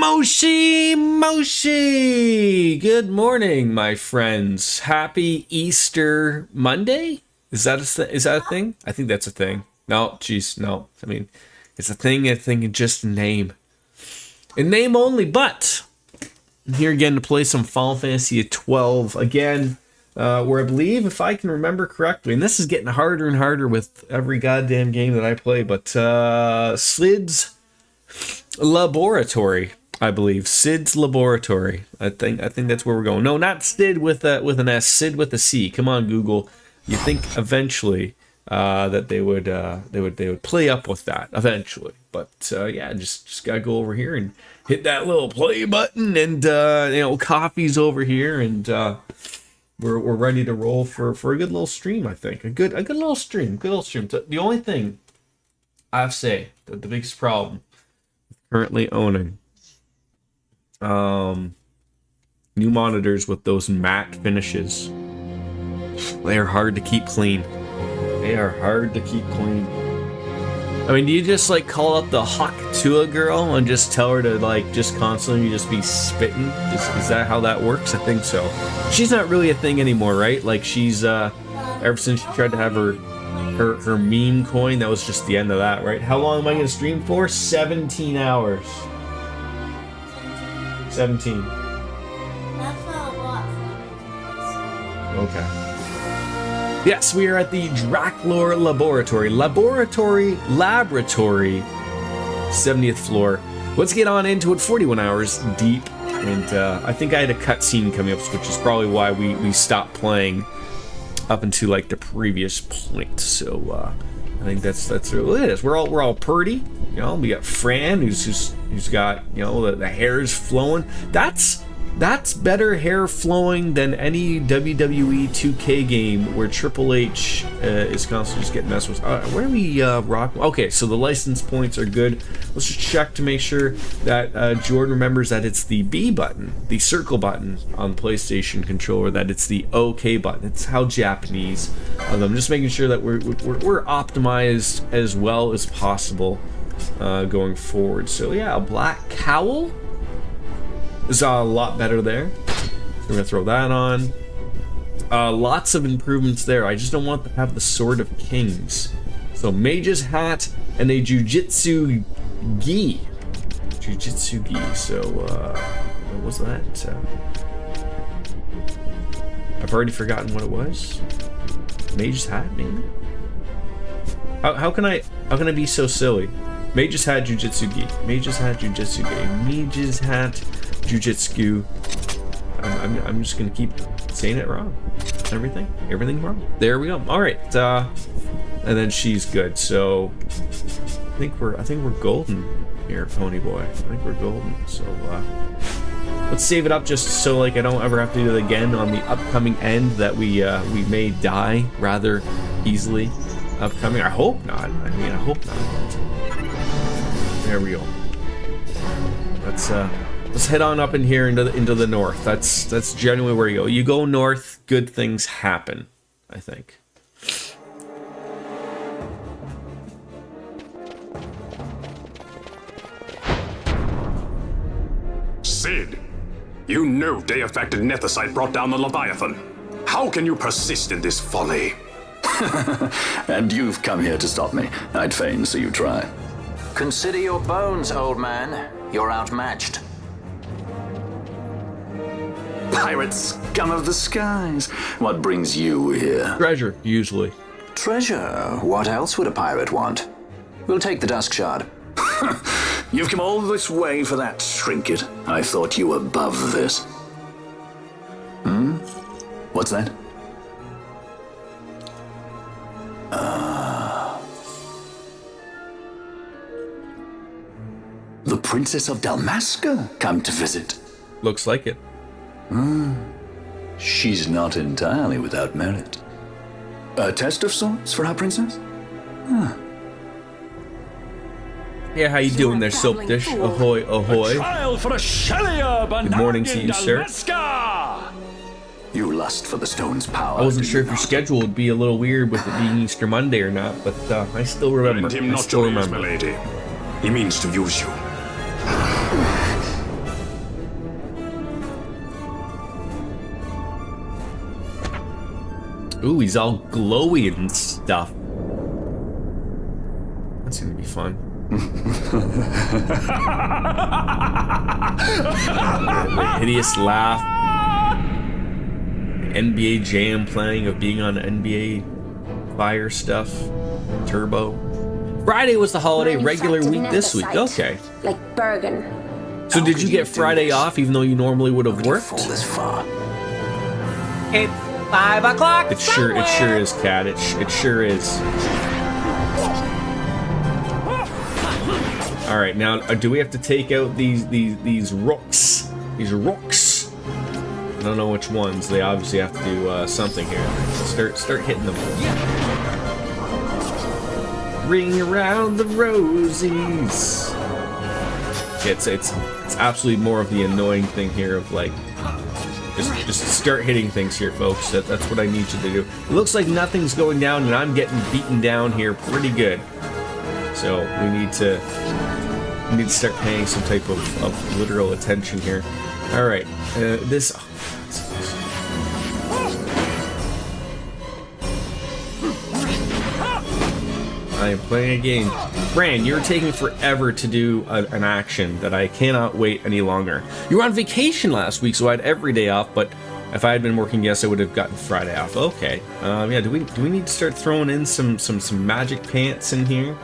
Moshi! Good morning, my friends. Happy Easter Monday? Is that a thing? I think that's a thing. No, jeez, no. I mean, it's a thing. I think it's just a name. In name only, but I'm here again to play some Final Fantasy XII again, where I believe, if I can remember correctly, and this is getting harder and harder with every goddamn game that I play, but Sid's Laboratory, I believe. Sid's Laboratory. I think that's where we're going. No, not Sid with an S. Sid with a C. Come on, Google. You think eventually that they would play up with that eventually, but yeah, just gotta go over here and hit that little play button, and coffee's over here, and we're ready to roll for a good little stream. I think a good little stream. The only thing I have to say that the biggest problem currently owning new monitors with those matte finishes, they are hard to keep clean. I mean, do you just like call up the Hawk Tua girl and just tell her to like just constantly just be spitting? Is that how that works? I think so. She's not really a thing anymore, right? Like she's ever since she tried to have her meme coin, that was just the end of that, right? How long am I gonna stream for? 17 hours. 17. That's not a lot. Okay. Yes, we are at the Draclor Laboratory, 70th floor. Let's get on into it. 41 hours deep, and I think I had a cutscene coming up, which is probably why we stopped playing up until like the previous point. So I think that's really it is. We're all pretty, We got Fran, who's got the hair is flowing. That's better hair flowing than any WWE 2K game where Triple H is constantly just getting messed with. Where do we rock? Okay, so the license points are good. Let's just check to make sure that Jordan remembers that it's the B button, the circle button on the PlayStation controller, that it's the OK button. It's how Japanese. I'm just making sure that we're optimized as well as possible going forward. So yeah, a black cowl is a lot better there. We're gonna throw that on. Lots of improvements there. I just don't want to have the Sword of Kings. So Mage's Hat and a Jujitsu Gi. So what was that? I've already forgotten what it was. Mage's Hat, maybe. How can I be so silly? Mage's Hat, Jujitsu Gi. Mage's Hat, Jujitsu Gi. Mage's Hat, Jujitsu. I'm just gonna keep saying it wrong. Everything wrong. There we go. All right. And then she's good. So I think we're golden here, Pony Boy. I think we're golden. So let's save it up just so like I don't ever have to do it again on the upcoming end that we may die rather easily. Upcoming. I hope not. I hope not. There we go. Let's head on up in here into the north. That's generally where you go. You go north, good things happen, I think. Sid, you know Day-affected Nethicite brought down the Leviathan. How can you persist in this folly? And you've come here to stop me. I'd fain see you try. Consider your bones, old man. You're outmatched. Pirate scum of the skies. What brings you here? Treasure, usually. Treasure? What else would a pirate want? We'll take the Dusk Shard. You've come all this way for that trinket. I thought you were above this. What's that? The Princess of Dalmasca come to visit. Looks like it. She's not entirely without merit. A test of sorts for our princess? Yeah, how you doing there, soap dish? Ahoy, ahoy. Trial for a Shelia Good morning to you, sir. You lust for the stone's power. I wasn't sure if your schedule would be a little weird with it being Easter Monday or not, but I still remember. Him not to use, milady. He means to use you. Ooh, he's all glowy and stuff. That's gonna be fun. The hideous laugh. NBA Jam playing of being on NBA Fire stuff. Turbo. Friday was the holiday regular week this week. Okay. Like Bergen. So did you get Friday off even though you normally would have worked? Fall this far. It's 5 o'clock. It sure is, Cat. It sure is. All right, now do we have to take out these rooks? These rooks. I don't know which ones. They obviously have to do something here. Start hitting them. Ring around the rosies. It's absolutely more of the annoying thing here of like just start hitting things here, folks. That's what I need you to do. It looks like nothing's going down and I'm getting beaten down here pretty good. So we need to start paying some type of literal attention here. All right, this. I am playing a game. Bran, you're taking forever to do an action that I cannot wait any longer. You were on vacation last week, so I had every day off, but if I had been working, yes, I would have gotten Friday off. Okay. Yeah, do we need to start throwing in some magic pants in here?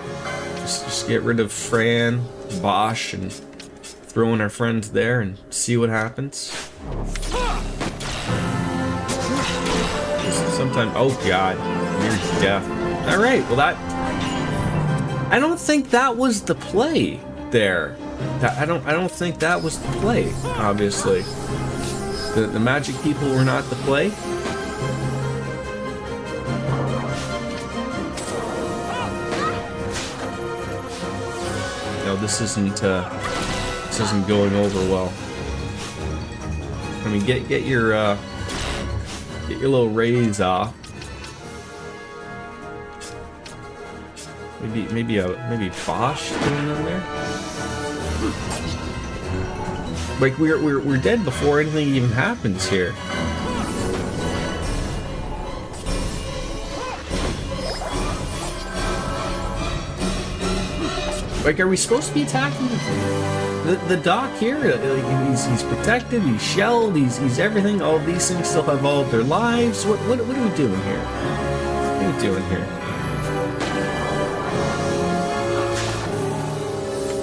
Just get rid of Fran, Bosch, and throw in our friends there and see what happens. Sometimes, oh god, near death. All right, well I don't think that was the play there. I don't think that was the play. Obviously, the magic people were not the play. No, this isn't going over well. I mean, get your little raise off. Maybe Bosch going on there. Like we're dead before anything even happens here. Like, are we supposed to be attacking the dock here? Like, he's protected, he's shelled, he's everything. All of these things still have all of their lives. What are we doing here? What are we doing here?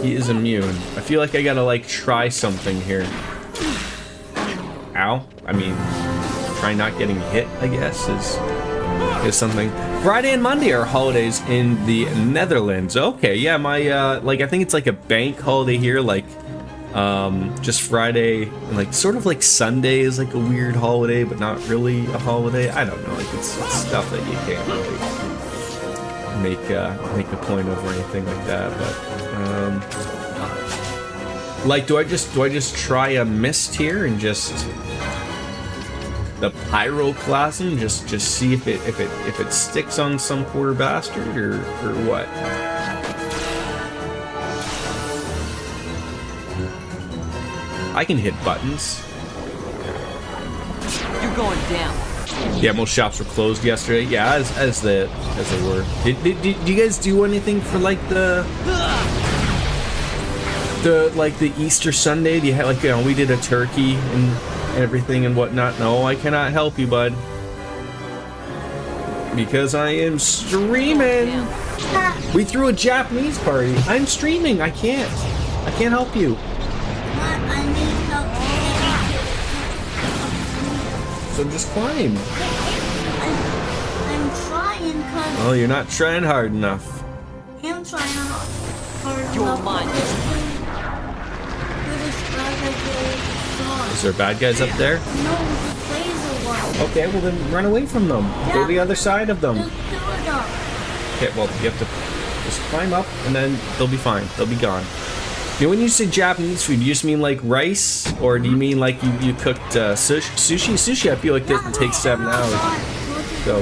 He is immune. I feel like I gotta like try something here. Ow. I mean, try not getting hit, I guess, is something. Friday and Monday are holidays in the Netherlands. Okay, yeah, my like I think it's like a bank holiday here, like just Friday, and like sort of like Sunday is like a weird holiday, but not really a holiday. I don't know, like it's stuff that you can't really make a point of or anything like that. But like, do I just try a mist here and just the pyroclasm, just see if it sticks on some poor bastard or what? I can hit buttons. You're going down. Yeah, most shops were closed yesterday. Yeah, as they were. Did you guys do anything for like the Easter Sunday? Do you have like, you know, we did a turkey and everything and whatnot? No, I cannot help you, bud, because I am streaming. We threw a Japanese party. I'm streaming. I can't help you. I need help. So just climb. I'm trying, cause Oh, you're not trying hard enough. I'm trying hard. You're mine. Is there bad guys up there? No, the laser one. Okay, well then run away from them. Go to the other side of them. Just do it up. Okay, well, you have to just climb up and then they'll be fine. They'll be gone. You know, when you say Japanese food, you just mean like rice? Or do you mean like you cooked sushi? Sushi, I feel like doesn't take 7 hours. So,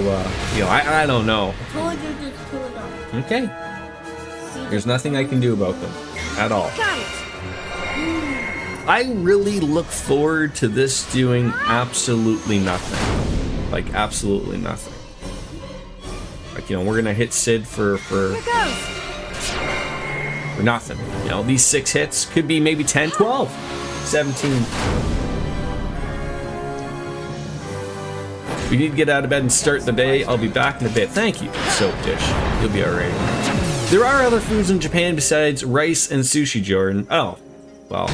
you know, I don't know. I told you just do it up. Okay. There's nothing I can do about them. At all. I really look forward to this doing absolutely nothing. Like, absolutely nothing. Like, you know, we're gonna hit Sid for nothing. You know, these 6 hits could be maybe 10, 12, 17. We need to get out of bed and start the day. I'll be back in a bit. Thank you, Soap Dish. You'll be alright. There are other foods in Japan besides rice and sushi, Jordan. Oh, well,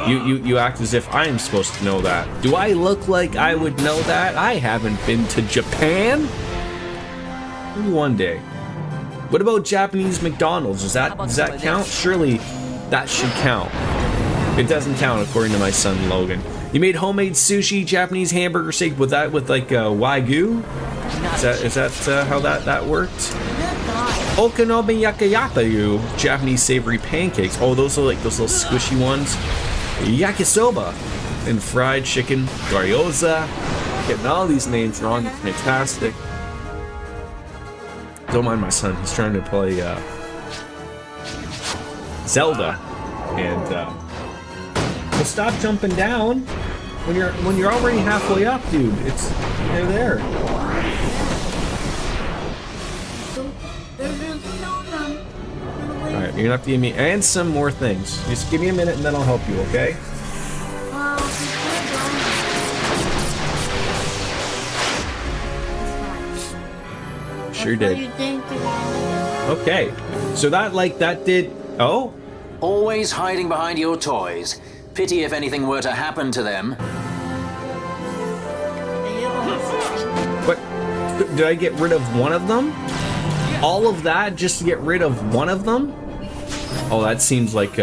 you act as if I am supposed to know that. Do I look like I would know that? I haven't been to Japan. Maybe one day. What about Japanese McDonald's? Does that count? Surely that should count. It doesn't count according to my son Logan. You made homemade sushi, Japanese hamburger steak with like wagyu. Is that how that worked? Okonomiyaki Japanese savory pancakes. Oh, those are like those little squishy ones. Yakisoba and fried chicken, gyoza. Getting all these names wrong. It's fantastic. Don't mind my son. He's trying to play Zelda, and well, stop jumping down when you're already halfway up, dude. They're there. All right, you're gonna have to give me and some more things. Just give me a minute, and then I'll help you. Okay? Sure did. Okay, so that did. Oh. Always hiding behind your toys. Pity if anything were to happen to them. What? Did I get rid of one of them? All of that just to get rid of one of them? Oh, that seems like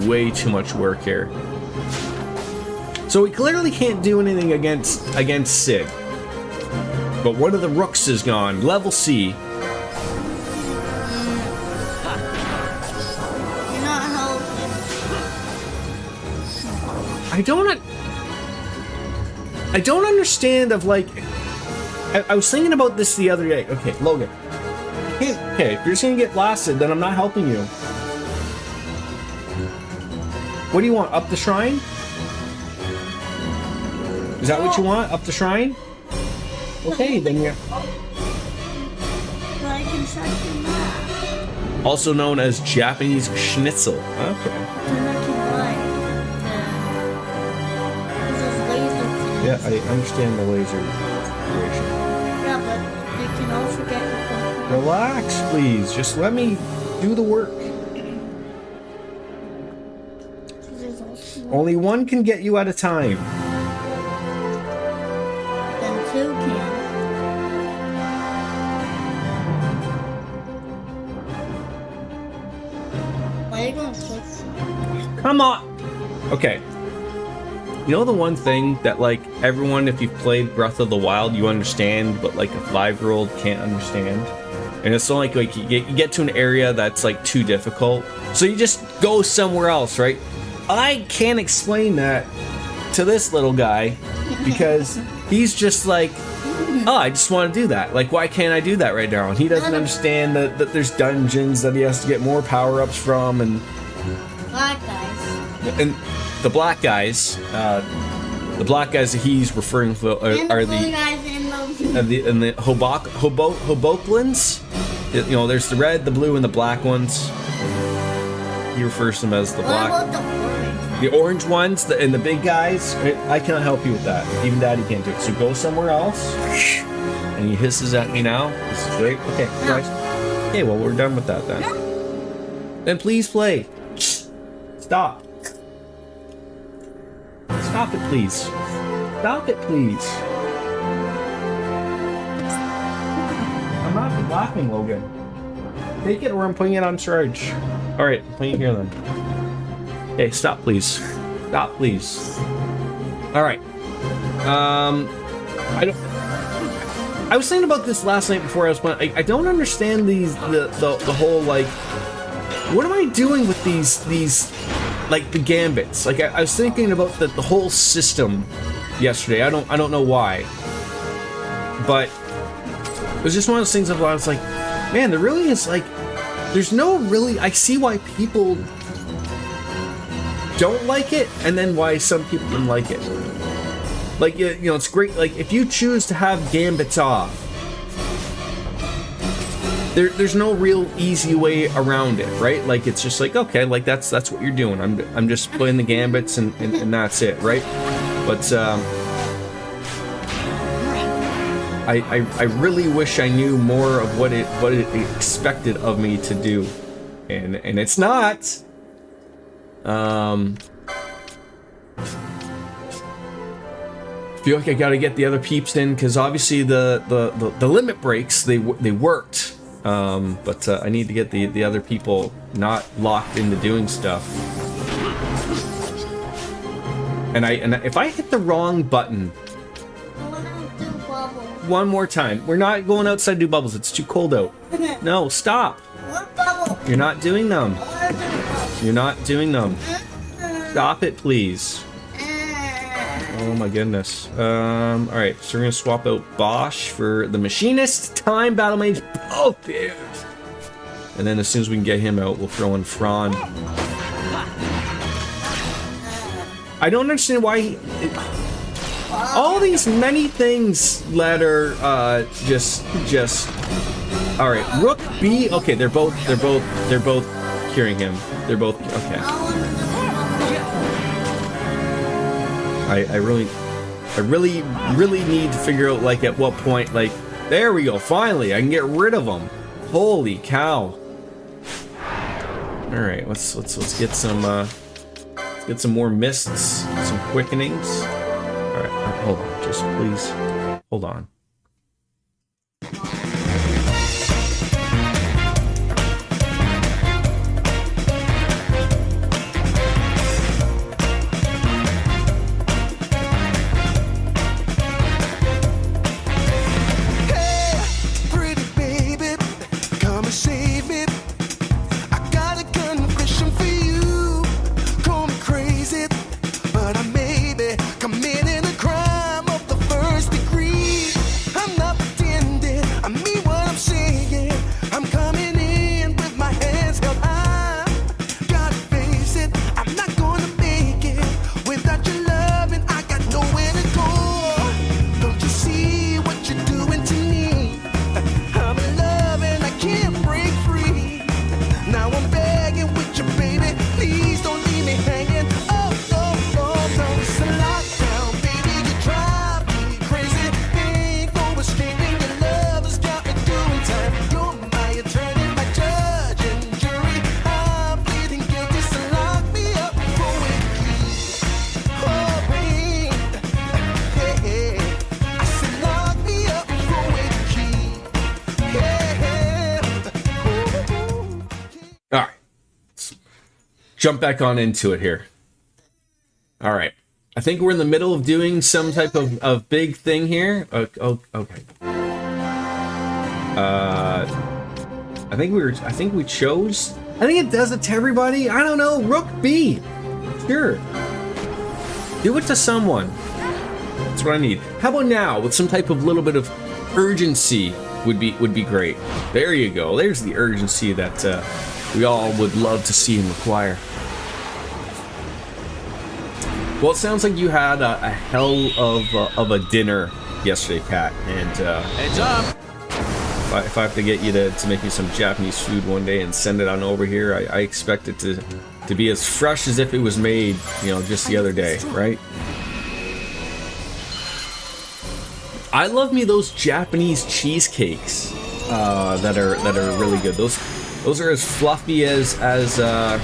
way too much work here. So we clearly can't do anything against Sid. But one of the rooks is gone. Level C. I don't understand of like I was thinking about this the other day. Okay, Logan. Okay, if you're just gonna get blasted, then I'm not helping you. What do you want? Up the shrine? Is that what you want? Up the shrine? Okay, then you. Also known as Japanese schnitzel. Okay. Yeah, I understand the laser situation. Yeah, but you can also get. Relax, please. Just let me do the work. Only one can get you at a time. Then 2 can. Why are you going to click? Come on. Okay. You know the one thing that like everyone, if you've played Breath of the Wild, you understand, but like a 5-year-old can't understand? And it's not like you get to an area that's like too difficult, so you just go somewhere else, right? I can't explain that to this little guy because he's just like, oh, I just want to do that. Like, why can't I do that right now? And he doesn't understand that there's dungeons that he has to get more power-ups from, and Black guys. And the black guys that he's referring to are the guys and the Hoboklins. You know, there's the red, the blue, and the black ones. He refers to them as the black. What about the orange? The orange ones, and the big guys. I cannot help you with that. Even Daddy can't do it. So go somewhere else. And he hisses at me now. This is great. Okay, guys. Okay, well, we're done with that then. Then please play. Stop. Stop it, please. Stop it, please. I'm not laughing, Logan. Take it or I'm putting it on charge. Alright, I'm putting it here then. Okay, stop, please. Stop, please. Alright. I was thinking about this last night before I was playing. I don't understand the whole, like, what am I doing with these like the gambits? Like I was thinking about the whole system yesterday. I don't know why, but it was just one of those things of I was like, man, there really is like, there's no really. I see why people don't like it, and then why some people don't like it. Like you know, it's great. Like if you choose to have gambits off, there's no real easy way around it, right? Like it's just like, okay, like that's what you're doing. I'm just playing the gambits and that's it, right? But I really wish I knew more of what it expected of me to do, and it's not. Feel like I gotta get the other peeps in because obviously the limit breaks they worked, but I need to get the other people not locked into doing stuff. And if I hit the wrong button one more time, we're not going outside to do bubbles. It's too cold out. No, stop. What bubble? You're not doing them. I wanna do bubble. You're not doing them. Stop it, please. Oh my goodness. Alright, so we're gonna swap out Bosch for the Machinist, Time, Battle Mage, both dude. And then as soon as we can get him out, we'll throw in Fran. I don't understand why all these many things that are just alright. Rook B, okay, they're both curing him. They're both okay. I really need to figure out like at what point, like, there we go, finally I can get rid of them. Holy cow. Alright, let's get some more mists, some quickenings. Alright, hold on, just please hold on. Committing a crime of the first degree. I'm not pretending. jump back on into it here. All right. I think we're in the middle of doing some type of big thing here. Okay. I think we chose. I think it does it to everybody. I don't know. Rook B. Sure. Do it to someone. That's what I need. How about now with some type of little bit of urgency would be great. There you go. There's the urgency that we all would love to see and require. Well, it sounds like you had a hell of a dinner yesterday, Kat. And Heads up. if I have to get you to make me some Japanese food one day and send it on over here, I expect it to be as fresh as if it was made, just the other day, right? I love me those Japanese cheesecakes that are really good. Those are as fluffy as a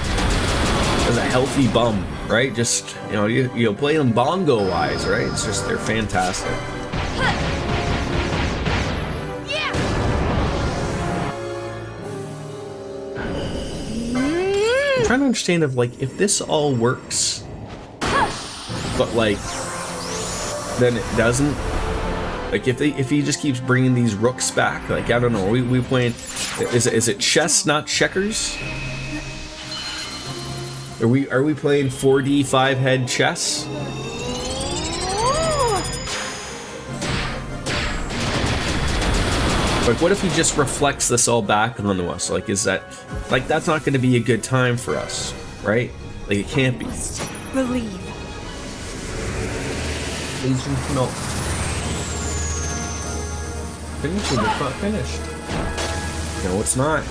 healthy bum, right? Just you play them bongo wise, right? It's just they're fantastic. I'm trying to understand if this all works, but then it doesn't. If he just keeps bringing these rooks back, I don't know. We playing? Is it chess, not checkers? Are we playing 4D 5-head chess? What if he just reflects this all back onto us? Is that that's not going to be a good time for us, right? It can't be. Believe. No. Finishing, it's not finished. No, it's not.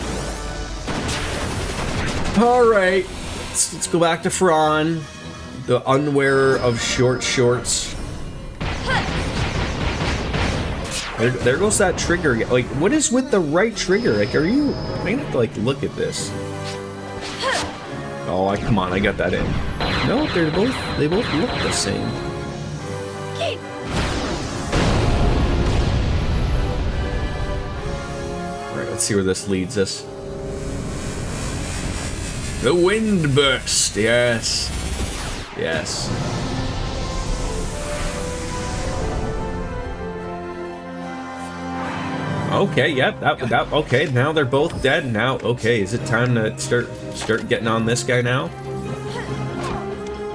Alright. Let's go back to Fran, the unwearer of short shorts. There goes that trigger again. Like, what is with the right trigger? Like, are you... I have to, like, look at this. Oh, come on, I got that in. No, they both look the same. Alright, let's see where this leads us. The wind burst, yes. Yes. Okay, yep, that okay, now they're both dead. Now, okay, is it time to start getting on this guy now?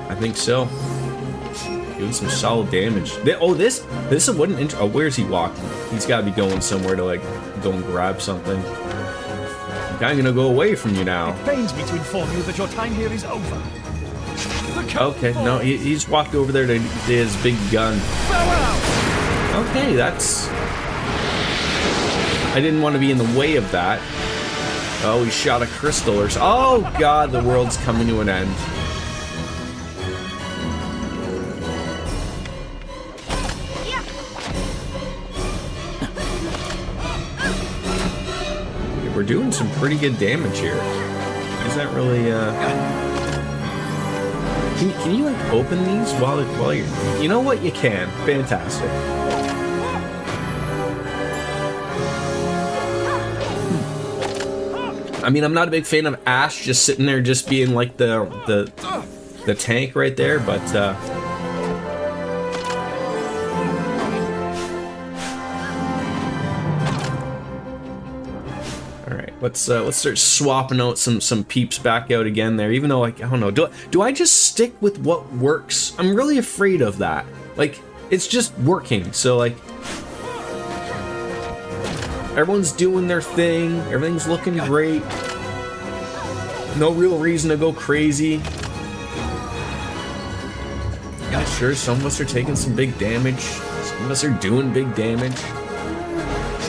I think so. Doing some solid damage. This wouldn't where's he walking? He's gotta be going somewhere to like go and grab something. I'm gonna go away from you now. It pains me to inform you that your time here is over. Okay, no, he's walked over there to his big gun. Okay, that's... I didn't want to be in the way of that. Oh, he shot a crystal or so. Oh god, the world's coming to an end. We're doing some pretty good damage here. Is that really Can you like open these while you're... You know what? You can. Fantastic. I mean, I'm not a big fan of Ash just sitting there just being like the tank right there, but alright, let's start swapping out some peeps back out again there, even though, like, I don't know, do I just stick with what works? I'm really afraid of that. Like, it's just working, so like everyone's doing their thing, everything's looking great. No real reason to go crazy. Yeah, sure, some of us are taking some big damage. Some of us are doing big damage.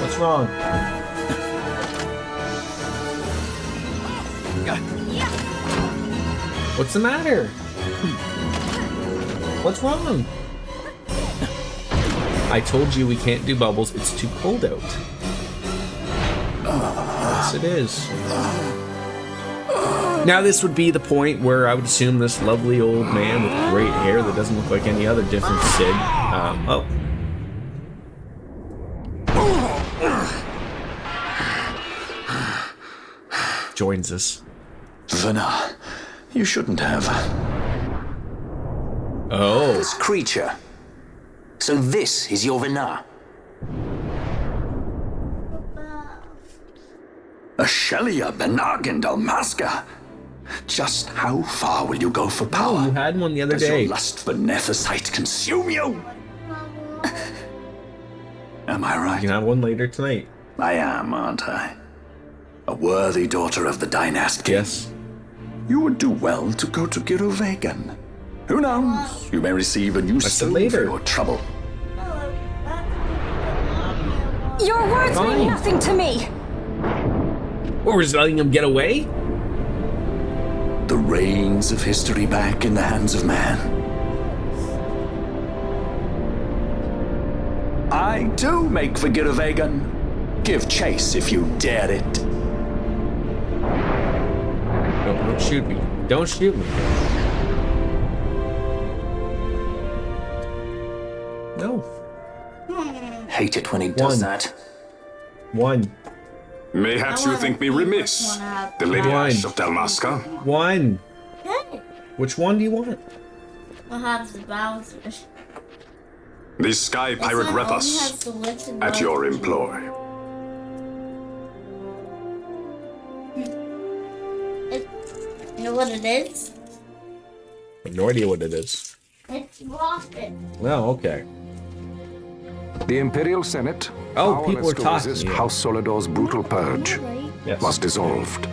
What's wrong? What's the matter? What's wrong? I told you we can't do bubbles, it's too cold out. Yes, it is. Now, this would be the point where I would assume this lovely old man with great hair that doesn't look like any other different Sid. Joins us. Vana, you shouldn't have. Oh. This creature. So this is your Vana. A Shelia Benargan Dalmasca. Just how far will you go for power? Oh, you had one the other Does day. your lust for Nethicite consume you? Am I right? You can have one later tonight. I am, aren't I? A worthy daughter of the dynasty. Yes. You would do well to go to Girovegan. Who knows? You may receive a new soul for later. your trouble. Your words Fine. mean nothing to me. Or was letting him get away? The reins of history back in the hands of man. I do make for Girovegan. Give chase if you dare it. Don't shoot me. Don't shoot me. No. Hate it when he does that. One. Mayhaps you think me remiss, the Lady Ash of Dalmasca. One. Which one do you want? What has the Bowser? The Sky Pirate Repus, at your employ. You know what it is? I have no idea what it is. It's rocket. Well, okay. The Imperial Senate, Oh, powerless people are to talking, resist yeah. House Solidor's brutal purge, Yes. was dissolved.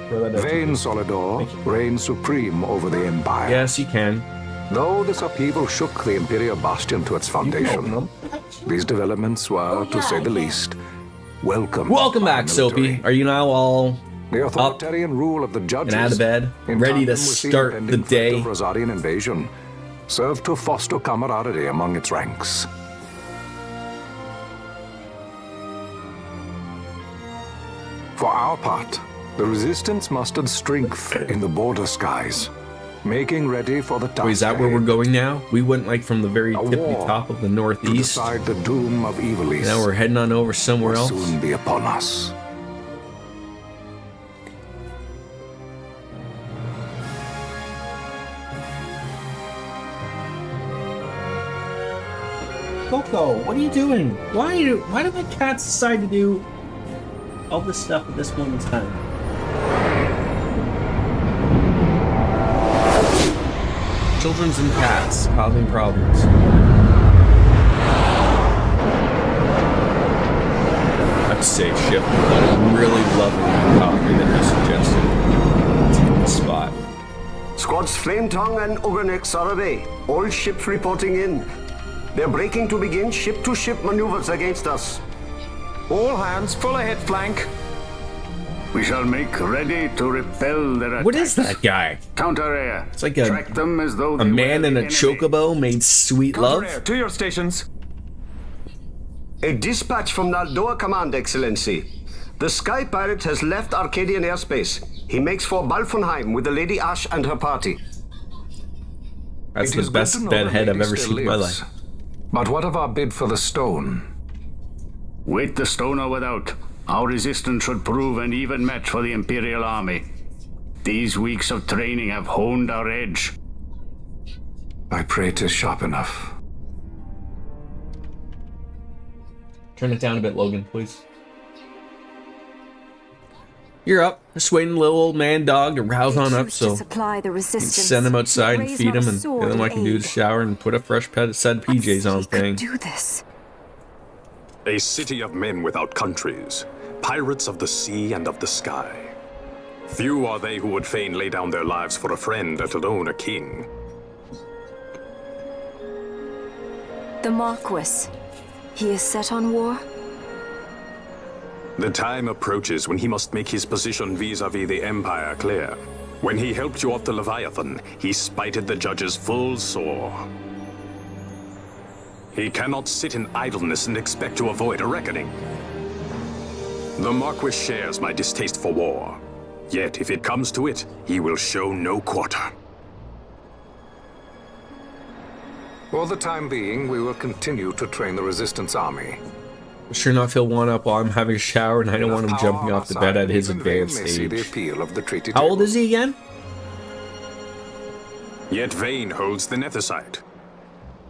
Throw that out to Vayne me. Solidor reigned supreme over the Empire. Yes, you can. Though this upheaval shook the Imperial Bastion to its You can open foundation, them. these developments were, to say the least, welcome. Welcome back, military. Soapy. Are you now all The authoritarian rule of the judges and out of bed, in ready to tandem with the start the impending threat day? of Rosarian invasion served to foster camaraderie among its ranks. For our part, the resistance mustered strength in the border skies, making ready for the task. Wait, is that where we're ahead. going now? We went like from the very A tippy war top of the To northeast. decide the doom of Evil East Now we're heading on over somewhere will else. soon be upon us. Coco, what are you doing? Why do my cats decide to do all this stuff at this moment in time? Children's and cats causing problems. I'd say ship, but I'm really loving the coffee that you suggested. Let's hit the spot. Squads Flametongue and Ogrenex are away. All ships reporting in. They're breaking to begin ship-to-ship maneuvers against us. All hands, full ahead flank. We shall make ready to repel their attacks. What is that guy? Counter-air. It's like Track them as though a they man were and the a enemy. chocobo made sweet love. Counter-air, to your stations. A dispatch from Naldoa Command, Excellency. The Sky Pirate has left Arcadian airspace. He makes for Balfonheim with the Lady Ash and her party. That's It the is good best to know bedhead the I've lady ever still seen in my lives. life. But what of our bid for the stone? With the stone or without, our resistance should prove an even match for the Imperial Army. These weeks of training have honed our edge. I pray 'tis sharp enough. Turn it down a bit, Logan, please. You're up. Just waiting the little old man dog to rouse on up, so supply the resistance. send him outside and Raise feed not him, a and sword then I in can do aid. the shower and put a fresh set of PJs on thing. Do this. A city of men without countries, pirates of the sea and of the sky. Few are they who would fain lay down their lives for a friend, let alone a king. The Marquis. He is set on war? The time approaches when he must make his position vis-a-vis the Empire clear. When he helped you off the Leviathan, he spited the judges full sore. He cannot sit in idleness and expect to avoid a reckoning. The Marquis shares my distaste for war. Yet, if it comes to it, he will show no quarter. For the time being, we will continue to train the Resistance Army. Sure not feel one up while I'm having a shower, and I don't want him jumping off the bed at his advanced See the age. appeal of the treaty How old table. is he again? Yet Vane holds the Nethicite.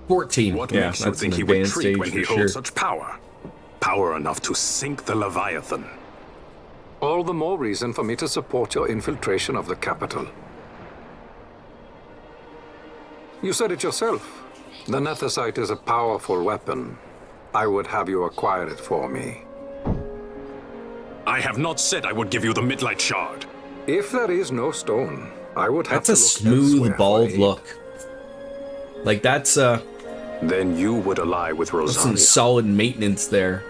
14. What Yeah, makes you that's an think he would advanced treat age when he for holds sure. such power? Power enough to sink the Leviathan. All the more reason for me to support your infiltration of the capital. You said it yourself. The Nethicite is a powerful weapon. I would have you acquire it for me. I have not said I would give you the Midlight Shard. If there is no stone, I would have That's to a look elsewhere smooth, for bald aid. look. Like, that's Then you would ally with some Rosaria. solid maintenance there.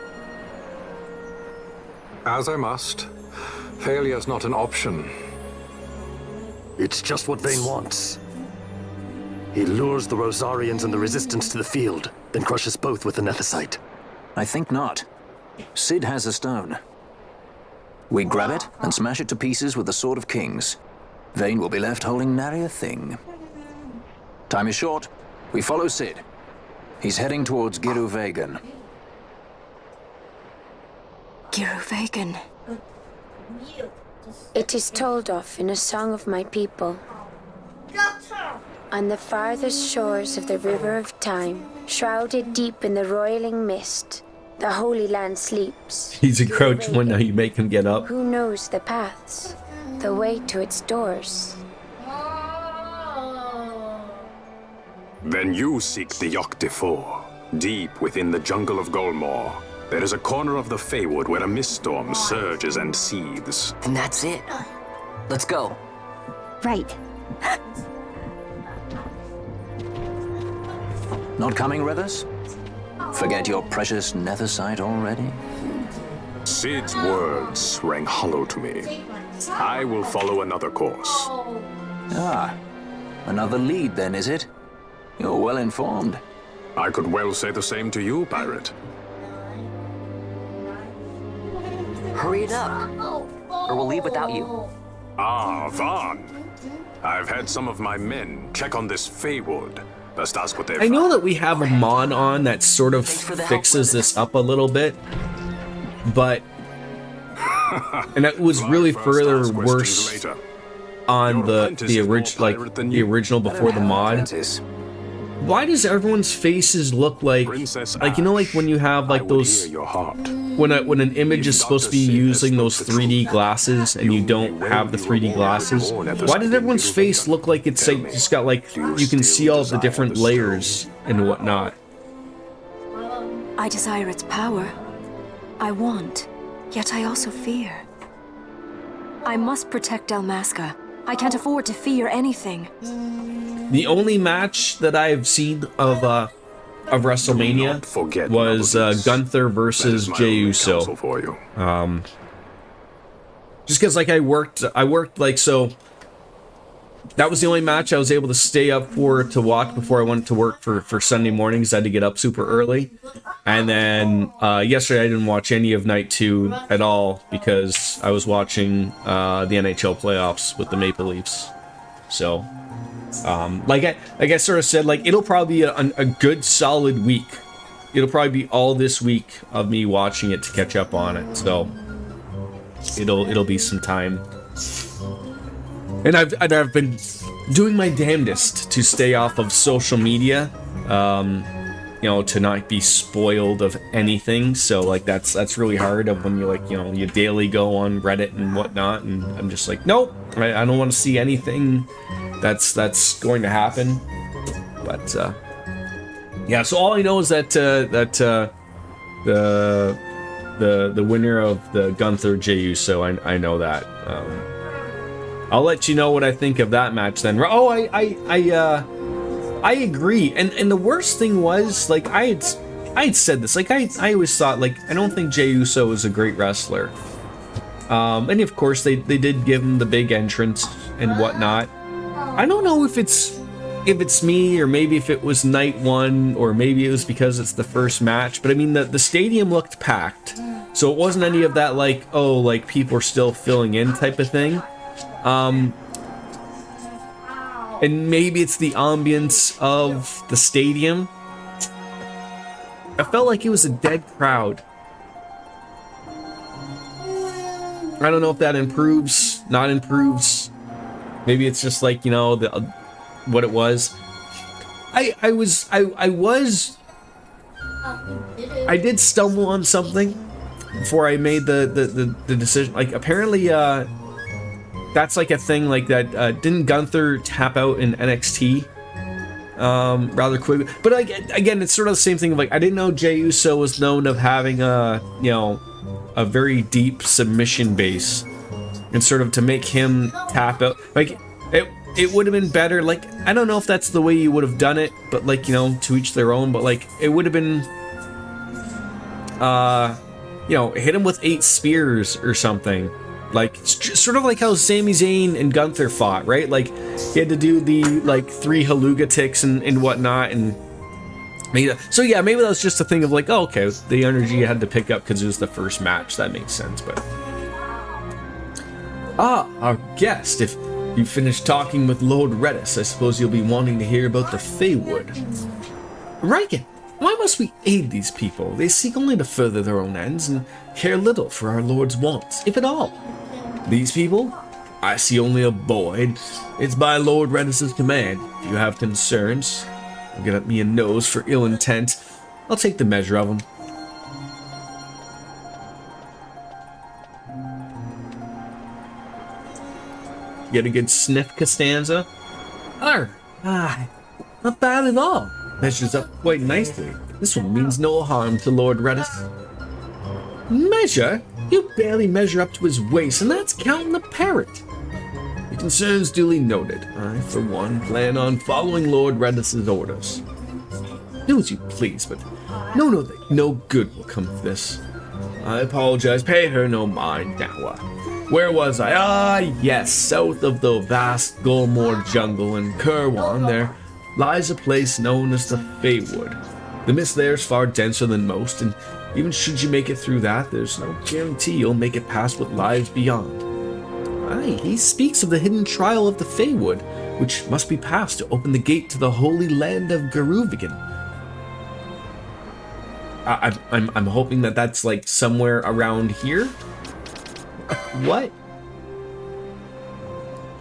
As I must. Failure's not an option. It's just what Vane wants. He lures the Rosarians and the Resistance to the field, then crushes both with the Nethicite. I think not. Sid has a stone. We grab it and smash it to pieces with the Sword of Kings. Vane will be left holding nary a thing. Time is short. We follow Sid. He's heading towards Giruvegan. Giruvegan. It is told of in a song of my people. On the farthest shores of the river of time, shrouded deep in the roiling mist, the Holy Land sleeps. He's a crouched one, now you make him get up. Who knows the paths, the way to its doors? Then you seek the Yogg Defoe. Deep within the jungle of Golmore, there is a corner of the Feywood where a mist storm surges and seethes. And that's it. Let's go. Right. Not coming, Rivers? Forget your precious Nethicite already? Sid's words rang hollow to me. I will follow another course. Ah, another lead then, is it? You're well informed. I could well say the same to you, pirate. Hurry it up, or we'll leave without you. Ah, Vaughn. I've had some of my men check on this Feywood. Best ask what they've I know found. that we have a mod on that sort of fixes this up a little bit, but and it was really further worse on the original before the mod. Why does everyone's faces look like you know, like when you have like those when an image is supposed to be using those 3D glasses and you don't have the 3D glasses? Why does everyone's face look like it's like just got like you can see all the different layers and whatnot? I desire its power. I want, yet I also fear. I must protect Dalmasca. I can't afford to fear anything. The only match that I've seen of WrestleMania was Gunther versus Jey Uso. Just because like I worked like so. That was the only match I was able to stay up to watch before I went to work for Sunday mornings. I had to get up super early. And then yesterday I didn't watch any of Night 2 at all because I was watching the NHL playoffs with the Maple Leafs. So, like I sort of said, like it'll probably be a good solid week. It'll probably be all this week of me watching it to catch up on it. So, it'll be some time. And I've been doing my damnedest to stay off of social media, you know, to not be spoiled of anything. So like that's really hard of when you like, you know, you daily go on Reddit and whatnot, and I'm just like, nope, I don't want to see anything that's going to happen. But yeah, so all I know is that the winner of the Gunther Jey Uso, I know that. I'll let you know what I think of that match then. Oh, I agree. And the worst thing was, like, I had said this. Like, I always thought, like, I don't think Jey Uso is a great wrestler. And of course, they did give him the big entrance and whatnot. I don't know if it's me, or maybe if it was night one, or maybe it was because it's the first match. But I mean, the stadium looked packed. So it wasn't any of that, like, oh, like, people are still filling in type of thing. And maybe it's the ambience of the stadium. I felt like it was a dead crowd. I don't know if that improves, not improves. Maybe it's just like, you know, what it was. I did stumble on something before I made the decision. Like, apparently, that's like a thing like that. Didn't Gunther tap out in NXT rather quickly? But like, again, it's sort of the same thing of like, I didn't know Jey Uso was known of having a very deep submission base, and sort of to make him tap out, like it would have been better. Like, I don't know if that's the way you would have done it, but like, you know, to each their own. But like, it would have been you know, hit him with 8 spears or something. Like, sort of like how Sami Zayn and Gunther fought, right? Like, he had to do the, like, 3 haluga ticks and whatnot, and so yeah, maybe that was just a thing of like, oh, okay, the energy you had to pick up because it was the first match. That makes sense, but... our guest, if you finished talking with Lord Redis, I suppose you'll be wanting to hear about the Feywood. Riken, why must we aid these people? They seek only to further their own ends and care little for our Lord's wants, if at all. These people? I see only a void. It's by Lord Redis' command. If you have concerns, get at me a nose for ill intent. I'll take the measure of them. Get a good sniff, Costanza? Not bad at all. Measures up quite nicely. This one means no harm to Lord Redis. Measure? You barely measure up to his waist, and that's counting the parrot. Your concerns duly noted. I, for one, plan on following Lord Redis' orders. Do as you please, but no good will come of this. I apologize. Pay her no mind now. Where was I? Ah, yes, south of the vast Gulmore jungle in Kirwan, there lies a place known as the Feywood. The mist there is far denser than most, and even should you make it through that, there's no guarantee you'll make it past what lies beyond. Aye, he speaks of the hidden trial of the Feywood, which must be passed to open the gate to the holy land of Garuvigan. I'm hoping that that's like somewhere around here. What?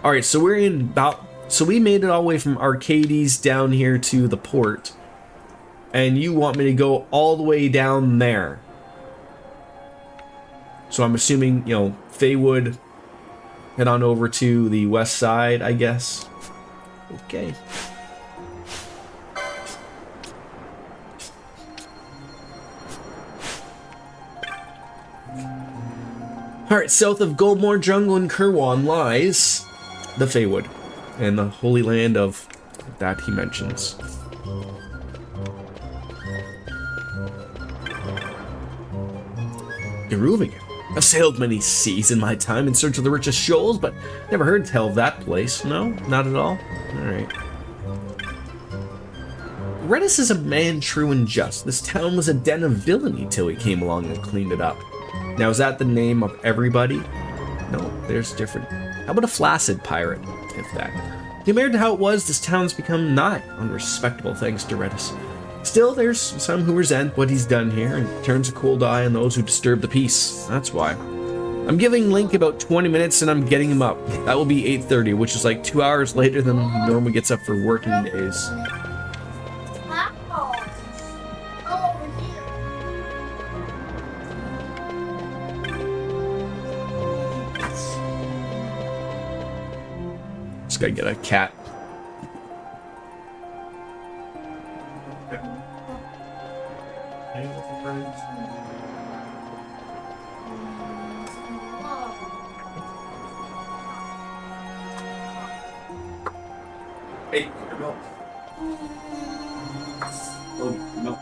All right, so we're in about. So we made it all the way from Arcades down here to the port, and you want me to go all the way down there. So I'm assuming, you know, Feywood. Head on over to the west side, I guess. Okay. Alright, south of Goldmoor Jungle in Kirwan lies the Feywood, and the holy land of that he mentions. Garuvigan. I've sailed many seas in my time in search of the richest shoals, but never heard tell of that place. No, not at all. Alright. Redis is a man true and just. This town was a den of villainy till he came along and cleaned it up. Now, is that the name of everybody? No, there's different. How about a flaccid pirate, if that? Compared to how it was, this town's become nigh unrespectable thanks to Redis. Still, there's some who resent what he's done here and turns a cold eye on those who disturb the peace. That's why. I'm giving Link about 20 minutes and I'm getting him up. That will be 8:30, which is like 2 hours later than he normally gets up for working days. Just gotta get a cat. Hey, your milk. Oh, milk.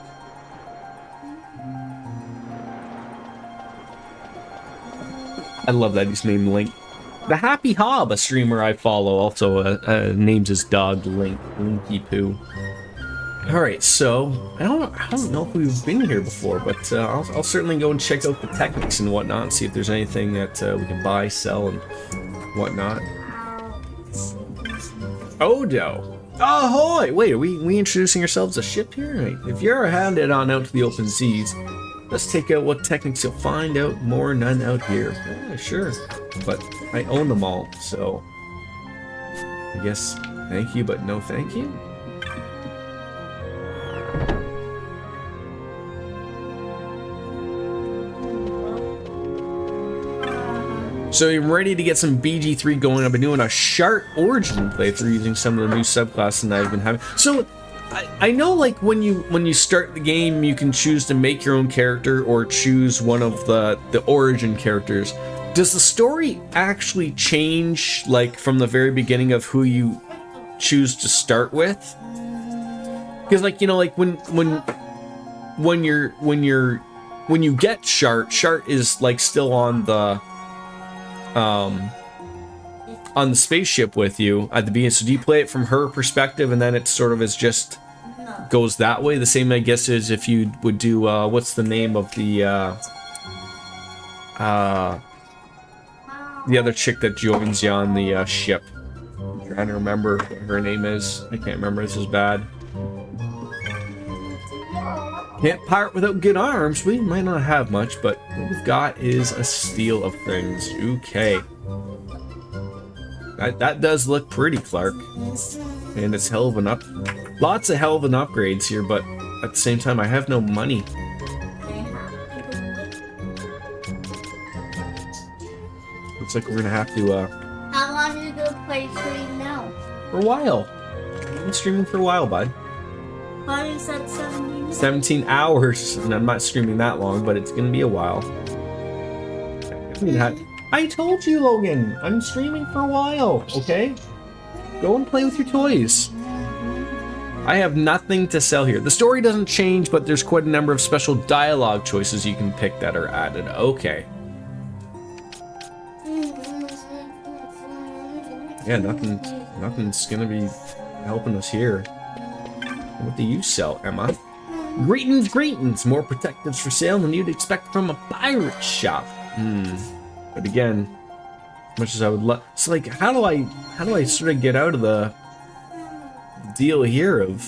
I love that he's named Link. The Happy Hob, a streamer I follow, also names his dog Link, Linky Poo. All right, so I don't know if we've been here before, but I'll certainly go and check out the techniques and whatnot, and see if there's anything that we can buy, sell, and whatnot. Odo. Ahoy! Wait, are we introducing ourselves as a ship here? Right. If you're headed on out to the open seas, let's take out what techniques you'll find out more none out here. Yeah, sure. But I own them all, so I guess thank you, but no thank you. So I'm ready to get some BG3 going. I've been doing a Shart Origin playthrough using some of the new subclasses that I've been having. So I know, like, when you start the game, you can choose to make your own character or choose one of the origin characters. Does the story actually change, like, from the very beginning of who you choose to start with? Because, like, you know, like when you get Shart is like still on the spaceship with you at the beginning. So do you play it from her perspective, and then it sort of is just goes that way? The same, I guess, as if you would do what's the name of the other chick that joins you on the ship? I'm trying to remember what her name is. I can't remember. This is bad. Can't pirate without good arms. We might not have much, but what we've got is a steal of things. Okay. That does look pretty, Clark. And it's hell of an lots of hell of an upgrades here, but at the same time, I have no money. Looks like we're gonna have to, How long are you gonna play stream now? For a while. I've been streaming for a while, bud. Why you said 17 minutes? 17 hours, and I'm not streaming that long, but it's gonna be a while. I told you, Logan, I'm streaming for a while, okay? Go and play with your toys. I have nothing to sell here. The story doesn't change, but there's quite a number of special dialogue choices you can pick that are added. Okay. Yeah, nothing's gonna be helping us here. What do you sell, Emma? Greetings. More protectives for sale than you'd expect from a pirate shop. But again, as much as I would love, it's like, how do I sort of get out of the deal here of,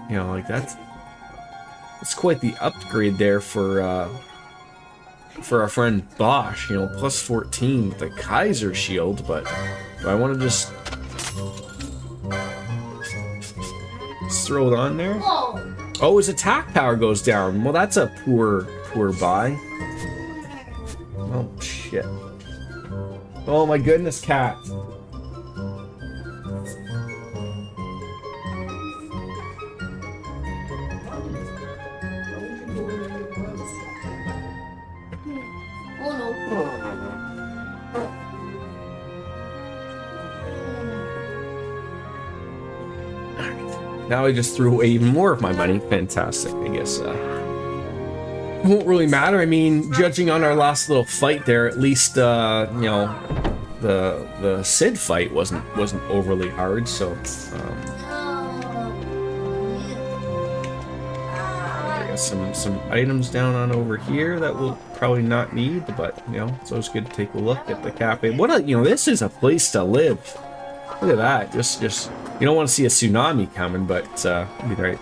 you know, like that's quite the upgrade there for our friend Bosch, you know, plus 14 with the Kaiser shield, but do I want to just throw it on there? Oh, his attack power goes down. Well, that's a poor buy. Oh, shit. Oh my goodness, cat. Now I just threw away even more of my money. Fantastic. I guess it won't really matter. I mean, judging on our last little fight there, at least you know, the Sid fight wasn't overly hard. So I got some items down on over here that we'll probably not need, but you know, it's always good to take a look at the cafe. You know, this is a place to live. Look at that. Just you don't want to see a tsunami coming, but it'll be right.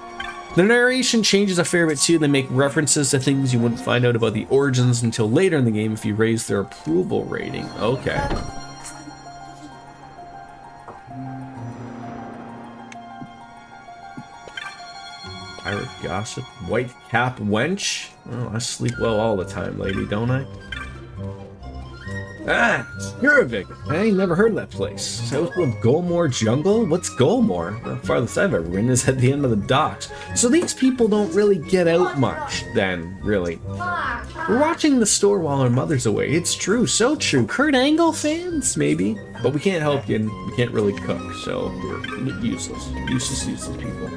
The narration changes a fair bit too. They make references to things you wouldn't find out about the origins until later in the game if you raise their approval rating. Okay. Pirate gossip, white cap wench. Oh, I sleep well all the time, lady, don't I? Ah, Jurvik. I ain't never heard of that place. South of Golmore Jungle? What's Golmore? The farthest I've ever been is at the end of the docks. So these people don't really get out much, then, really. We're watching the store while our mother's away. It's true, so true. Kurt Angle fans, maybe? But we can't help you, and we can't really cook, so we're useless. Useless people.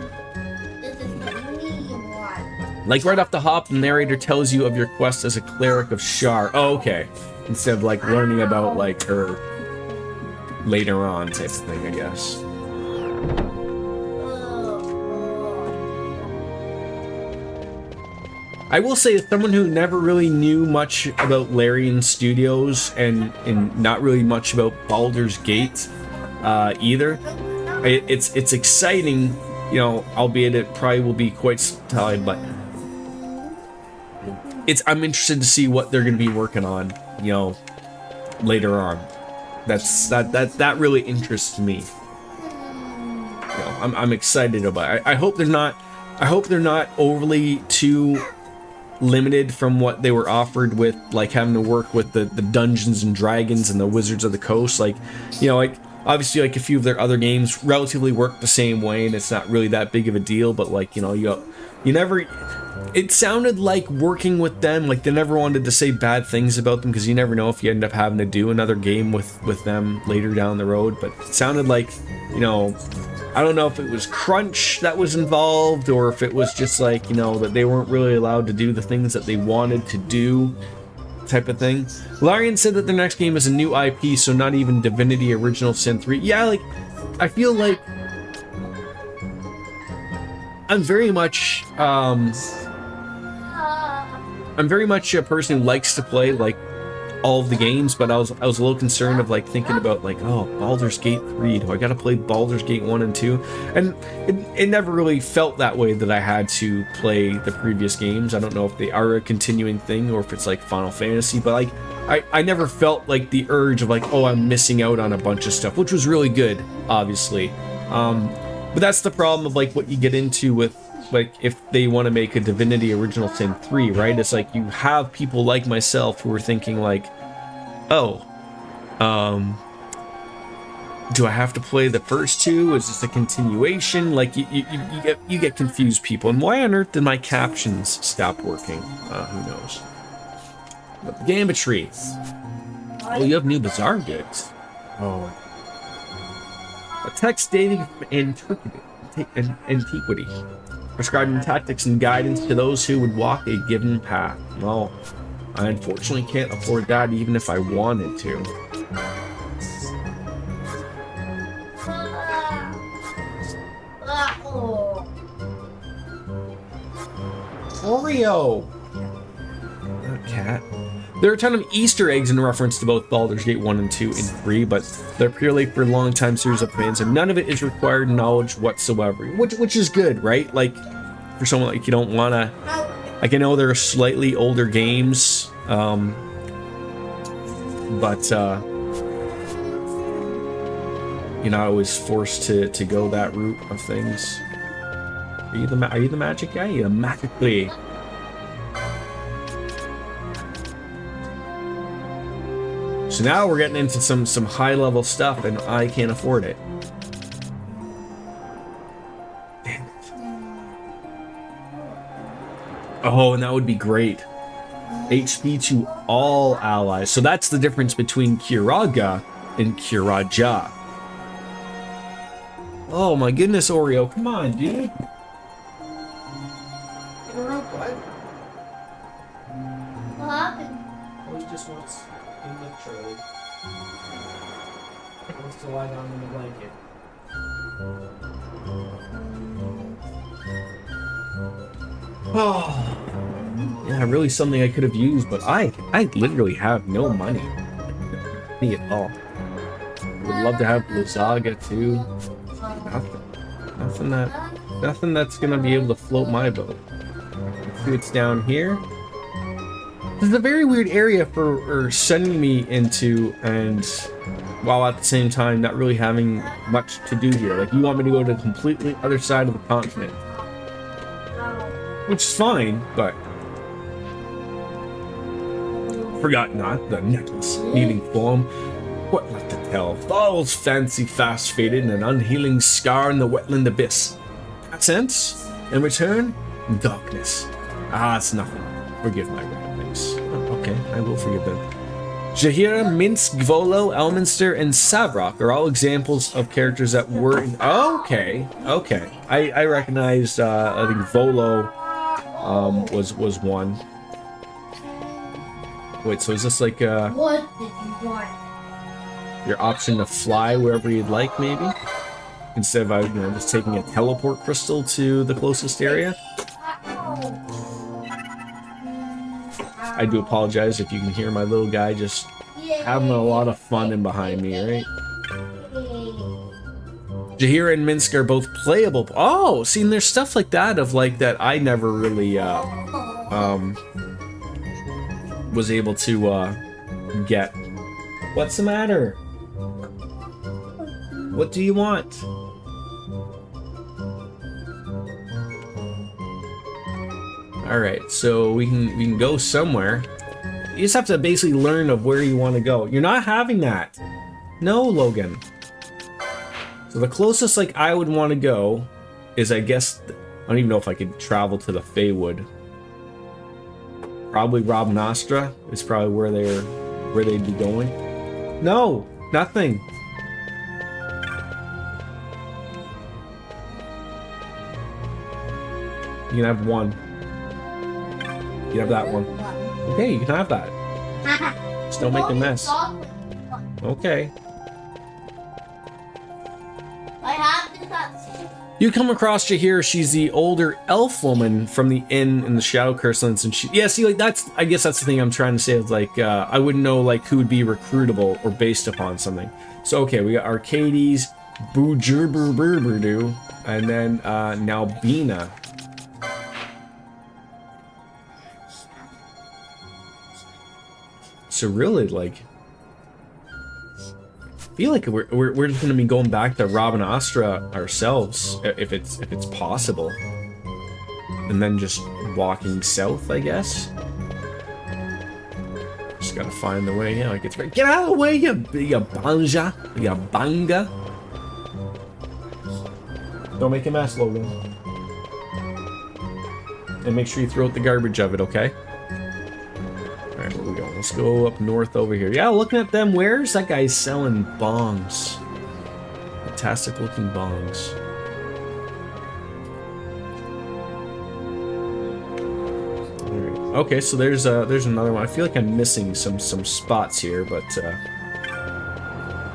Like right off the hop, the narrator tells you of your quest as a cleric of Shar. Oh, okay. Instead of like learning about like her later on type of thing, I guess. I will say, as someone who never really knew much about Larian Studios and not really much about Baldur's Gate either, it's exciting, you know, albeit it probably will be quite solid, but I'm interested to see what they're going to be working on, you know, later on. That really interests me. You know, I'm excited about it. I hope they're not overly too limited from what they were offered with, like having to work with the Dungeons and Dragons and the Wizards of the Coast. Like, you know, like obviously like a few of their other games relatively work the same way, and it's not really that big of a deal. But like, you know, you never. It sounded like working with them, like they never wanted to say bad things about them, because you never know if you end up having to do another game with them later down the road. But it sounded like, you know, I don't know if it was crunch that was involved, or if it was just like, you know, that they weren't really allowed to do the things that they wanted to do, type of thing. Larian said that their next game is a new IP, so not even Divinity Original Sin 3. Yeah, like, I feel like I'm very much a person who likes to play like all of the games, but I was a little concerned of like thinking about like, oh, Baldur's Gate 3, do I gotta play Baldur's Gate 1 and 2? And it never really felt that way, that I had to play the previous games. I don't know if they are a continuing thing or if it's like Final Fantasy, but like I never felt like the urge of like, oh, I'm missing out on a bunch of stuff, which was really good, obviously. But that's the problem of like what you get into with like if they want to make a Divinity Original Sin 3, right? It's like you have people like myself who are thinking like, oh, do I have to play the first two? Is this a continuation? Like you get confused, people. And why on earth did my captions stop working? Who knows? But the Gambit Tree. Oh, you have new Bazaar goods. Oh. A text dating from antiquity. antiquity, prescribing tactics and guidance to those who would walk a given path. Well, I unfortunately can't afford that even if I wanted to. Oreo! That cat. There are a ton of Easter eggs in reference to both Baldur's Gate 1 and 2 and 3, but they're purely for long-time series of fans, and none of it is required knowledge whatsoever, which is good, right? Like, for someone like you don't want to... Like, I know there are slightly older games, but, you're not always forced to go that route of things. Are you the magic guy? You're magically... So now we're getting into some high level stuff, and I can't afford it. Damn it. Oh, and that would be great. HP to all allies. So that's the difference between Kiraga and Kiraja. Oh my goodness, Oreo. Come on, dude. What happened? Oh, he just wants in the Charlie. He wants to lie down in the blanket. Oh, yeah, really something I could have used, but I literally have no money. Money at all. I would love to have Luzaga too. Nothing that's gonna be able to float my boat. Let's see what's down here. This is a very weird area for sending me into, and while at the same time not really having much to do here. Like, you want me to go to the completely other side of the continent, which is fine, but forgot not the necklace needing form. What left to tell? Falls fancy fast faded, and an unhealing scar in the wetland abyss. Accents in return, darkness. Ah, it's nothing. Forgive my ramblings. Oh, okay, I will forgive them. Jahira, Minsk, Volo, Elminster, and Savrok are all examples of characters that were in... Okay. I recognized, I think Volo was one. Wait, so is this like What did you want? your option to fly wherever you'd like, maybe? Instead of just taking a teleport crystal to the closest area? I do apologize if you can hear my little guy just having a lot of fun in behind me, right? Jahira and Minsk are both playable. Oh, see, and there's stuff like that that I never really was able to get. What's the matter? What do you want? All right, so we can go somewhere. You just have to basically learn of where you want to go. You're not having that. No, Logan. So the closest I would want to go is, I guess, I don't even know if I could travel to the Feywood. Probably Rob Nostra is probably where they'd be going. No, nothing. You can have one. You have that one. Okay, you can have that. Just don't make a mess. Okay. I have this. You come across Jahir. She's the older elf woman from the inn in the Shadow Curselands, and I guess that's the thing I'm trying to say. Is I wouldn't know who would be recruitable or based upon something. So okay, we got Arcades, Boojerberberberdu, and then Nalbina. So really, I feel like we're just gonna be going back to Robin Astra ourselves, if it's possible, and then just walking south, I guess. Just gotta find the way. Yeah, it's right. Get out of the way, you banja, you banga! Don't make a mess, Logan. And make sure you throw out the garbage of it, okay? Alright, where we go? Let's go up north over here. Yeah, looking at them wares, that guy's selling bongs. Fantastic looking bongs. Okay, so there's another one. I feel like I'm missing some spots here, but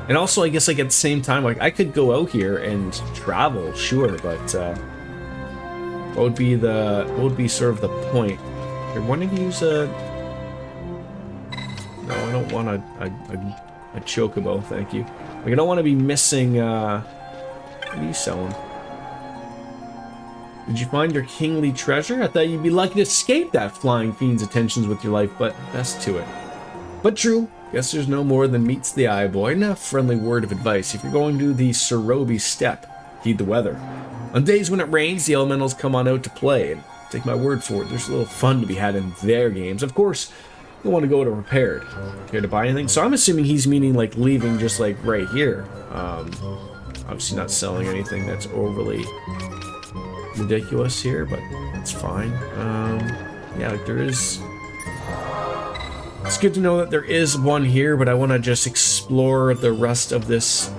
and also I guess like at the same time, like I could go out here and travel, sure, but what would be sort of the point? You're wanting to use a... No, I don't want a chocobo, thank you. Like I don't want to be missing. What are you selling? Did you find your kingly treasure? I thought you'd be lucky to escape that flying fiend's attentions with your life, but best to it. But true, guess there's no more than meets the eye, boy. And a friendly word of advice. If you're going to the Sorobi Steppe, heed the weather. On days when it rains, the elementals come on out to play, and take my word for it, there's a little fun to be had in their games. Of course, you'll want to go to prepared. Care to buy anything? So I'm assuming he's meaning like leaving just like right here. Obviously not selling anything that's overly ridiculous here, but that's fine. Yeah, like there is... It's good to know that there is one here, but I want to just explore the rest of this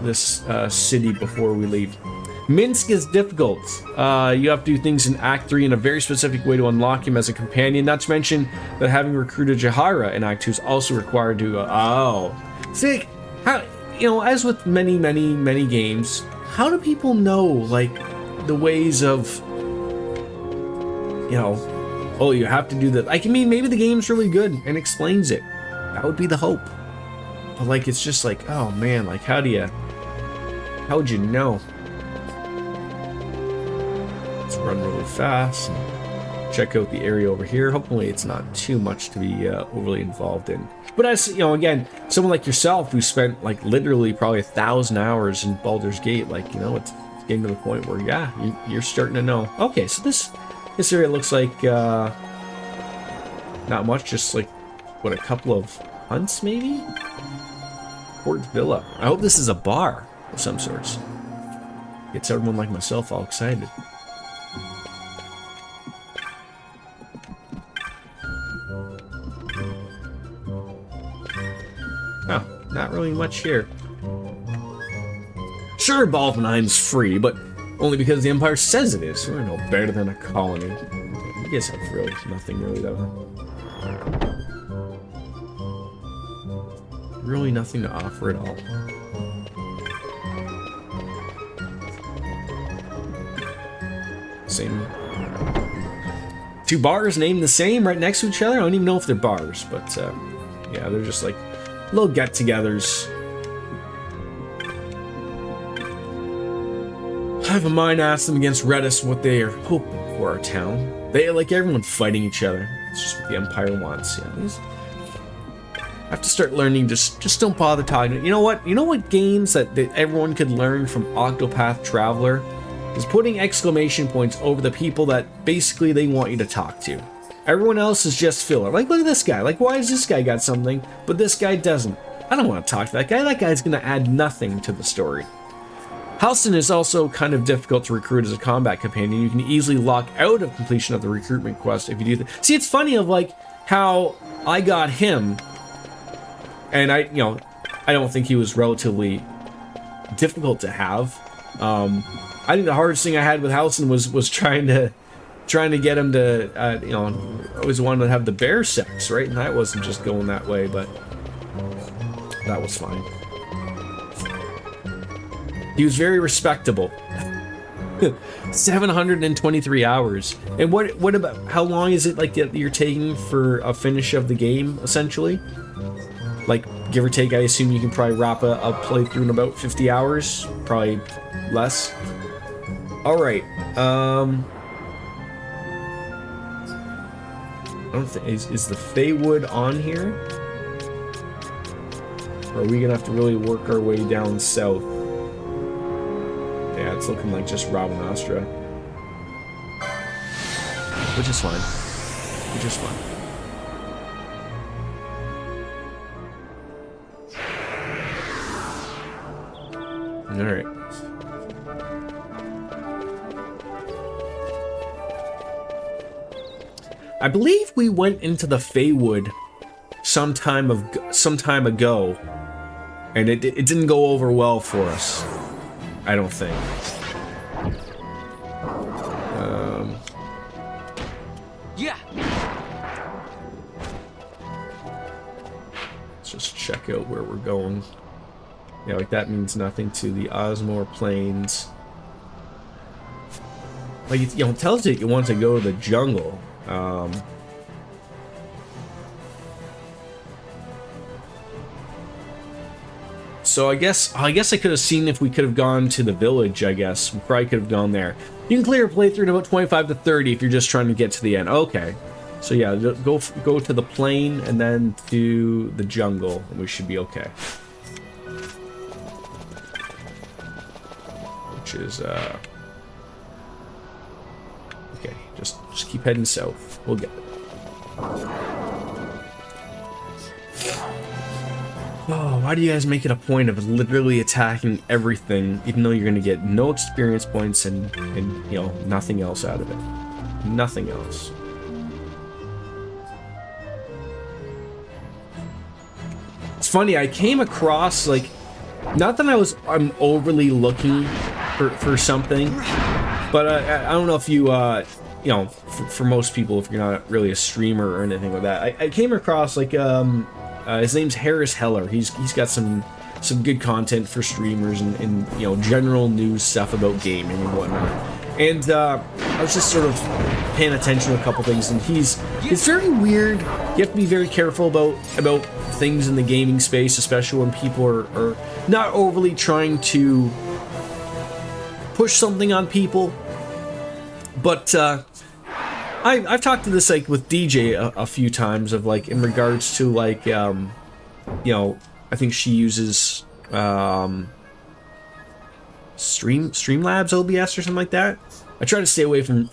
city before we leave. Minsk is difficult. You have to do things in Act 3 in a very specific way to unlock him as a companion, not to mention that having recruited Jahara in Act 2 is also required to... See, how, you know, as with many games, how do people know, like, the ways of, you know, oh, you have to do that. I mean, maybe the game's really good and explains it. That would be the hope. But, like, it's just like, oh, man, like, how would you know? Let's run really fast and check out the area over here. Hopefully it's not too much to be overly involved in. But as, you know, again, someone like yourself who spent, like, literally probably 1,000 hours in Baldur's Gate, like, you know, it's getting to the point where, yeah, you're starting to know. Okay, so this area looks like not much, just like, what, a couple of hunts maybe? Port Villa. I hope this is a bar of some sorts. Gets everyone like myself all excited. Oh, not really much here. Sure, Balfenheim's free, but only because the Empire says it is. We're no better than a colony. You guys have really nothing really nothing to offer at all. Same. Two bars named the same right next to each other? I don't even know if they're bars, but yeah, they're just like little get-togethers. I have a mind to ask them against Redis what they are hoping for our town. They like everyone fighting each other. It's just what the Empire wants. Yeah, I have to start learning. Just don't bother talking. You know what? You know what games that everyone could learn from Octopath Traveler is putting exclamation points over the people that basically they want you to talk to. Everyone else is just filler. Like, look at this guy. Like, why has this guy got something, but this guy doesn't? I don't want to talk to that guy. That guy's gonna add nothing to the story. Halsin is also kind of difficult to recruit as a combat companion. You can easily lock out of completion of the recruitment quest if you do that. See, it's funny of like how I got him, and I don't think he was relatively difficult to have. I think the hardest thing I had with Halsin was trying to get him to, I always wanted to have the bear sex, right? And that wasn't just going that way, but that was fine. He was very respectable. 723 hours. And what about, how long is it like that you're taking for a finish of the game, essentially? Like, give or take, I assume you can probably wrap a playthrough in about 50 hours? Probably less. Alright, I don't think, is the Feywood on here? Or are we gonna have to really work our way down south? Yeah, it's looking like just Rabanastra. Which is fine. Which is fine. Alright. I believe we went into the Feywood some time ago, and it didn't go over well for us. I don't think. Yeah. check out where we're going. Yeah, like that means nothing to the Osmore Plains. Like, you know, it tells you want to go to the jungle. So I guess I could have seen if we could have gone to the village, I guess. We probably could have gone there. You can clear a playthrough in about 25 to 30 if you're just trying to get to the end. Okay. So yeah, go to the plain and then to the jungle, and we should be okay. Which is, okay, just keep heading south. We'll get there. Oh, why do you guys make it a point of literally attacking everything, even though you're gonna get no experience points and you know, nothing else out of it? Nothing else. It's funny, I came across, like, not that I'm overly looking for something, but I don't know if you, you know, for most people, if you're not really a streamer or anything like that, I came across, like, his name's Harris Heller. He's got some good content for streamers and you know, general news stuff about gaming and whatnot. And I was just sort of paying attention to a couple things, and it's very weird. You have to be very careful about things in the gaming space, especially when people are not overly trying to push something on people. But I've talked to this, like, with DJ a few times, of, like, in regards to, like, you know, I think she uses Streamlabs OBS or something like that. I try to stay away from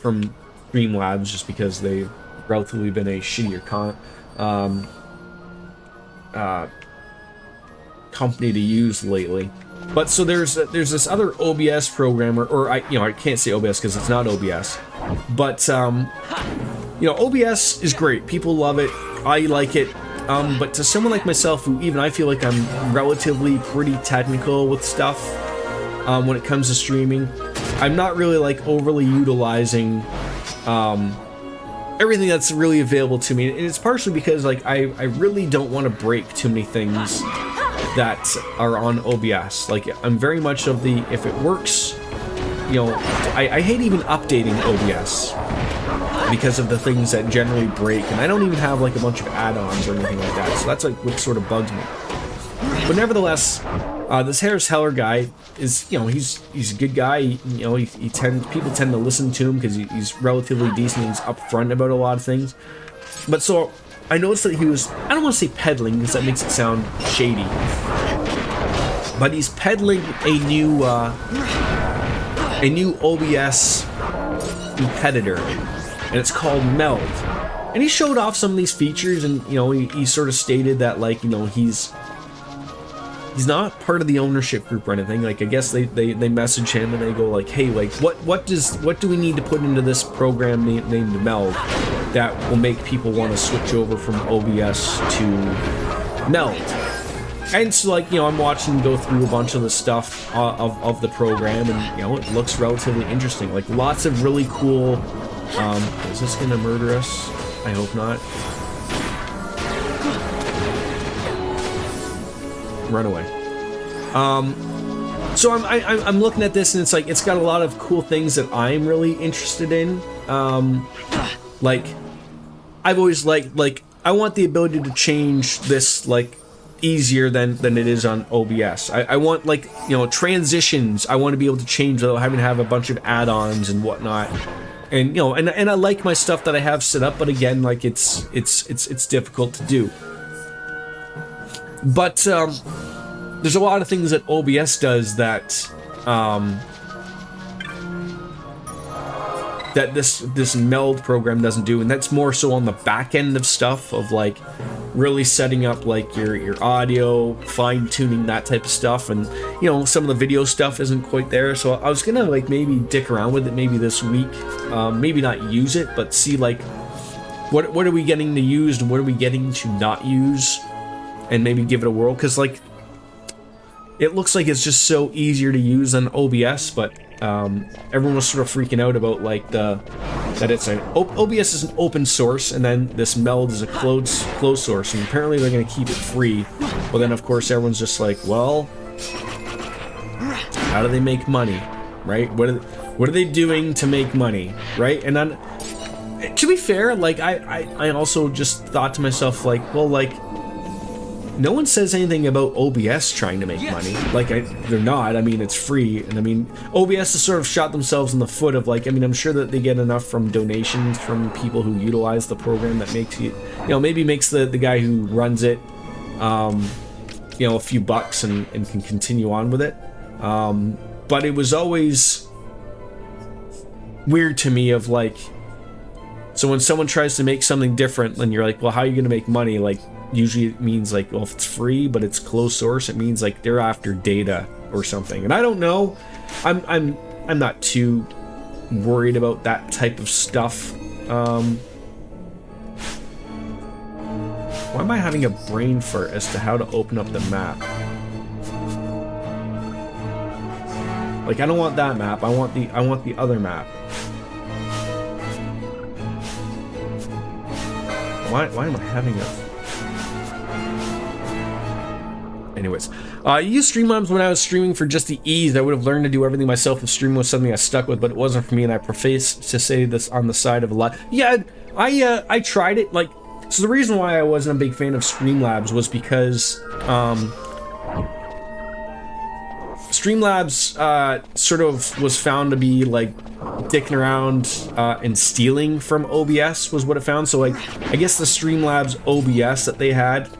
Streamlabs just because they've relatively been a shittier company to use lately. But so there's this other OBS programmer, or I can't say OBS because it's not OBS, but you know, OBS is great. People love it. I like it. But to someone like myself, who even I feel like I'm relatively pretty technical with stuff when it comes to streaming, I'm not really, like, overly utilizing everything that's really available to me. And it's partially because, like, I really don't want to break too many things that are on OBS. Like, I'm very much of the, if it works, you know, I hate even updating OBS because of the things that generally break, and I don't even have, like, a bunch of add-ons or anything like that, so that's, like, what sort of bugs me. But nevertheless, this Harris Heller guy is, you know, he's a good guy. You know, people tend to listen to him because he's relatively decent. He's upfront about a lot of things. But so I noticed that he was, I don't want to say peddling because that makes it sound shady, but he's peddling a new OBS competitor, and it's called Meld. And he showed off some of these features, and, you know, he sort of stated that, like, you know, he's not part of the ownership group or anything. Like, I guess they message him and they go, like, hey, like, what do we need to put into this program named Meld that will make people want to switch over from OBS to Meld? And so, like, you know, I'm watching him go through a bunch of the stuff of the program, and, you know, it looks relatively interesting. Like, lots of really cool. Is this gonna murder us? I hope not. Run away. So I'm looking at this, and it's like, it's got a lot of cool things that I'm really interested in. Like, I've always like I want the ability to change this, like, easier than it is on OBS. I want, like, you know, transitions. I want to be able to change without having to have a bunch of add-ons and whatnot. And, you know, and I like my stuff that I have set up, but again, like, it's difficult to do. But there's a lot of things that OBS does that that this Meld program doesn't do, and that's more so on the back end of stuff, of, like, really setting up, like, your audio, fine-tuning, that type of stuff. And, you know, some of the video stuff isn't quite there, so I was gonna, like, maybe dick around with it maybe this week, maybe not use it, but see, like, what are we getting to use and what are we getting to not use, and maybe give it a whirl, because, like, it looks like it's just so easier to use than OBS, but everyone was sort of freaking out about, like, the that it's an OBS is an open source, and then this meld is a closed source, and apparently they're going to keep it free. Well, then of course everyone's just like, well, how do they make money, right? What are they doing to make money, right? And then, to be fair, like I also just thought to myself, like, well, like, no one says anything about OBS trying to make money. Like, they're not. I mean, it's free, and I mean, OBS has sort of shot themselves in the foot of, like, I mean, I'm sure that they get enough from donations from people who utilize the program that makes it, you know, maybe makes the guy who runs it, you know, a few bucks and can continue on with it. But it was always weird to me of, like, so when someone tries to make something different, then you're like, well, how are you going to make money? Like, usually it means, like, well, if it's free but it's closed source, it means like they're after data or something. And I don't know. I'm not too worried about that type of stuff. Why am I having a brain fart as to how to open up the map? Like, I don't want that map. I want the other map. Why am I having a... Anyways, I used Streamlabs when I was streaming for just the ease. I would have learned to do everything myself if streaming was something I stuck with, but it wasn't for me, and I preface to say this on the side of a lot. Yeah, I tried it, like, so the reason why I wasn't a big fan of Streamlabs was because, Streamlabs, sort of was found to be, like, dicking around, and stealing from OBS was what it found. So, like, I guess the Streamlabs OBS that they had,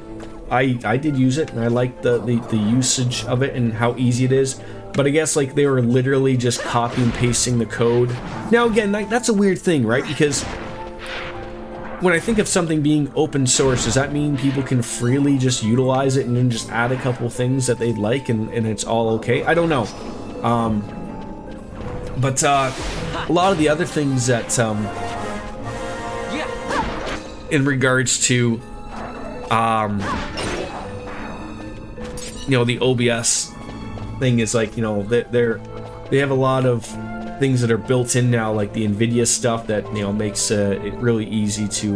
I did use it, and I liked the usage of it and how easy it is. But I guess, like, they were literally just copy and pasting the code. Now, again, that's a weird thing, right? Because when I think of something being open source, does that mean people can freely just utilize it and then just add a couple things that they'd like and it's all okay? I don't know. But a lot of the other things that, in regards to, you know, the OBS thing is, like, you know, they have a lot of things that are built in now, like the NVIDIA stuff that, you know, makes it really easy to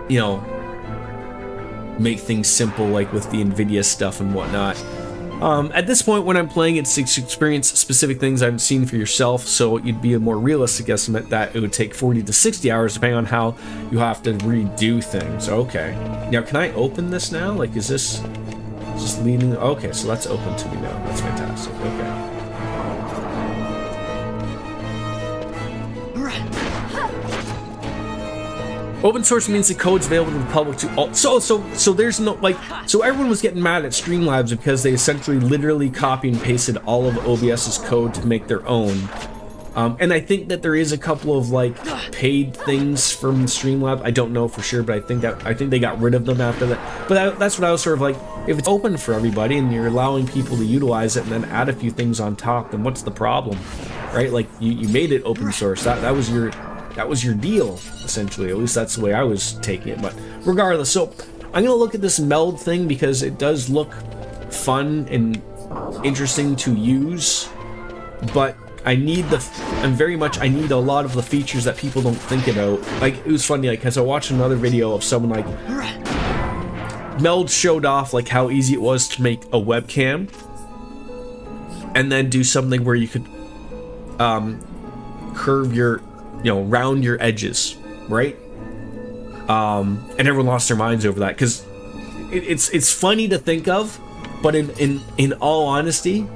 you know, make things simple, like with the NVIDIA stuff and whatnot. At this point, when I'm playing, it's to experience specific things I've seen for yourself, so it'd be a more realistic estimate that it would take 40 to 60 hours, depending on how you have to redo things. Okay. Now, can I open this now? Like, is this just leading? Okay, so that's open to me now. That's fantastic. Okay. Open source means the code's available to the public to all. So there's no, like, so everyone was getting mad at Streamlabs because they essentially literally copy and pasted all of OBS's code to make their own. And I think that there is a couple of, like, paid things from Streamlabs. I don't know for sure, but I think they got rid of them after that. But that's what I was sort of like, if it's open for everybody and you're allowing people to utilize it and then add a few things on top, then what's the problem, right? Like, you made it open source. That was your deal, essentially. At least that's the way I was taking it. But regardless, so I'm gonna look at this meld thing because it does look fun and interesting to use, but I need I need a lot of the features that people don't think about. Like, it was funny, like, because I watched another video of someone, like, Meld showed off, like, how easy it was to make a webcam and then do something where you could curve your, you know, round your edges, right? And everyone lost their minds over that because it's funny to think of, but in all honesty,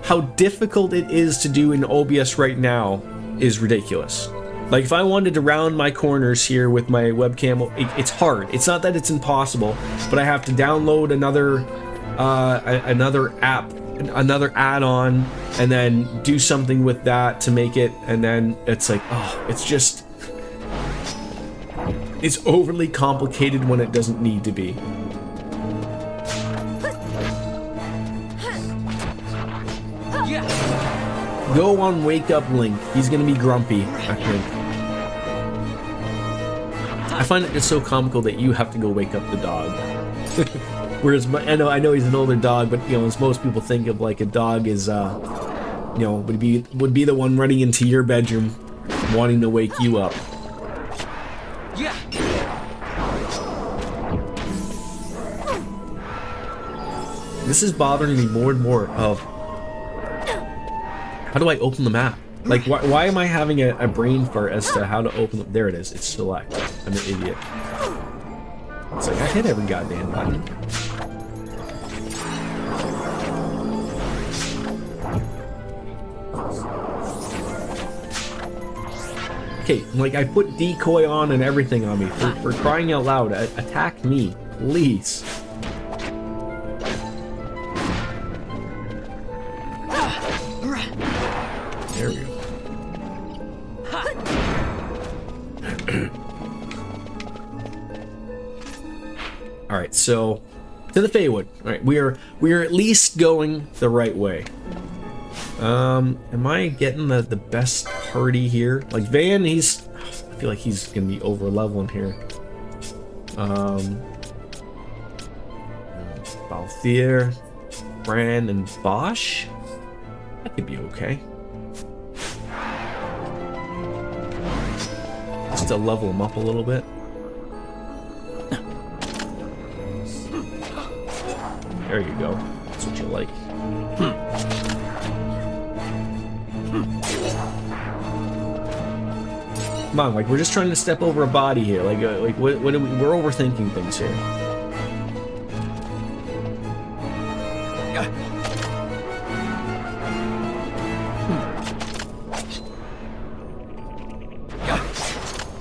how difficult it is to do in OBS right now is ridiculous. Like, if I wanted to round my corners here with my webcam, it's hard. It's not that it's impossible, but I have to download another app, another add-on, and then do something with that to make it, and then it's like, oh, it's overly complicated when it doesn't need to be. Go on Wake Up Link. He's gonna be grumpy, I think. I find it just so comical that you have to go wake up the dog. Whereas I know he's an older dog, but, you know, as most people think of, like, a dog is you know, would be the one running into your bedroom, wanting to wake you up. Yeah. This is bothering me more and more. Of how do I open the map? Like, why am I having a brain fart as to how to open it? There it is. It's select. I'm an idiot. It's like I hit every goddamn button. Okay, like I put decoy on and everything on me for crying out loud. Attack me, please. There we go. All right, so to the Feywood. All right, we are at least going the right way. Am I getting the best party here? Like Van, I feel like he's gonna be over leveling here. Balthier, Bran, and Bosch. That could be okay. Just to level them up a little bit. There you go. That's what you like. Come on, like we're just trying to step over a body here. Like what are we're overthinking things here.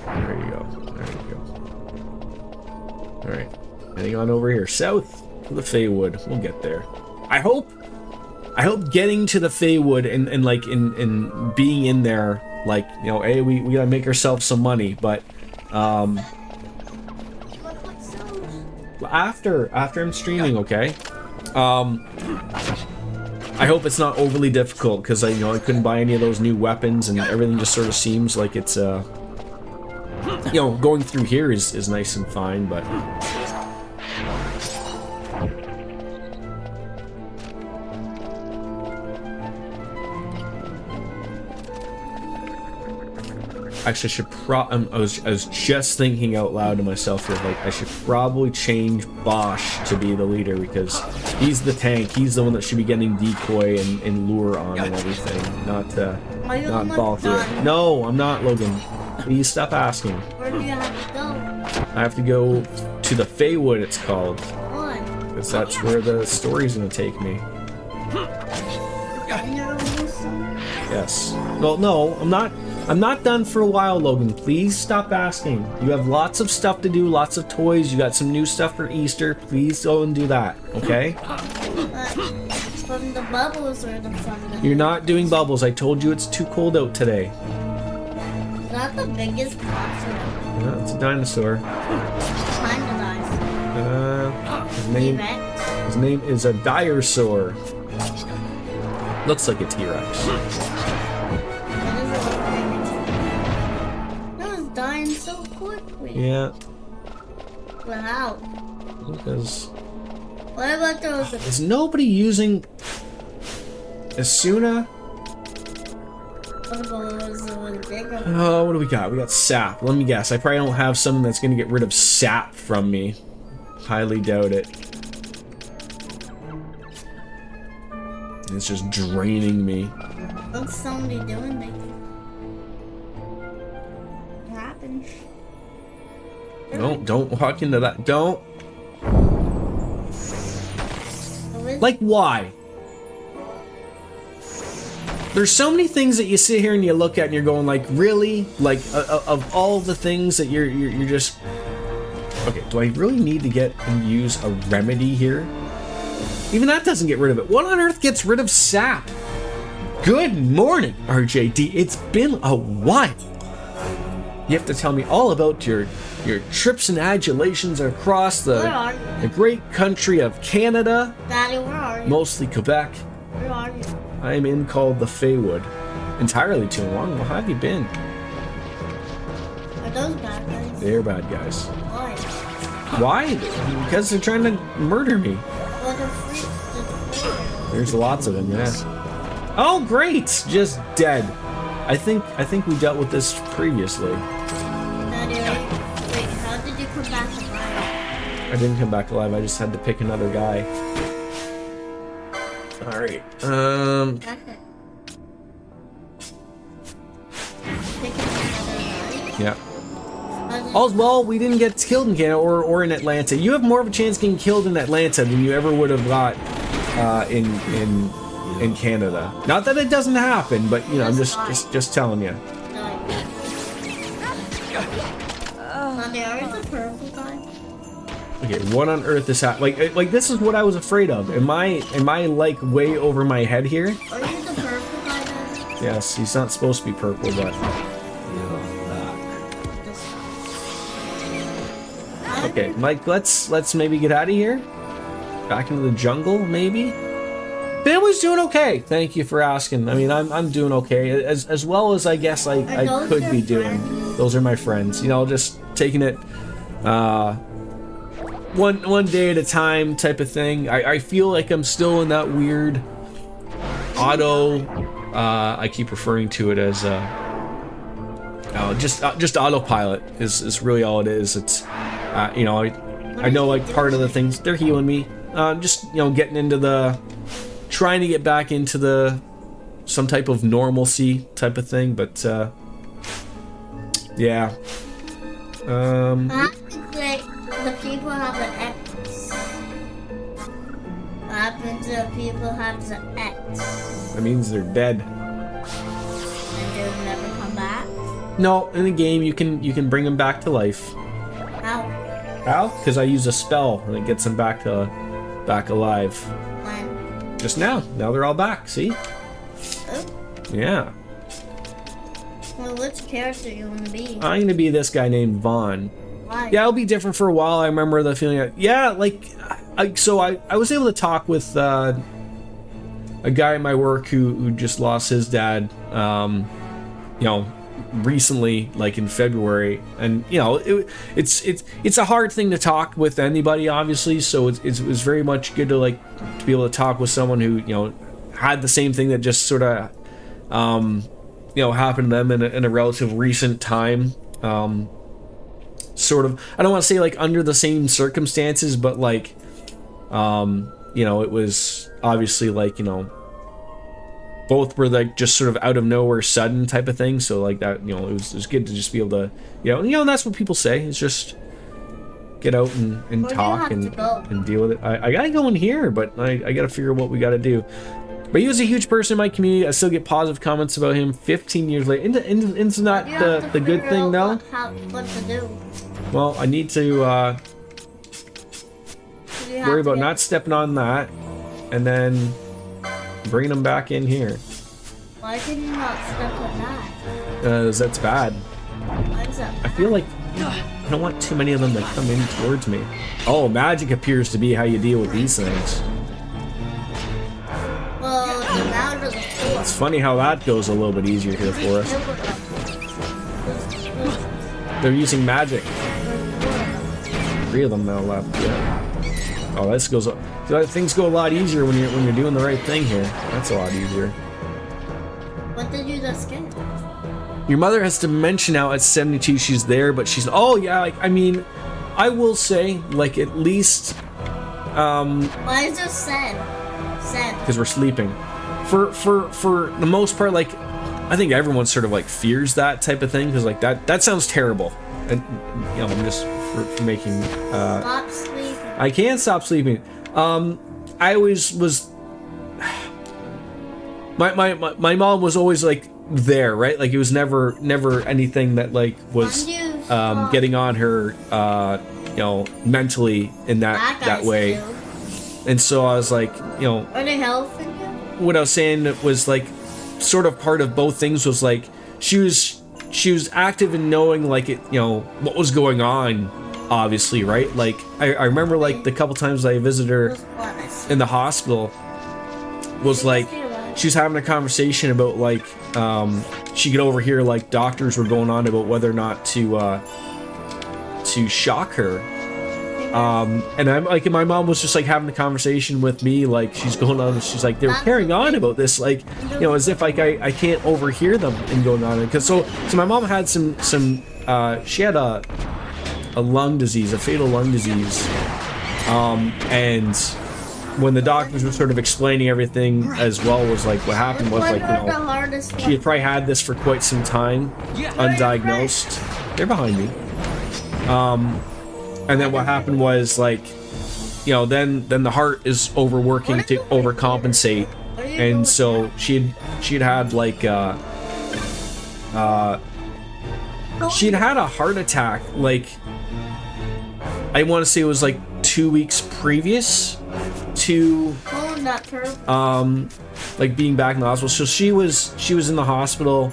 There you go. There you go. All right, heading on over here south to the Feywood. We'll get there. I hope getting to the Feywood and like in being in there. Like, you know, hey, we gotta make ourselves some money, but after I'm streaming, okay. I hope it's not overly difficult because I couldn't buy any of those new weapons and everything just sort of seems like it's going through here is nice and fine, but actually I was just thinking out loud to myself here, like I should probably change Bosch to be the leader because he's the tank. He's the one that should be getting decoy and lure on and everything, not Balthier. No, I'm not, Logan. Please stop asking. Where do you have to go? I have to go to the Feywood, it's called. Why? Because that's where the story's gonna take me. Yes. Well, no, I'm not done for a while, Logan. Please stop asking. You have lots of stuff to do, lots of toys. You got some new stuff for Easter. Please go and do that, okay? From the bubbles or the from the... You're not doing bubbles. I told you it's too cold out today. Not the biggest monster. No, it's a dinosaur. Kind of nice. His name is a Dinosaur. Looks like a T-Rex. Dying so quickly. Yeah. But how? Because. What about those? Is nobody using Asuna? What about those bigger? Oh, what do we got? We got sap. Let me guess. I probably don't have something that's going to get rid of sap from me. Highly doubt it. It's just draining me. What's somebody doing? No, don't walk into that. Don't. Like, why? There's so many things that you sit here and you look at and you're going like, really? Like, of all the things that you're just... Okay, do I really need to get and use a remedy here? Even that doesn't get rid of it. What on earth gets rid of sap? Good morning, RJD. It's been a while. You have to tell me all about your trips and adulations across the great country of Canada. Daddy, where are you? Mostly Quebec. Where are you? I am in called the Feywood. Entirely too long. Well, how have you been? Are those bad guys? They're bad guys. Why? Why? Because they're trying to murder me. Well, they're freaks. There's lots of them, yeah. Oh, great! Just dead. I think we dealt with this previously. Daddy, wait, how did you come back alive? I didn't come back alive. I just had to pick another guy. All right. Yeah. All's well, we didn't get killed in Canada or in Atlanta. You have more of a chance getting killed in Atlanta than you ever would have got in Canada. Not that it doesn't happen, but you know, I'm just telling you. Okay, what on earth is happening? Like this is what I was afraid of. Am I like way over my head here? Are you the purple guy then? Yes, he's not supposed to be purple, but okay, Mike, let's maybe get out of here. Back into the jungle, maybe. Family's doing okay. Thank you for asking. I mean, I'm doing okay, as well as I guess I could be doing. Those are my friends. You know, just taking it one day at a time type of thing. I feel like I'm still in that weird auto. I keep referring to it as just autopilot is really all it is. It's you know, I know like part of the things they're healing me. Just you know, getting into trying to get back into some type of normalcy type of thing, but yeah. The people have an X. What happens to the people have the X? That means they're dead. And they'll never come back? No, in the game you can bring them back to life. How? How? Because I use a spell and it gets them back alive. When? Just now. Now they're all back. See? Oh. Yeah. Well, which character you want to be? I'm gonna be this guy named Vaughn. Why? Yeah, it'll be different for a while. I remember the feeling. Yeah, like, I was able to talk with a guy at my work who just lost his dad. You know, recently, like in February, and you know, it's a hard thing to talk with anybody, obviously. So it was very much good to be able to talk with someone who you know had the same thing that just sort of you know happened to them in a relative recent time. Sort of, I don't want to say like under the same circumstances, but like you know, it was obviously like, you know, both were like just sort of out of nowhere sudden type of thing. So like that, you know, it was good to just be able to, you know, and that's what people say, is just get out and talk and deal with it. I gotta go in here, but I gotta figure out what we gotta do. But he was a huge person in my community. I still get positive comments about him 15 years later. Isn't that the good thing, though? What to do. Well, I need to worry about not stepping on that, and then bringing them back in here. Why can you not step on that? Because that's bad. Why is that bad? I feel like I don't want too many of them to come in towards me. Oh, magic appears to be how you deal with these things. Well, the louder the force. It's funny how that goes a little bit easier here for us. They're using magic. 3 of them now left. Yeah. Oh, this goes. Things go a lot easier when you're doing the right thing here. That's a lot easier. What did you just get? Your mother has dementia now at 72. She's there, but she's. Oh yeah. Like, I mean, I will say, like, at least. Why is it sad? Sad. Because we're sleeping. For the most part, like, I think everyone sort of like fears that type of thing, because like that sounds terrible, and you know, I'm just for making. Stop sleeping. I can't stop sleeping. I always was. My mom was always like there, right? Like it was never anything that like was getting on her, you know, mentally in that way. Still. And so I was like, you know. Are they helping you? What I was saying was like, sort of part of both things was like she was active in knowing like it, you know, what was going on, obviously, right? Like I remember like the couple times I visited her in the hospital was like she was having a conversation about like she could overhear like doctors were going on about whether or not to shock her And I'm like, and my mom was just like having a conversation with me, like she's going on, she's like, they're carrying on about this, like, you know, as if like I can't overhear them and going on. Because so my mom had some she had a lung disease, a fatal lung disease, and when the doctors were sort of explaining everything as well, was like what happened was like, you know, she had probably had this for quite some time, undiagnosed. They're behind me. And then what happened was like, you know, then the heart is overworking to overcompensate, and so she'd had like she'd had a heart attack, like I want to say it was like 2 weeks previous to like being back in the hospital. So she was in the hospital,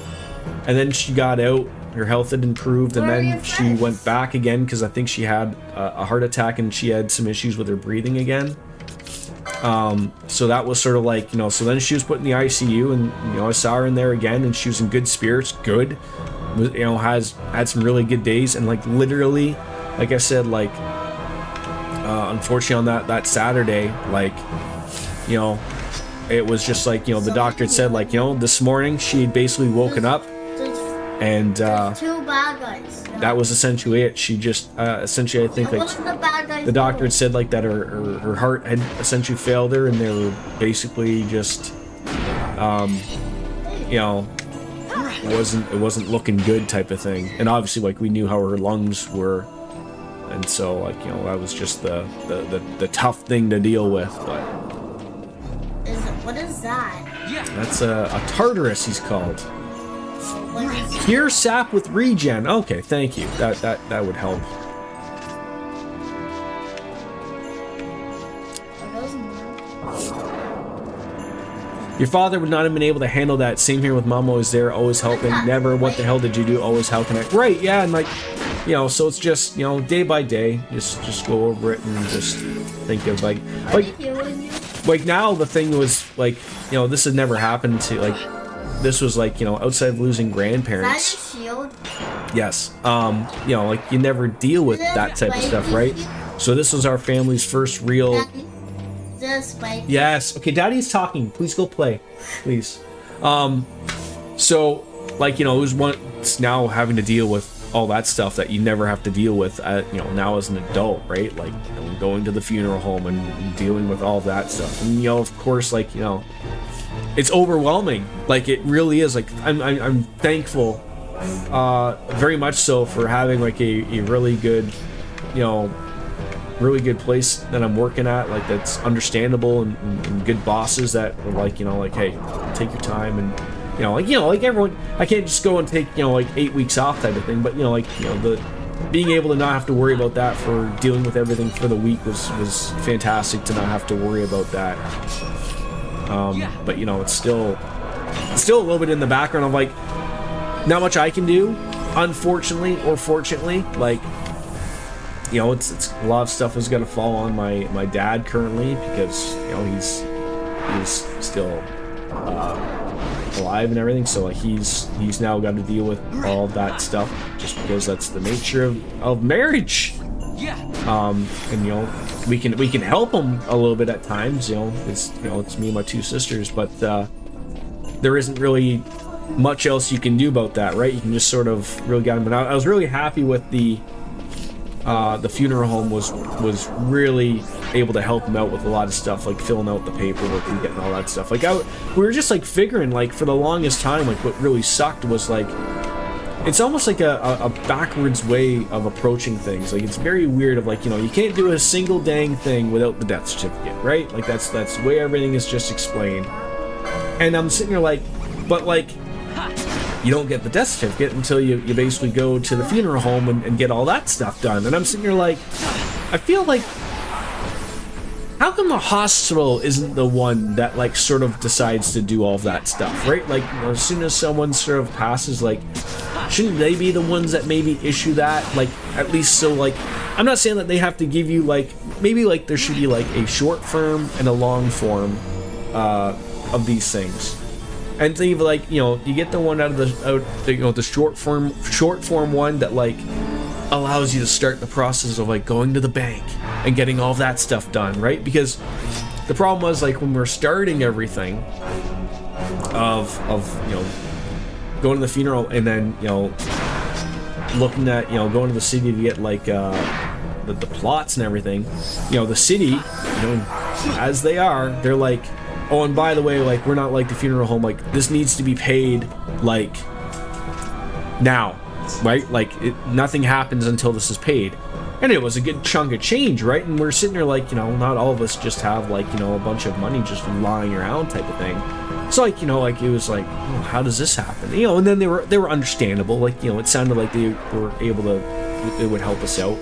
and then she got out. Her health had improved, and then she went back again because I think she had a heart attack and she had some issues with her breathing again. So that was sort of like, you know, so then she was put in the ICU, and you know, I saw her in there again, and she was in good spirits, good, you know, had some really good days, and like literally, like I said, like unfortunately on that Saturday, like, you know, it was just like, you know, the doctor had said like, you know, this morning she had basically woken up, and two bad guys. that was essentially it. She just essentially, I think, like the doctor had said like that her heart had essentially failed her, and they were basically just you know, it wasn't looking good type of thing. And obviously like we knew how her lungs were, and so like, you know, that was just the tough thing to deal with. But what is that? that's a Tartarus, he's called. Pure sap with regen. Okay, thank you. That would help. Your father would not have been able to handle that. Same here with Mom, always there, always helping. Never, what the hell did you do? Always how can I? Right, yeah, and like, you know, so it's just, you know, day by day, just go over it and just think of like now the thing was like, you know, this had never happened to like. This was like, you know, outside of losing grandparents. Yes. You know, like you never deal with that type of stuff, right? So this was our family's first real. Yes. Okay, Daddy's talking. Please go play, please. So like, you know, it was once now having to deal with all that stuff that you never have to deal with, you know, now as an adult, right? Like, you know, going to the funeral home and dealing with all that stuff, and you know, of course, like, you know. It's overwhelming. Like it really is. Like I'm thankful, very much so, for having like a really good, you know, really good place that I'm working at. Like that's understandable, and good bosses that are like, you know, like, hey, take your time, and you know, like everyone. I can't just go and take, you know, like 8 weeks off type of thing. But you know, like, you know, the being able to not have to worry about that for dealing with everything for the week was fantastic, to not have to worry about that. But you know, it's still a little bit in the background of like, not much I can do, unfortunately or fortunately. Like, you know, it's a lot of stuff is gonna fall on my dad currently, because you know he's still alive and everything. So like he's now got to deal with all of that stuff, just because that's the nature of marriage. And you know, we can help him a little bit at times. You know, it's me and my two sisters, but there isn't really much else you can do about that, right? You can just sort of really get him. But I was really happy with the funeral home was really able to help him out with a lot of stuff, like filling out the paperwork and getting all that stuff. Like we were just like figuring, like for the longest time, like what really sucked was like, it's almost like a backwards way of approaching things. Like it's very weird of like, you know, you can't do a single dang thing without the death certificate, right? Like that's the way everything is just explained. And I'm sitting here like, but like, you don't get the death certificate until you basically go to the funeral home and get all that stuff done. And I'm sitting here like, I feel like, how come the hospital isn't the one that like sort of decides to do all of that stuff, right? Like, you know, as soon as someone sort of passes, like, shouldn't they be the ones that maybe issue that? Like, at least so like, I'm not saying that they have to give you like, maybe like there should be like a short form and a long form of these things. And think of like, you know, you get the one out of the you know, the short form one that like allows you to start the process of like going to the bank and getting all of that stuff done, right? Because the problem was like when we're starting everything of you know, going to the funeral and then, you know, looking at, you know, going to the city to get like the plots and everything, you know, the city, you know, as they are, they're like, oh, and by the way, like, we're not like the funeral home, like, this needs to be paid like now, right? Like, nothing happens until this is paid. And it was a good chunk of change, right? And we're sitting there like, you know, not all of us just have like, you know, a bunch of money just lying around type of thing. So like, you know, like it was like, oh, how does this happen? You know, and then they were understandable. Like, you know, it sounded like they were able to, it would help us out.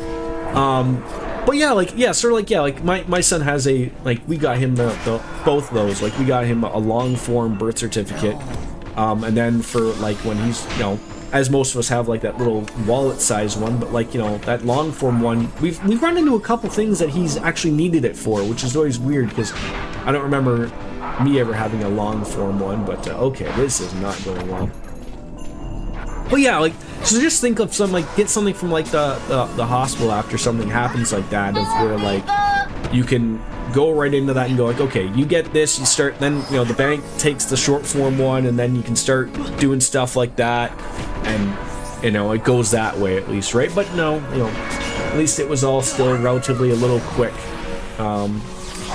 But yeah, like, yeah, sort of like, yeah, like my son has a, like, we got him the both of those. Like, we got him a long form birth certificate. And then for like when he's, you know, as most of us have like that little wallet size one, but like, you know, that long form one, we've run into a couple things that he's actually needed it for, which is always weird because I don't remember me ever having a long form one, but okay, this is not going well. But yeah, like, so just think of some, like, get something from like the hospital after something happens like that, of where like you can go right into that and go like, okay, you get this, you start, then, you know, the bank takes the short form one, and then you can start doing stuff like that, and, you know, it goes that way at least, right? But no, you know, at least it was all still relatively a little quick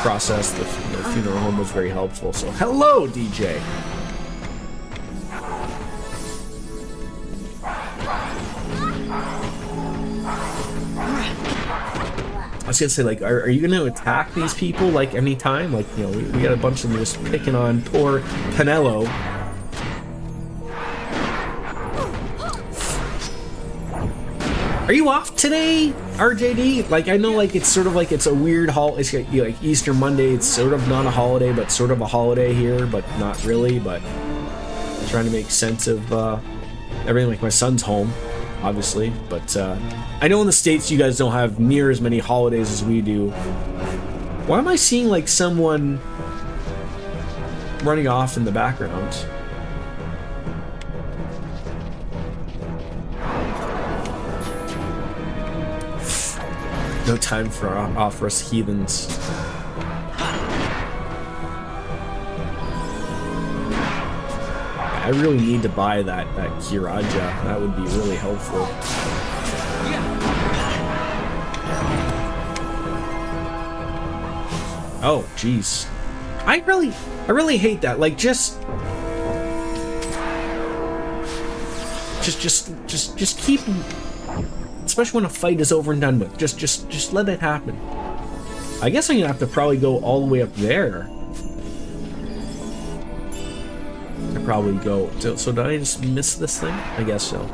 process. The funeral home was very helpful. So hello, DJ. I was gonna say, like, are you gonna attack these people like anytime? Like, you know, we got a bunch of them just picking on poor Penelo. Are you off today, RJD? Like, I know, like, it's sort of like it's a weird it's like, you know, like Easter Monday. It's sort of not a holiday, but sort of a holiday here, but not really. But I'm trying to make sense of everything. Like, my son's home, obviously, but I know in the States you guys don't have near as many holidays as we do. Why am I seeing like someone running off in the background? No time for us heathens. I really need to buy that Kiraja. That would be really helpful. Oh, jeez. I really hate that. Like, just keep, especially when a fight is over and done with. Just let it happen. I guess I'm gonna have to probably go all the way up there. I probably go. So did I just miss this thing? I guess so.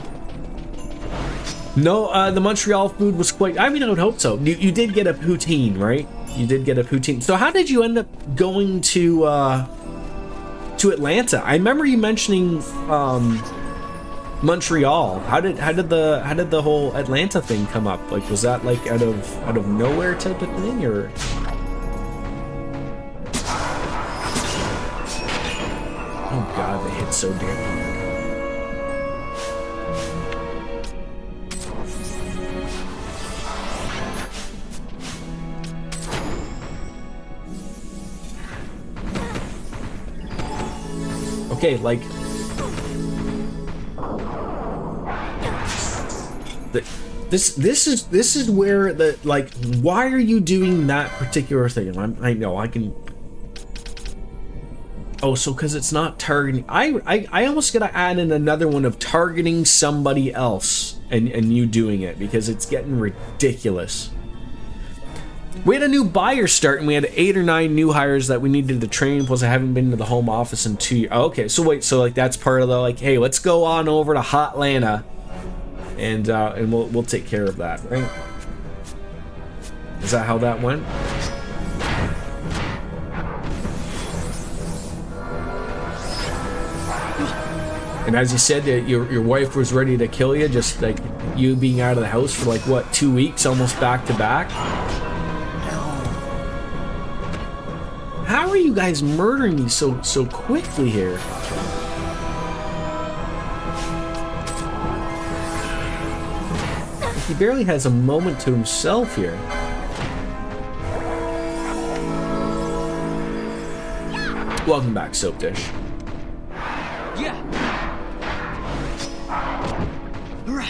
No, the Montreal food was quite. I mean, I would hope so. You did get a poutine, right? You did get a poutine. So how did you end up going to Atlanta? I remember you mentioning Montreal. How did the whole Atlanta thing come up? Like, was that like out of nowhere type of thing, or? Oh god, they hit so damn hard. Okay, like this is where the, like, why are you doing that particular thing? I know I can. Oh, so because it's not targeting. I almost gotta add in another one of targeting somebody else and you doing it, because it's getting ridiculous. We had a new buyer start, and we had 8 or 9 new hires that we needed to train, plus I haven't been to the home office in 2 years. Oh, okay, so wait, so like that's part of the, like, hey, let's go on over to Hotlanta and we'll take care of that, right? Is that how that went? And as you said, your wife was ready to kill you, just like you being out of the house for like what, 2 weeks, almost back to back. How are you guys murdering me so quickly here? he barely has a moment to himself here. Welcome back, Soap Dish. Yeah. There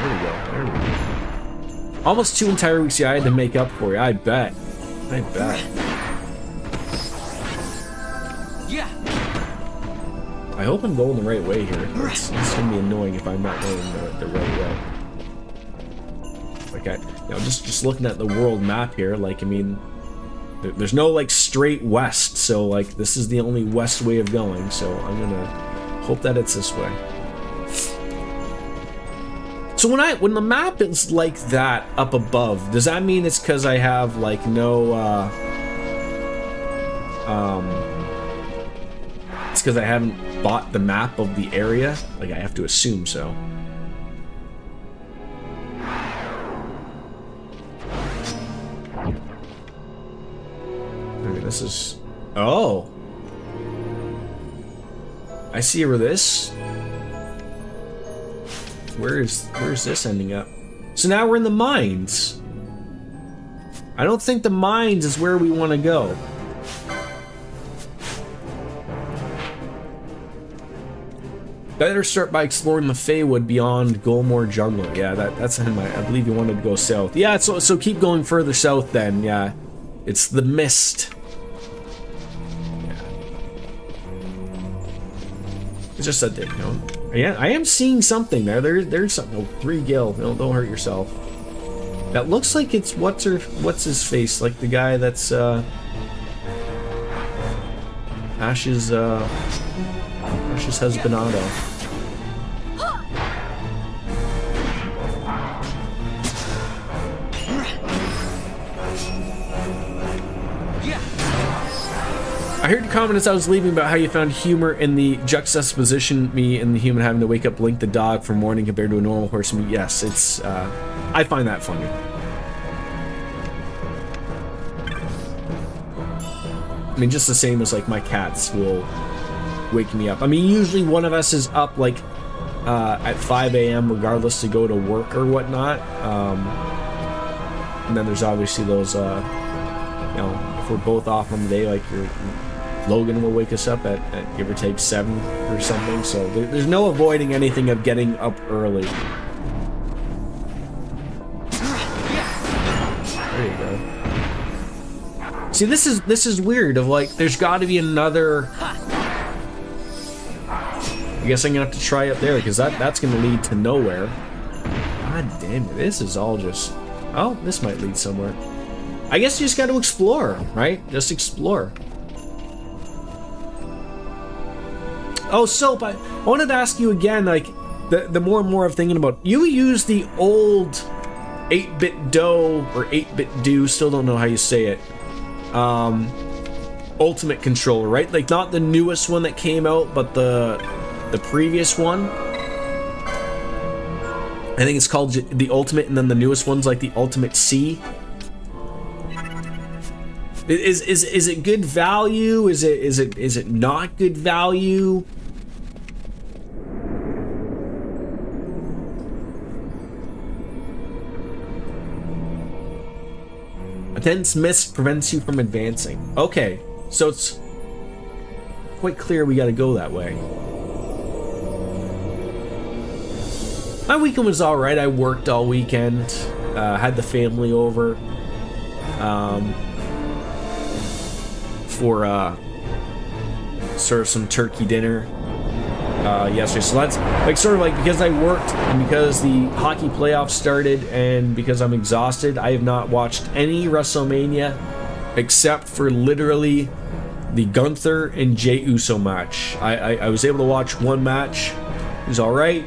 we go. There we go. Almost 2 entire weeks. Yeah, I had to make up for you. I bet. I bet. Yeah. I hope I'm going the right way here. It's gonna be annoying if I'm not going the right way. Like just looking at the world map here, like, I mean, there's no like straight west, so like this is the only west way of going. So I'm gonna hope that it's this way. So when the map is like that up above, does that mean it's because I have like no it's because I haven't bought the map of the area? Like, I have to assume so. Okay, this is... Oh! I see where this... Where's this ending up? So now we're in the mines. I don't think the mines is where we want to go. Better start by exploring the Feywood beyond Golmore Jungle. Yeah, that's in my... I believe you wanted to go south. Yeah, so keep going further south then. Yeah, it's the mist. Yeah. It's just that, you know... Yeah, I am seeing something there. There's something. Oh, 3 gil. No, don't hurt yourself. That looks like it's what's his face, like the guy that's Ash's husbandado. I heard your comment as I was leaving about how you found humor in the juxtaposition me and the human having to wake up Blink the dog for morning compared to a normal person. Yes, it's I find that funny. I mean, just the same as like my cats will wake me up. I mean, usually one of us is up like at 5 a.m. regardless to go to work or whatnot. And then there's obviously those, you know, if we're both off on the day, like Logan will wake us up at give or take 7 or something. So there's no avoiding anything of getting up early. There you go. See, this is weird. Of like, there's got to be another. I guess I'm gonna have to try up there because that's gonna lead to nowhere. God damn it! This is all just. Oh, this might lead somewhere. I guess you just got to explore, right? Just explore. Oh, Soap, I wanted to ask you again, like, the more and more I'm thinking about, you use the old 8-bit do, or 8-bit do, still don't know how you say it, Ultimate controller, right? Like, not the newest one that came out, but the previous one. I think it's called the Ultimate, and then the newest one's like the Ultimate C. Is it good value? Is it not good value? A dense mist prevents you from advancing. Okay, so it's quite clear we got to go that way. My weekend was all right. I worked all weekend. Had the family over. For sort of some turkey dinner yesterday. So that's like sort of like because I worked and because the hockey playoffs started and because I'm exhausted, I have not watched any WrestleMania except for literally the Gunther and Jey Uso match. I was able to watch one match. It was all right.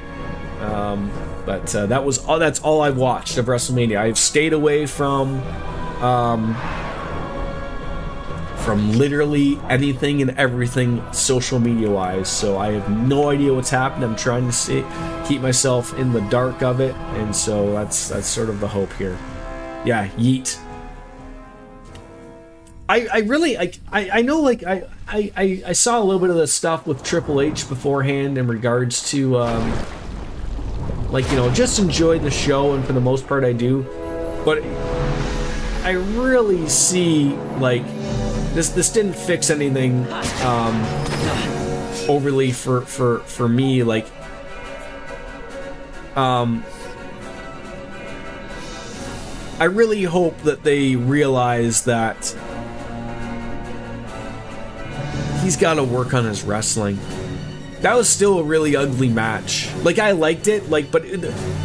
But that was all. That's all I've watched of WrestleMania. I've stayed away from literally anything and everything social media wise, so I have no idea what's happened. I'm trying to keep myself in the dark of it, and so that's sort of the hope here. Yeah, yeet. I really I know, like I saw a little bit of the stuff with Triple H beforehand in regards to Like, you know, just enjoy the show, and for the most part I do. But I really see, like, this didn't fix anything overly for me. Like, I really hope that they realize that he's got to work on his wrestling. That was still a really ugly match. Like, I liked it, like, but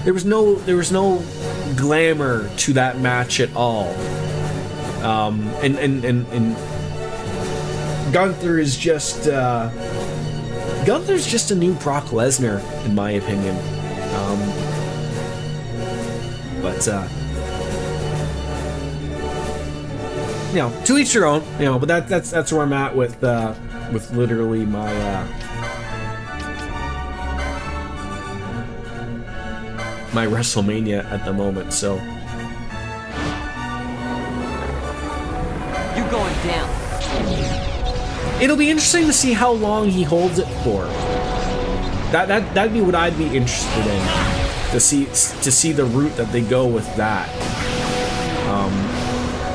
there was no glamour to that match at all. And Gunther is just Gunther's just a new Brock Lesnar, in my opinion. You know, to each their own. You know, but that's where I'm at with literally my my WrestleMania at the moment. So You going down? it'll be interesting to see how long he holds it for. That'd be what I'd be interested in, to see the route that they go with that.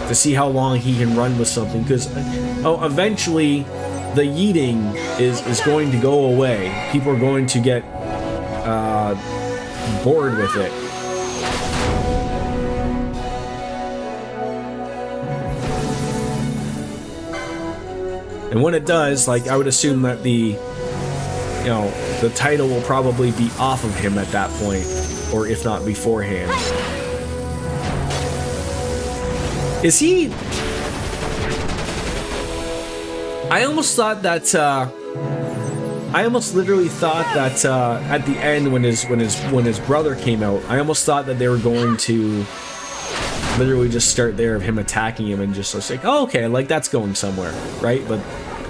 To see how long he can run with something, because eventually the yeeting is going to go away. People are going to get bored with it. And when it does, like, I would assume that the title will probably be off of him at that point, or if not beforehand. Is he? I almost thought that. I almost literally thought that at the end, when his brother came out, I almost thought that they were going to literally just start there of him attacking him and just like, oh, okay, like that's going somewhere, right? But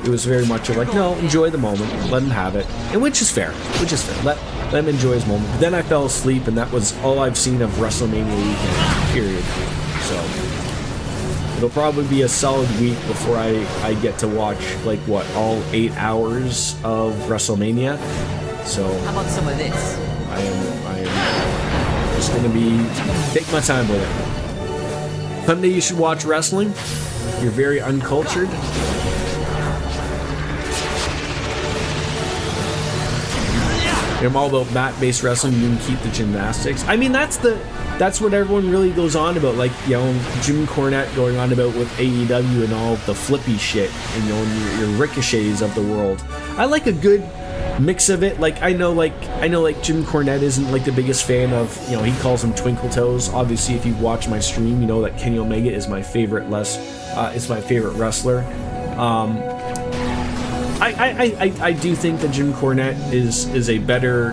it was very much like, no, enjoy the moment, let him have it, and which is fair. Let him enjoy his moment. But then I fell asleep, and that was all I've seen of WrestleMania weekend. Period. So. It'll probably be a solid week before I get to watch, like, what, all 8 hours of WrestleMania. So How about some of this? I am just gonna take my time with it. Someday you should watch wrestling. You're very uncultured. I'm all about mat-based wrestling. You can keep the gymnastics. I mean, that's what everyone really goes on about, like, you know, Jim Cornette going on about with AEW and all of the flippy shit, and, you know, and your ricochets of the world. I like a good mix of it. Like, I know Jim Cornette isn't, like, the biggest fan of, you know, he calls them twinkle toes. Obviously, if you watch my stream, you know that Kenny Omega is my favorite wrestler. I do think that Jim Cornette is a better.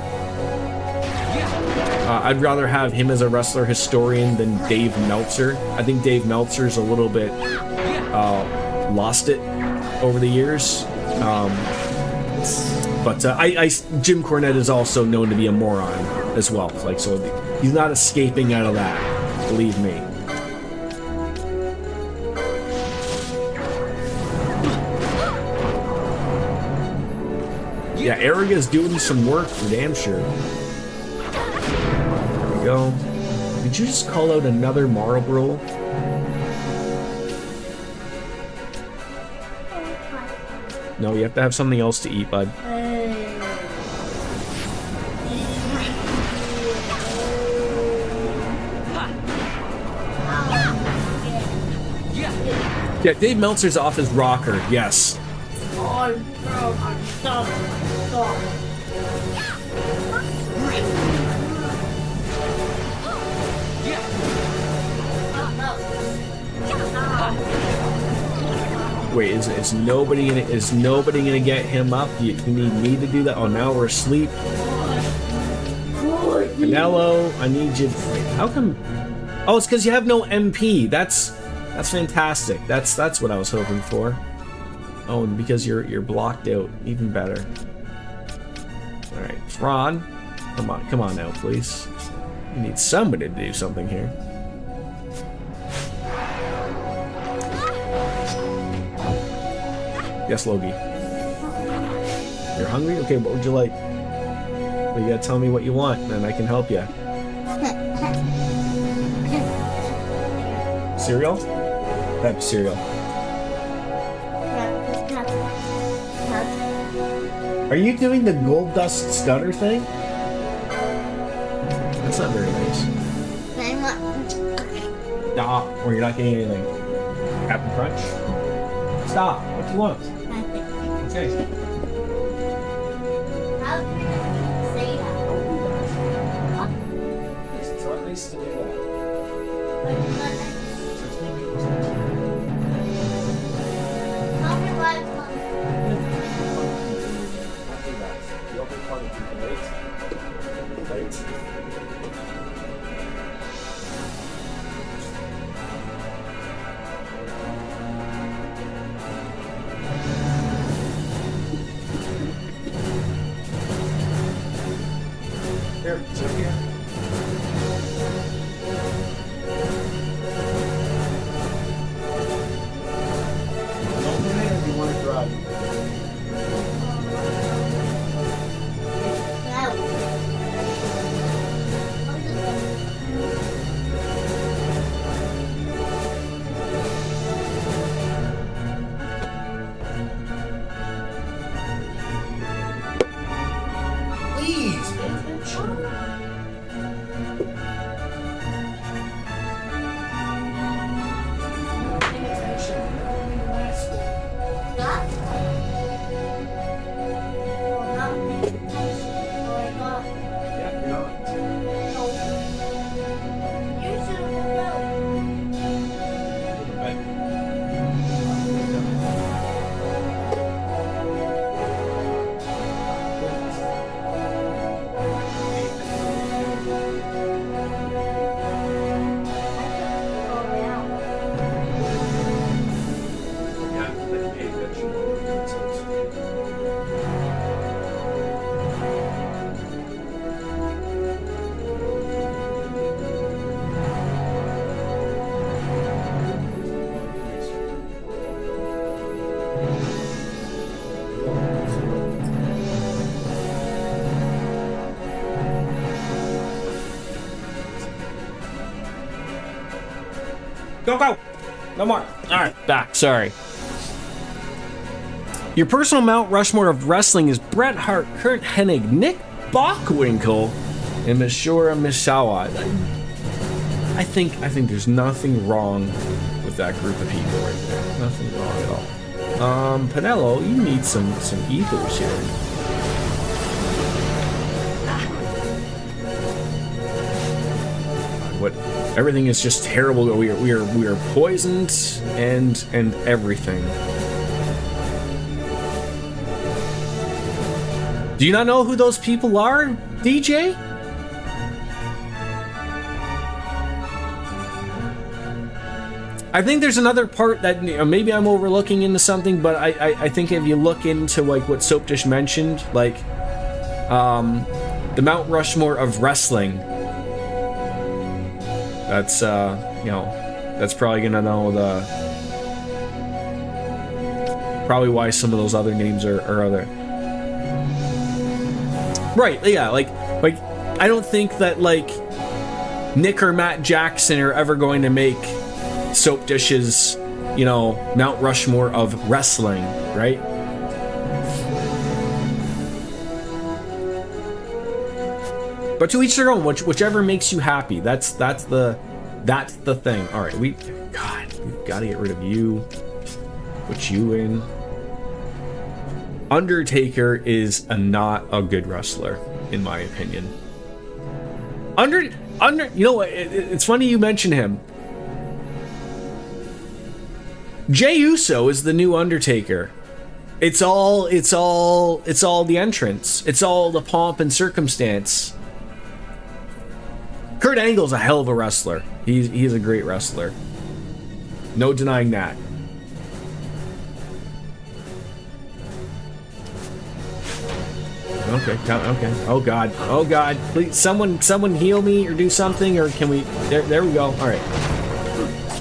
I'd rather have him as a wrestler historian than Dave Meltzer. I think Dave Meltzer's a little bit lost it over the years. But Jim Cornette is also known to be a moron as well. Like, so he's not escaping out of that. Believe me. Yeah, Ariga's doing some work for damn sure. There we go. Did you just call out another Marlboro? No, you have to have something else to eat, bud. Yeah, Dave Meltzer's off his rocker, yes. Wait, is nobody gonna get him up? You need me to do that? Oh, now we're asleep. Canelo, I need you. How come? Oh, it's because you have no MP. That's fantastic. That's what I was hoping for. Oh, and because you're blocked out, even better. All right, Ron, come on now, please. We need somebody to do something here. Yes, Logie. You're hungry? Okay, what would you like? but you gotta tell me what you want, and I can help you. Cereal? Type of cereal. Are you doing the gold dust stunner thing? That's not very nice. Nah, or you're not getting anything. Captain Crunch? Stop. What do you want? Okay. How can you say that? It's not nice to do that. Tell me why it's not. The open part of the right. Here, sit here. Open it if you want to drive. Please, pay attention. Go, go! No more. Alright, back. Sorry. Your personal Mount Rushmore of wrestling is Bret Hart, Kurt Hennig, Nick Bockwinkel, and Mishora Misawa. I think there's nothing wrong with that group of people right there. Nothing wrong at all. Pinello, you need some ethers here. What? Everything is just terrible. We are poisoned and everything. Do you not know who those people are, DJ? I think there's another part that maybe I'm overlooking into something, but I think if you look into like what Soap Dish mentioned, like the Mount Rushmore of wrestling. That's that's probably gonna know probably why some of those other names are other. Right, yeah, like I don't think that like Nick or Matt Jackson are ever going to make Soap Dish's, Mount Rushmore of wrestling, right? But to each their own, whichever makes you happy. That's the thing. All right, we've got to get rid of you. Put you in. Undertaker is not a good wrestler, in my opinion. You know what? It's funny you mention him. Jey Uso is the new Undertaker. It's all the entrance. It's all the pomp and circumstance. Kurt Angle's a hell of a wrestler. He's a great wrestler. No denying that. Okay. Oh God. Please, someone heal me or do something, or can we? There we go. All right.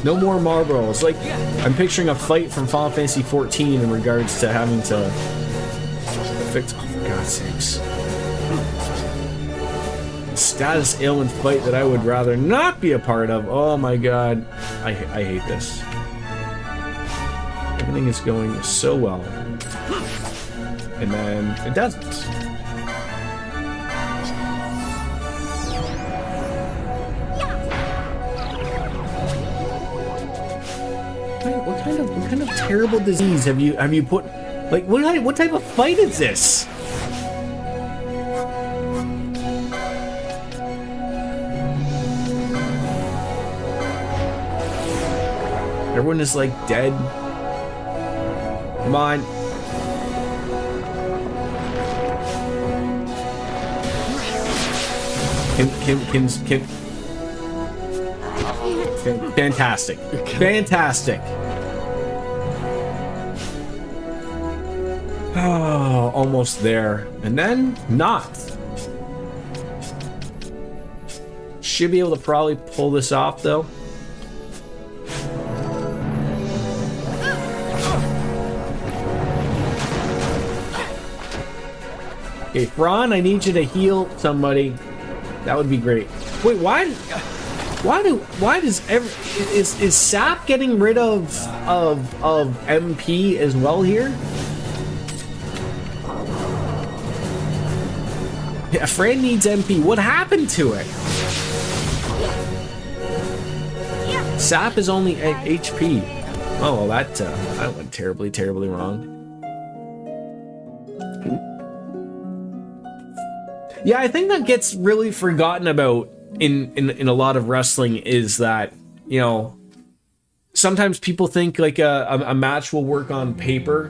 No more Marlboros. Like, I'm picturing a fight from Final Fantasy XIV in regards to having to fix. Oh, for God's sakes. status ailment fight that I would rather not be a part of. Oh my god. I hate this. Everything is going so well. And then it doesn't. What kind of terrible disease have you put? Like, what type of fight is this? Everyone is like dead. Come on. Fantastic. Fantastic. Oh, almost there. And then not. Should be able to probably pull this off though. Okay, Fran, I need you to heal somebody. That would be great. Wait, why does is Sap getting rid of MP as well here? Yeah, Fran needs MP. What happened to it? Sap is only HP. Oh, well, that went terribly, terribly wrong. Yeah, I think that gets really forgotten about in a lot of wrestling is that, you know, sometimes people think like a match will work on paper,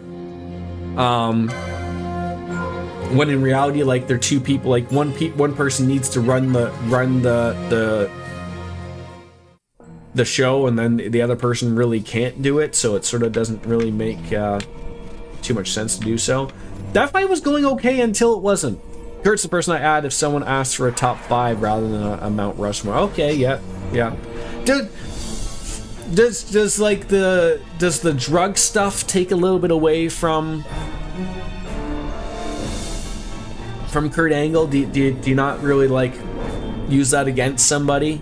when in reality, like they're two people, like one person needs to run the show, and then the other person really can't do it, so it sort of doesn't really make too much sense to do so. That fight was going okay until it wasn't. Kurt's the person I add if someone asks for a top 5 rather than a Mount Rushmore. Okay, yeah. Does the drug stuff take a little bit away from Kurt Angle? Do you not really like use that against somebody?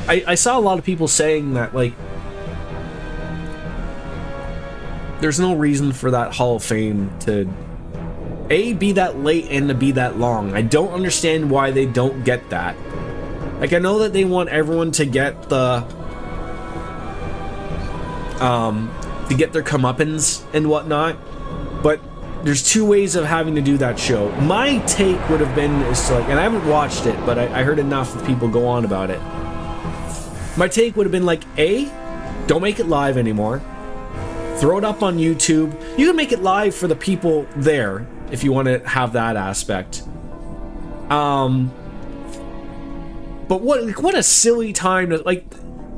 I saw a lot of people saying that like there's no reason for that Hall of Fame to be that late and to be that long. I don't understand why they don't get that. Like, I know that they want everyone to get the to get their comeuppance and whatnot, but there's 2 ways of having to do that show. My take would have been is to, like, and I haven't watched it, but I heard enough of people go on about it. My take would have been like, don't make it live anymore. Throw it up on YouTube. You can make it live for the people there if you want to have that aspect. But what a silly time to, like,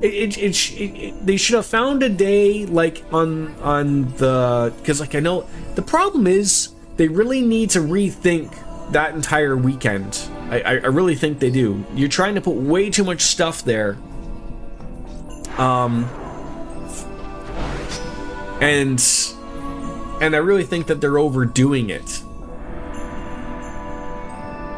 they should have found a day like on the, because like I know the problem is they really need to rethink that entire weekend. I really think they do. You're trying to put way too much stuff there. And I really think that they're overdoing it.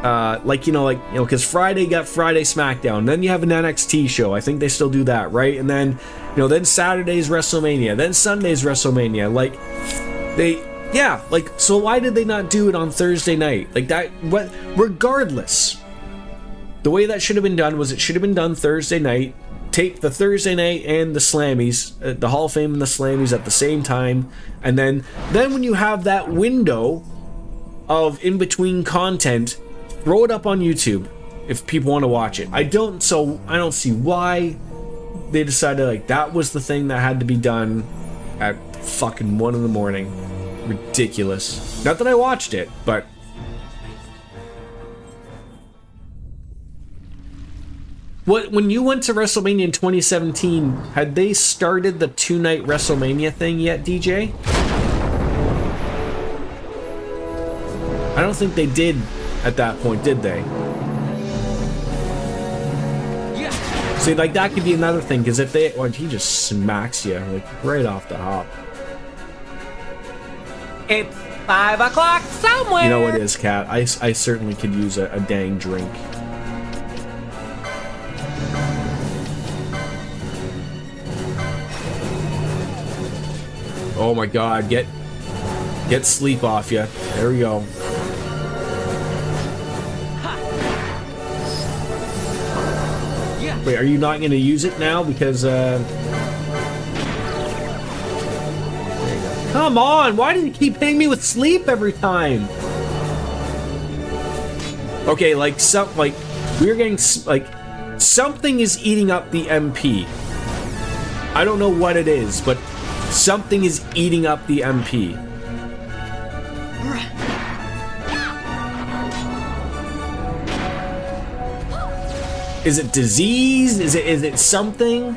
Because Friday got Friday SmackDown, then you have an NXT show. I think they still do that, right? And then, then Saturday's WrestleMania, then Sunday's WrestleMania. So why did they not do it on Thursday night? Like that, regardless, the way that should have been done was it should have been done Thursday night. Tape the Thursday night and the Slammies, the Hall of Fame and the Slammies at the same time, and then when you have that window of in-between content, throw it up on YouTube if people want to watch it. I don't see why they decided like that was the thing that had to be done at fucking 1 in the morning. Ridiculous. Not that I watched it, but when you went to WrestleMania in 2017, had they started the 2-night WrestleMania thing yet, DJ? I don't think they did at that point, did they? Yeah. See, like that could be another thing, because if they, he just smacks you like right off the hop. It's 5 o'clock somewhere. You know what it is, Cat? I certainly could use a dang drink. Oh my god, get sleep off ya. There we go. Wait, are you not going to use it now? Because, come on! Why do you keep hitting me with sleep every time? Okay, like, we're getting, like, something is eating up the MP. I don't know what it is, but something is eating up the MP. Is it disease? Is it something?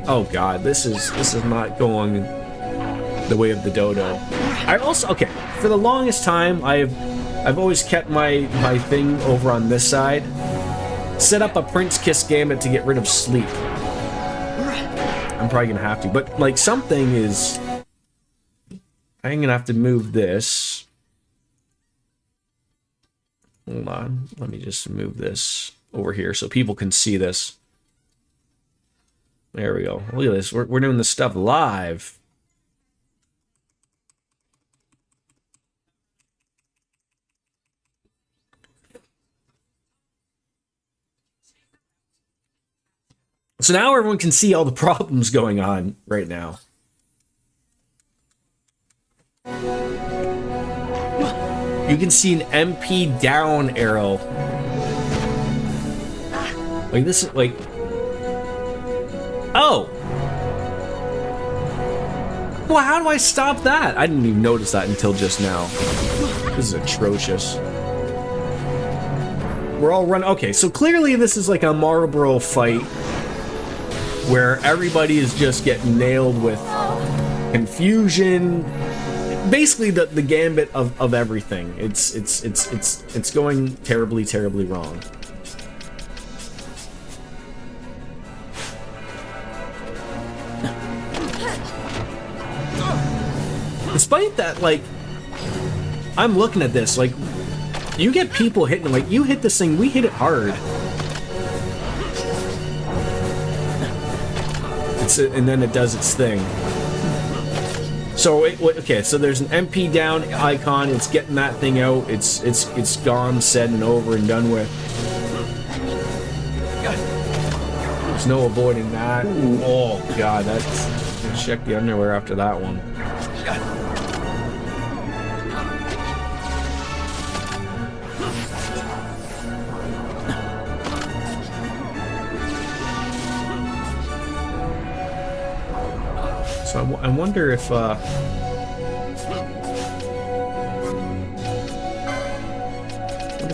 Oh god, this is not going the way of the dodo. I also, okay, for the longest time I've always kept my thing over on this side. Set up a Prince Kiss Gambit to get rid of sleep. I'm probably gonna have to, but like something is. I'm gonna have to move this. Hold on, let me just move this over here so people can see this. There we go. Look at this. We're doing this stuff live. So now everyone can see all the problems going on right now. You can see an MP down arrow. Like this is like... Oh! Well, how do I stop that? I didn't even notice that until just now. This is atrocious. We're all running... Okay, so clearly this is like a Marlboro fight where everybody is just getting nailed with confusion. Basically the gambit of everything. It's going terribly, terribly wrong. Despite that, like, I'm looking at this, like, you get people hitting, like, you hit this thing, we hit it hard. And then it does its thing. So okay, so there's an MP down icon. It's getting that thing out. It's gone, said, and over and done with. There's no avoiding that. Oh god, that's check the underwear after that one. So I wonder if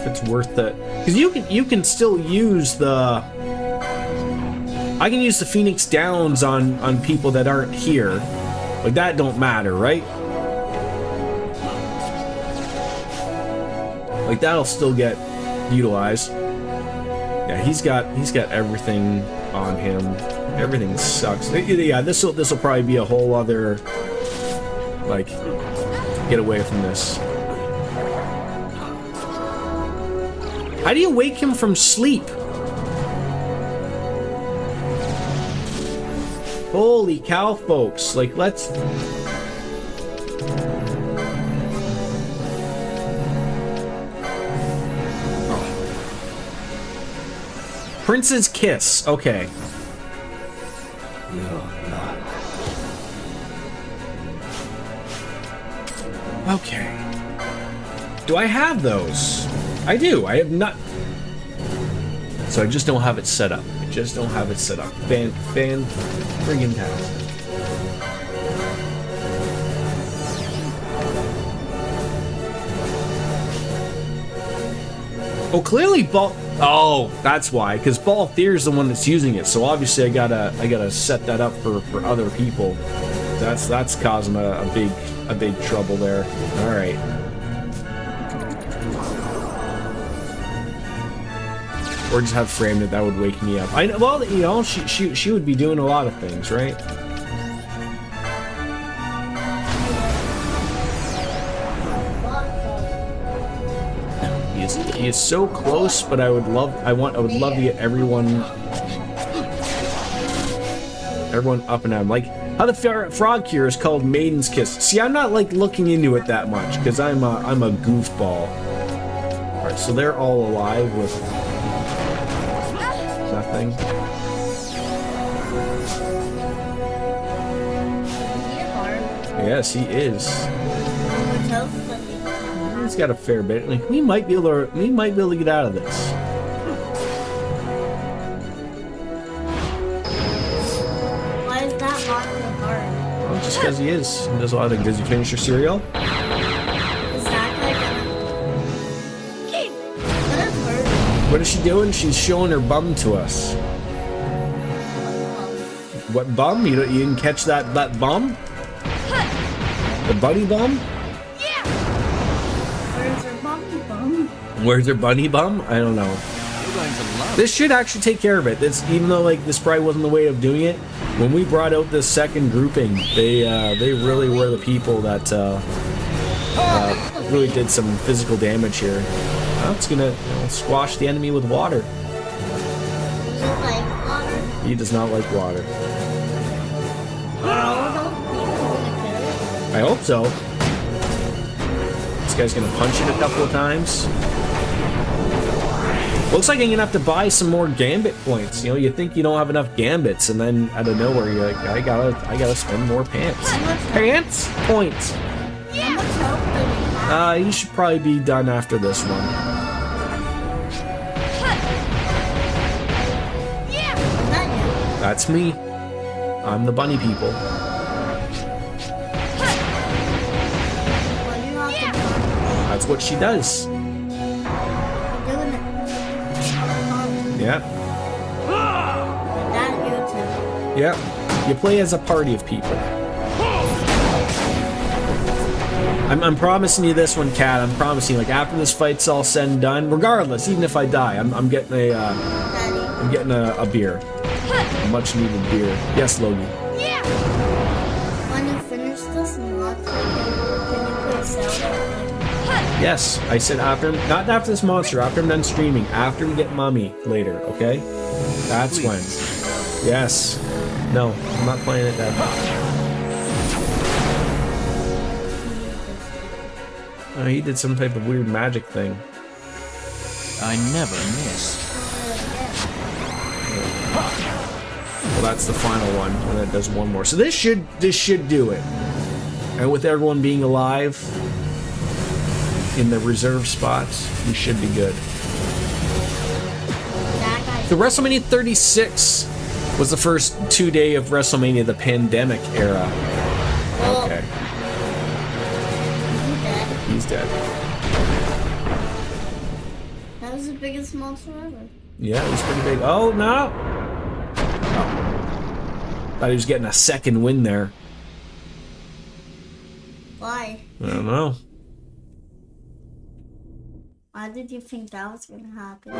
it's worth it, because you can still use the. I can use the Phoenix Downs on people that aren't here, like that don't matter, right? Like that'll still get utilized. Yeah, he's got everything on him. Everything sucks. Yeah, this will probably be a whole other, like, get away from this. How do you wake him from sleep? Holy cow, folks. Like, let's... Prince's Kiss. Okay. Okay. Do I have those? I do. I have not. So I just don't have it set up. I just don't have it set up. Friggin' task. Oh, clearly Ball. Oh, that's why. Because Balthier is the one that's using it. So obviously I gotta set that up for other people. That's causing a big trouble there. All right. Or just have framed it. That would wake me up. Well, you know, she would be doing a lot of things, right? he is so close, but I would love to get everyone up and down. Like how the frog cure is called Maiden's Kiss. See, I'm not like looking into it that much because I'm a goofball. All right, so they're all alive with nothing. Yes, he is. He's got a fair bit. Like we might be able to get out of this. Why is that Marco hard? Well, just because he is. He does a lot of things. Did you finish your cereal? Is that like what is her? What is she doing? She's showing her bum to us. What bum? You didn't catch that bum? The bunny bum? Where's her bunny bum? Where's her bunny bum? I don't know. This should actually take care of it. This, even though like this probably wasn't the way of doing it. When we brought out this second grouping, they really were the people that really did some physical damage here. Well, it's gonna squash the enemy with water. Does it like water? He does not like water. I hope so. This guy's gonna punch it a couple of times. Looks like I'm gonna have to buy some more gambit points. You know, you think you don't have enough gambits, and then out of nowhere you're like, I gotta spend more pants. Pants points. You should probably be done after this one. That's me. I'm the bunny people. That's what she does. Yeah. Yeah. You play as a party of people. I'm promising you this one, Kat. I'm promising you, like after this fight's all said and done, regardless, even if I die, I'm getting a beer, a much needed beer. Yes, Logie. When you finish this monster, can you play Zelda? Yes, I said after, not after this monster, after I'm done streaming, after we get Mummy later, okay? That's when. Yes. No, I'm not playing it that much. Oh, he did some type of weird magic thing. I never miss. Well, that's the final one, and that does one more. So this should do it. And with everyone being alive in the reserve spots, we should be good. So WrestleMania 36 was the first 2 day of WrestleMania, the pandemic era. Okay. He's dead. That was the biggest monster ever. Yeah, it was pretty big. Oh, no! Oh. Thought he was getting a second win there. Why? I don't know. Why did you think that was gonna happen?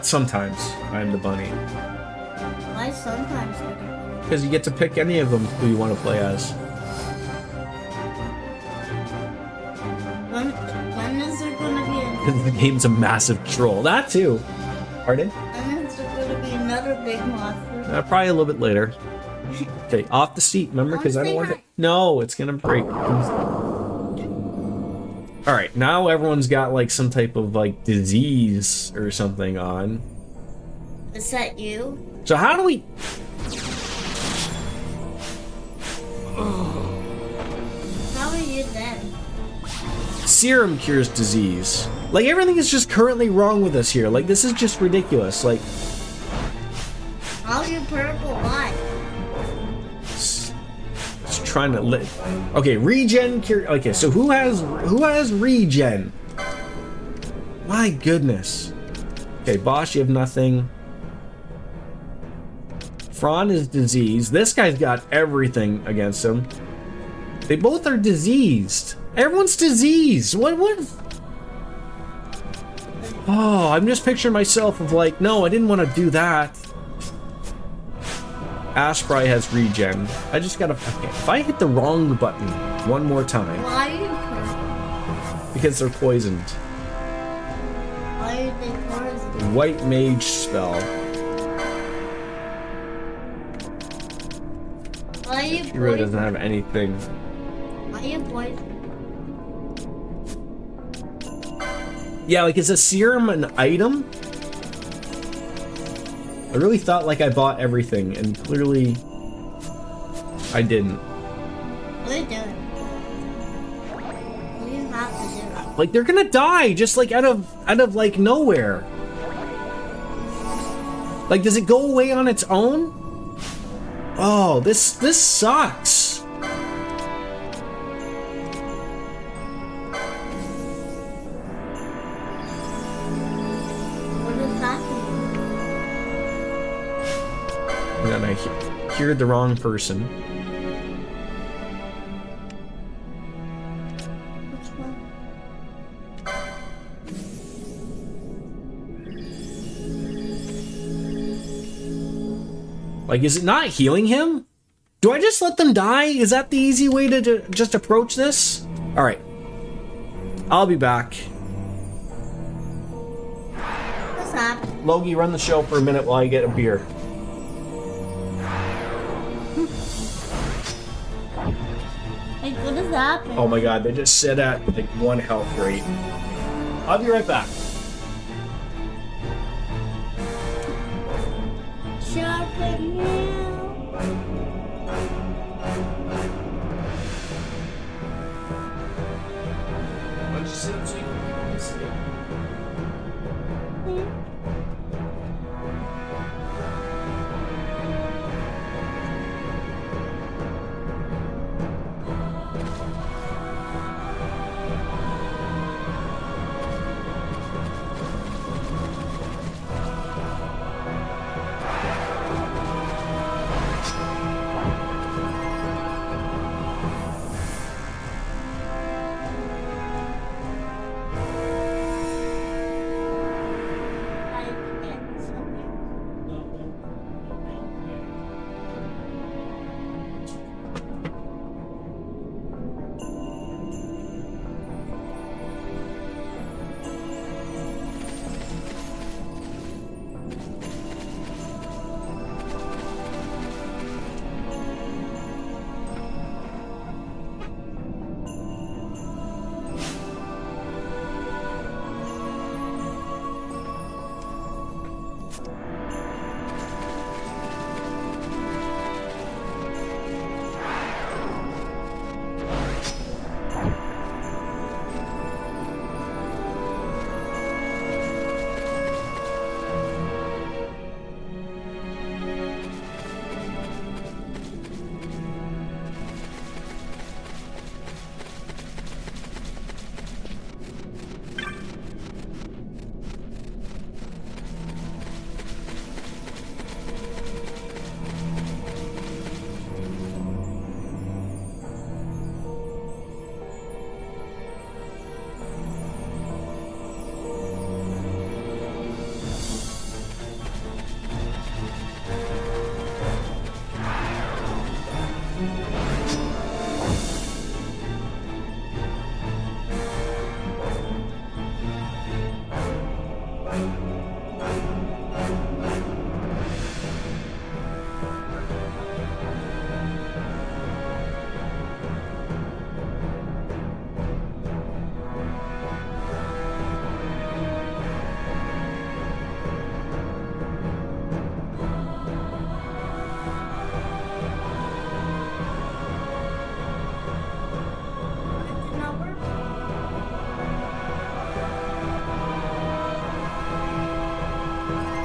Sometimes I'm the bunny. Why sometimes you're the bunny? Because you get to pick any of them who you want to play as. When is there gonna be The game's a massive troll. That too. Pardon? when is there gonna be another big monster? Probably a little bit later. Okay, off the seat, remember? Because I don't want it. No, it's gonna break. Alright, now everyone's got like some type of like disease or something on. Is that you? So how do we... How are you then? Serum cures disease. Like everything is just currently wrong with us here. Like this is just ridiculous. Like... How are you purple? Why? It's trying to okay, regen cure. Okay, so who has regen? My goodness. Okay, Bosch, you have nothing. Fran is diseased. This guy's got everything against him. They both are diseased. Everyone's diseased. What? Oh, I'm just picturing myself of like, no, I didn't want to do that. Ash probably has regen. I just gotta... Okay, if I hit the wrong button... one more time. Why are you poisoned? Because they're poisoned. Why are they poisoned? White mage spell. Why are you He really doesn't poisoned? have anything. Why are you poisoned? Yeah, like, is a serum an item? I really thought like I bought everything, and clearly I didn't. What are you doing? What do you have to do? Like, they're gonna die just like out of like nowhere. Like, does it go away on its own? Oh, this sucks. What is happening? And then I cured the wrong person. Which one? Like, is it not healing him? Do I just let them die? Is that the easy way to just approach this? All right. I'll be back. What's happening? Logie, run the show for a minute while I get a beer. Like, what is happening? Oh my god, they just sit at like 1 health rate. I'll be right back. Sharpen now. Why don't you sit up so you can see it?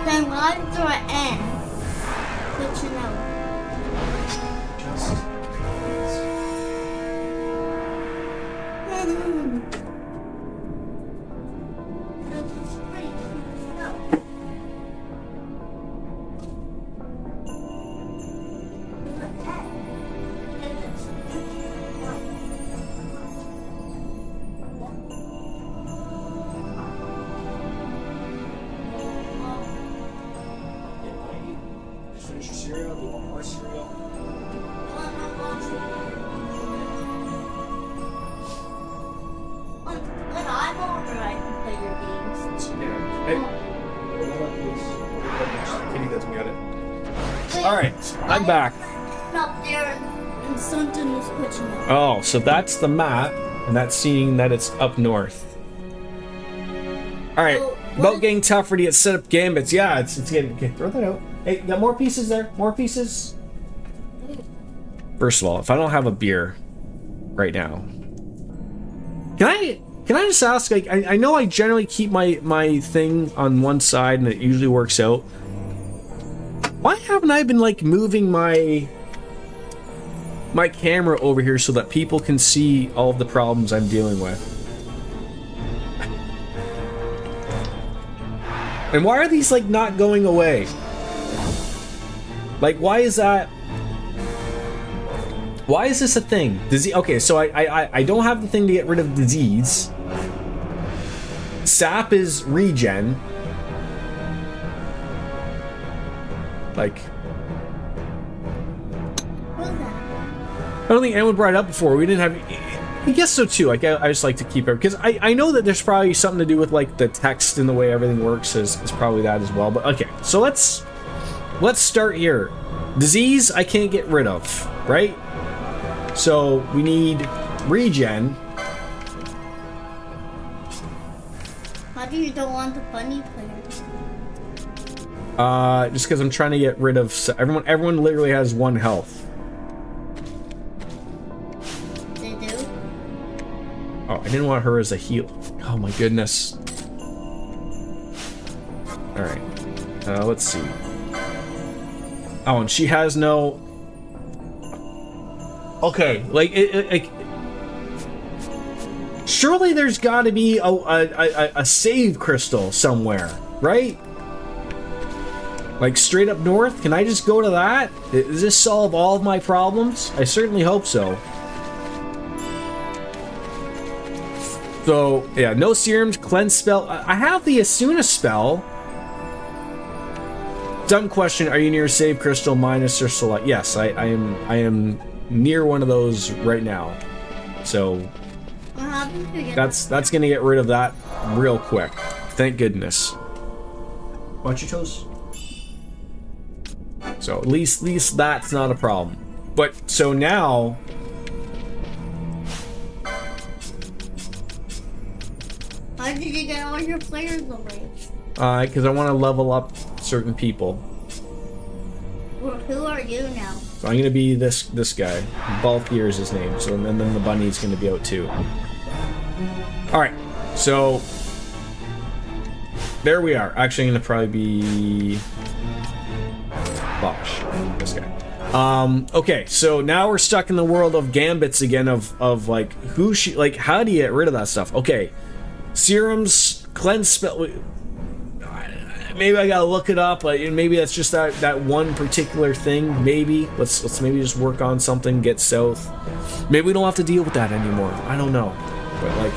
Then why do I end? Good to know. Finish your cereal, do you want more cereal? I want more cereal. Alright, I'm back. Up there and something was glitching out. Oh, so that's the map, and that's seeing that it's up north. Alright, about getting tougher to get set up gambits. Yeah, it's getting... Okay, throw that out. Hey, got more pieces there? More pieces? First of all, if I don't have a beer right now... Can I just ask, like, I know I generally keep my thing on one side and it usually works out. Why haven't I been, like, moving my camera over here so that people can see all of the problems I'm dealing with? And why are these, like, not going away? Like, why is that? Why is this a thing? Disease. Okay, so I don't have the thing to get rid of disease. Sap is regen. Like, I don't think anyone brought it up before. We didn't have. I guess so too. Like, I just like to keep it because I know that there's probably something to do with like the text and the way everything works is probably that as well. But okay, so let's start here. Disease I can't get rid of, right? So we need regen. How do you don't want the bunny player? Just because I'm trying to get rid of everyone. Everyone literally has 1 health. They do? Oh, I didn't want her as a heal. Oh my goodness. All right. Let's see. Oh, and she has no. Okay, like surely there's got to be a save crystal somewhere, right? Like straight up north? Can I just go to that? Does this solve all of my problems? I certainly hope so. So, yeah, no serums, cleanse spell. I have the Asuna spell. Dumb question, are you near save crystal minus or select? Yes, I am near one of those right now. So that's gonna get rid of that real quick. Thank goodness. Watch your toes. So at least that's not a problem. But so now how did you get all your players away? because I want to level up certain people. Well, who are you now? So I'm gonna be this guy. Balthier is his name. So and then the bunny's gonna be out too. All right. So there we are. Actually, I'm gonna probably be Bosh, this guy. Okay, so now we're stuck in the world of gambits again of like how do you get rid of that stuff? Okay, serums, cleanse spell. Maybe I gotta look it up. Maybe that's just that one particular thing. Maybe let's maybe just work on something. Get south. Maybe we don't have to deal with that anymore. I don't know, but like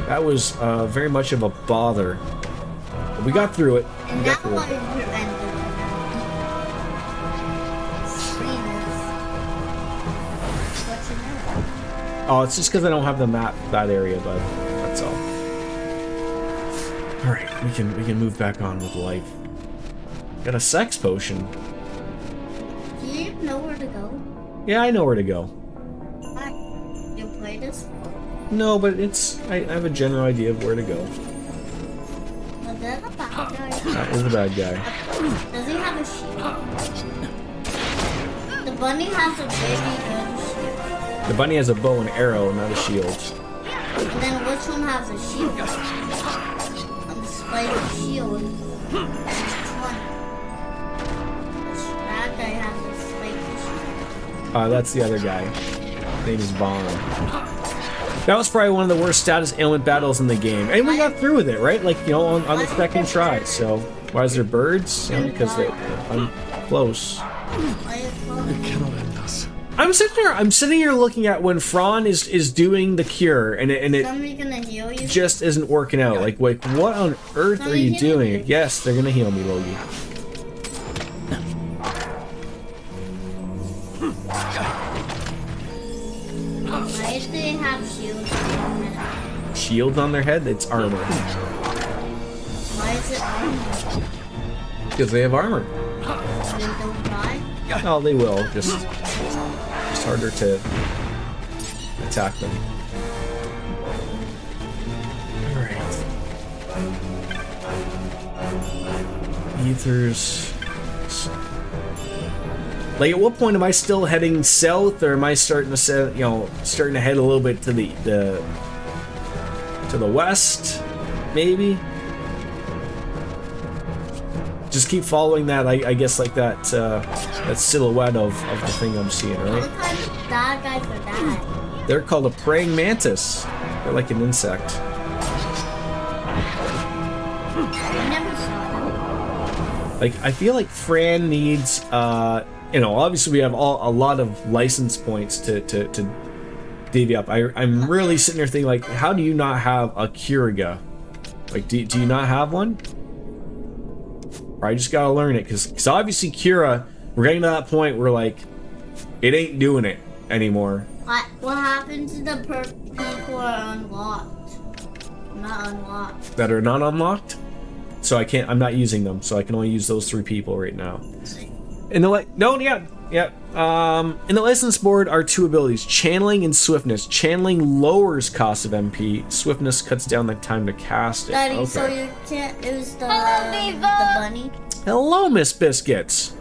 that was very much of a bother. But we got through it. And now what is your end? Oh, it's just because I don't have the map that area, bud. That's all. All right, we can move back on with life. Got a sex potion. Do you even know where to go? Yeah, I know where to go. Why? You play this? No, but I have a general idea of where to go. Was that a bad guy? That was a bad guy. Does he have a shield? The bunny has a baby gun shield. The bunny has a bow and arrow, not a shield. And then which one has a shield? And the spider shield. Which one? That guy has a spider shield. That's the other guy. His name is Vaughn. That was probably one of the worst status ailment battles in the game. And we got through with it, right? Like, you know, on the second try. So, why is there birds? You know, because they're close. It cannot end us. I'm sitting here looking at when Fran is doing the cure and it Somebody gonna heal you? just isn't working out. Like what on earth are you doing? Yes, they're gonna heal me, Logie. Why do they have shields on their head? Shields on their head? It's armor. Why is it armor? Because they have armor. They don't die? Oh, they will. Just harder to attack them. Alright. Ethers. Like, at what point am I still heading south, or am I starting to set, starting to head a little bit to the west, maybe? Just keep following that, I guess, like that silhouette of the thing I'm seeing, right? What kind of bad guys are that? They're called a praying mantis. They're like an insect. I never saw them. Like, I feel like Fran needs, obviously we have a lot of license points to divvy up. I'm really sitting there thinking, like, how do you not have a Kiriga? Like, do you not have one? I just gotta learn it, because obviously Kira, we're getting to that point where, like, it ain't doing it anymore. What happened to the people who are unlocked? Not unlocked. That are not unlocked? So I'm not using them, so I can only use those 3 people right now. In the license board are 2 abilities, Channeling and Swiftness. Channeling lowers cost of MP. Swiftness cuts down the time to cast it. Daddy, Okay. so you can't use the bunny? Hello, Miss Biscuits.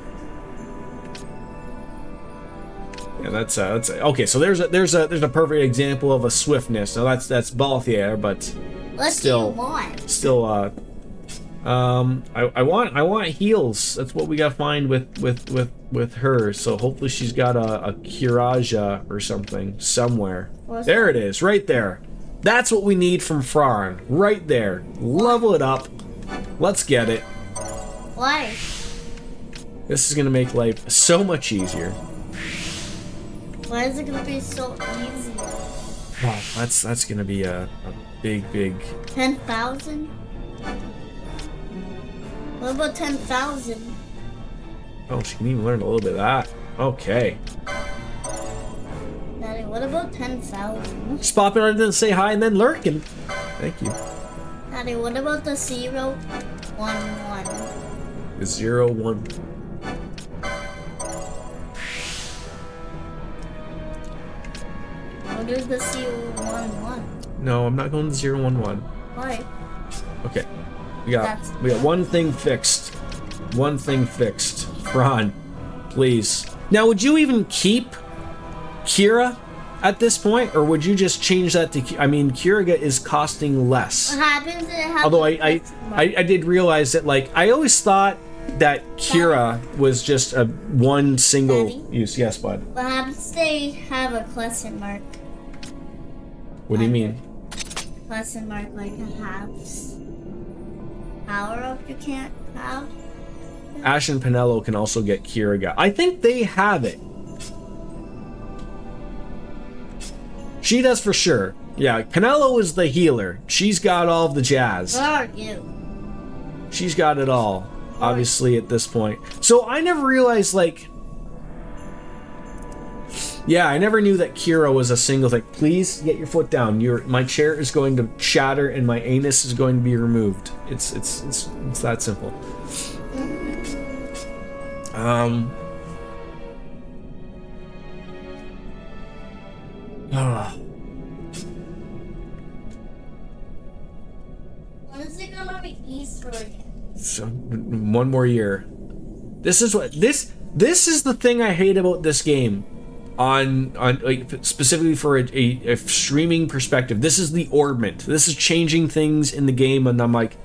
Yeah, that's okay. So there's a perfect example of a Swiftness. Now that's Balthier, but What still, do you want? still, I want heals. That's what we gotta find with her. So hopefully she's got a Kiraja or something somewhere. There it is, right there. That's what we need from Fran, right there. Level it up. Let's get it. Why? This is gonna make life so much easier. Why is it gonna be so easy? Wow, that's gonna be a big 10,000? What about 10,000? Oh, she can even learn a little bit of that. Okay. Daddy, what about 10,000? Just popping on to say hi and then lurking. Thank you. Daddy, what about the 0, 1, 1? The 0, 1. What is the 0, 1, 1? No, I'm not going to 0, 1, 1. Why? Okay. We got one thing fixed. One thing fixed. Fran, please. Now, would you even keep Kira at this point, or would you just change that to? I mean, Kiriga is costing less. What happens? Although I did realize that, like, I always thought that Kira was just a one single use. Yes, bud. What happens if they have a question mark? What do you mean? Question mark, like a halves. Power up you can't have? Ash and Pinello can also get Kiriga. I think they have it. She does for sure. Yeah, Pinello is the healer. She's got all of the jazz. Where are you? She's got it all, obviously, at this point. So I never realized, like... Yeah, I never knew that Kira was a single thing. Please get your foot down. My chair is going to shatter and my anus is going to be removed. It's that simple. When is it gonna be Easter again? So, 1 more year. This is the thing I hate about this game. On like, specifically for a streaming perspective, this is the orbment. This is changing things in the game, and I'm like,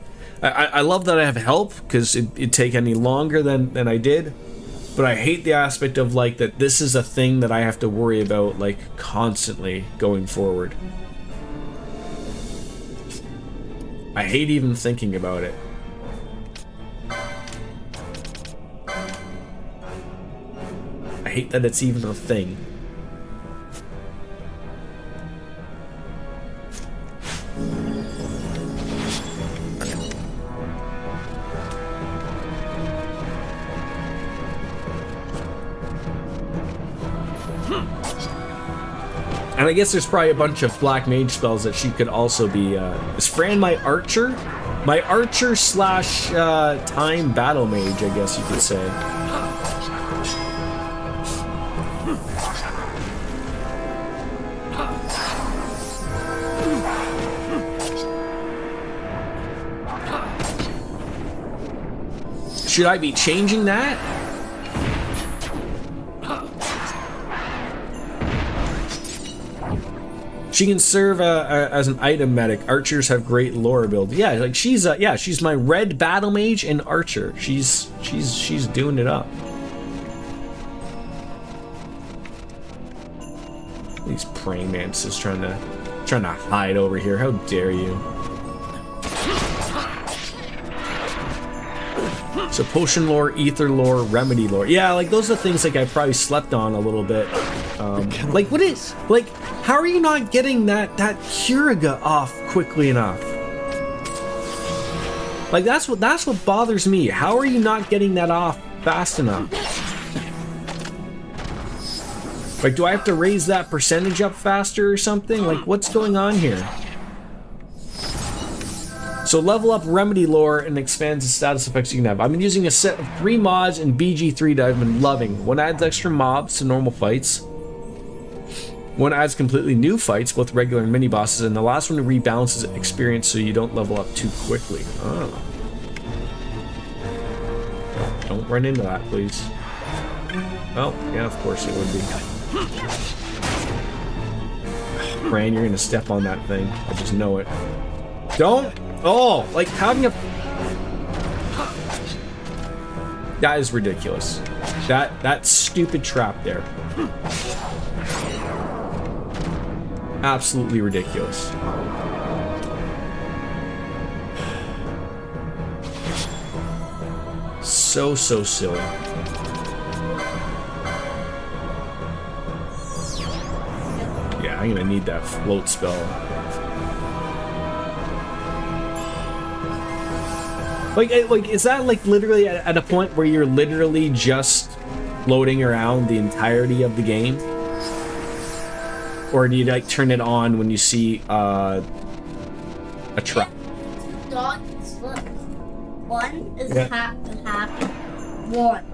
I love that I have help because it'd take any longer than I did, but I hate the aspect of like that this is a thing that I have to worry about like constantly going forward. I hate even thinking about it. I hate that it's even a thing. And I guess there's probably a bunch of black mage spells that she could also be. Is Fran my archer? My archer slash time battle mage, I guess you could say. Should I be changing that? She can serve as an item medic. Archers have great lore ability. Yeah, like she's my red battle mage and archer. She's doing it up. These praying mantises trying to hide over here. How dare you? So potion lore, ether lore, remedy lore. Yeah, like those are things like I probably slept on a little bit. Like what is like? How are you not getting that Curiga off quickly enough? Like that's what bothers me. How are you not getting that off fast enough? Like, do I have to raise that percentage up faster or something? Like, what's going on here? So level up remedy lore and expands the status effects you can have. I've been using a set of 3 mods in BG3 that I've been loving. One adds extra mobs to normal fights. One adds completely new fights, both regular and mini bosses, and the last one rebalances experience so you don't level up too quickly. Oh. Don't run into that, please. Oh, yeah, of course it would be. Bran, you're gonna step on that thing. I just know it. Don't! Oh, like having a... That is ridiculous. That stupid trap there. Absolutely ridiculous. So silly. Yeah, I'm gonna need that float spell. Like, is that like literally at a point where you're literally just floating around the entirety of the game? Or do you like turn it on when you see a trap? Dots, look. One is Yeah. happy. One.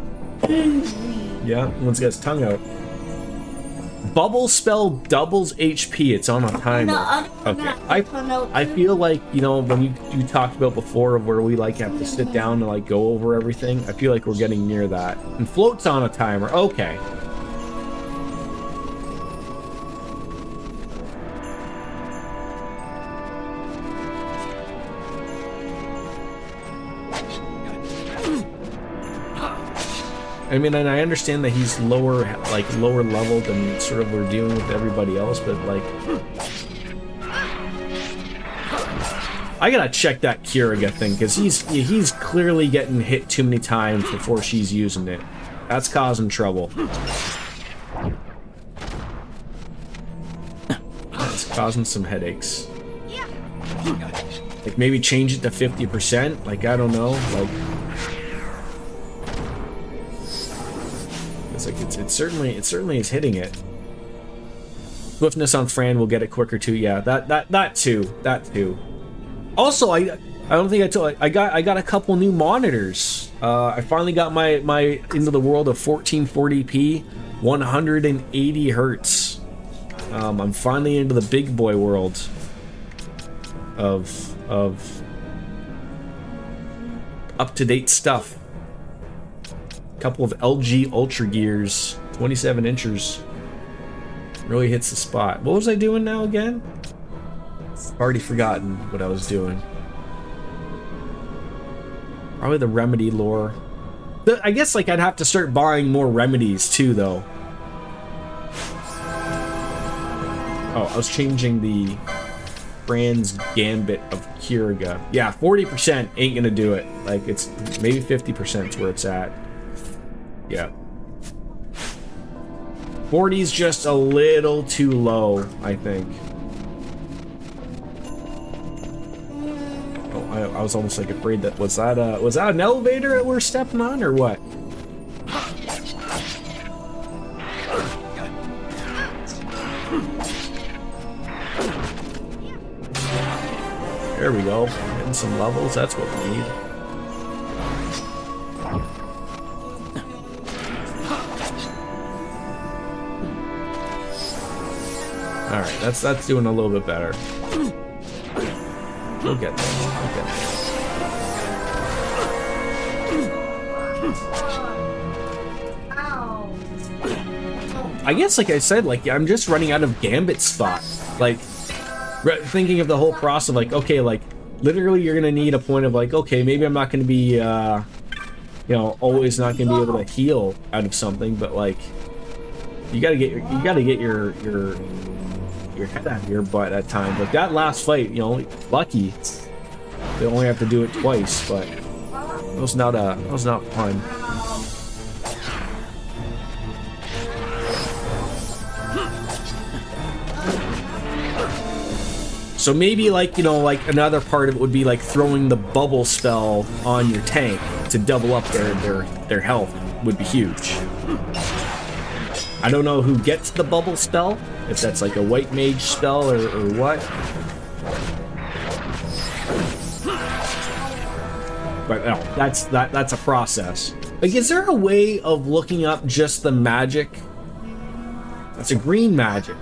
Yeah, one's got his tongue out. Bubble spell doubles HP. It's on a timer. Okay, I feel like, you know, when you talked about before of where we like have to sit down and like go over everything, I feel like we're getting near that. And float's on a timer. Okay. I mean, and I understand that he's lower level than sort of we're dealing with everybody else, but like, I gotta check that Curiga thing because he's clearly getting hit too many times before she's using it. That's causing trouble. That's causing some headaches. Like maybe change it to 50%. Like I don't know. Like. It certainly is hitting it. Swiftness on Fran will get it quicker too. Yeah, that too. Also, I don't think I told. I got a couple new monitors. I finally got my into the world of 1440p, 180 hertz. I'm finally into the big boy world of up to date stuff. Couple of LG Ultra Gears, 27 inches. Really hits the spot. What was I doing now again? Already forgotten what I was doing. Probably the remedy lore. I guess like I'd have to start buying more remedies too, though. Oh, I was changing the Fran's Gambit of Curiga. Yeah, 40% ain't gonna do it. Like it's maybe 50% is where it's at. Yeah. 40's just a little too low, I think. Oh, I was almost like afraid that was that an elevator that we're stepping on or what? There we go. getting some levels. That's what we need. All right, that's doing a little bit better. We'll get there. We'll get there. I guess, like I said, like I'm just running out of Gambit spot. Like thinking of the whole process of like, okay, like literally you're gonna need a point of like, okay, maybe I'm not gonna be, you know, always not gonna be able to heal out of something, but like you gotta get your head out of your butt at times. Like that last fight, you know, lucky they only have to do it twice, but it was not fun. So maybe like, you know, like another part of it would be like throwing the bubble spell on your tank to double up their health would be huge. I don't know who gets the bubble spell, if that's like a white mage spell or what. But no, that's a process. Like, is there a way of looking up just the magic? That's a green magic.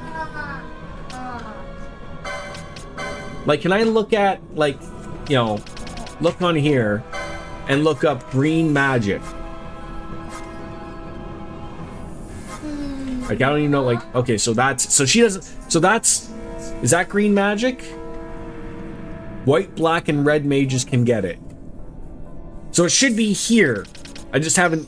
Like, can I look at, like, you know, look on here and look up green magic? Like, I don't even know, like, okay, so she doesn't, is that green magic? White, black, and red mages can get it. So it should be here. I just haven't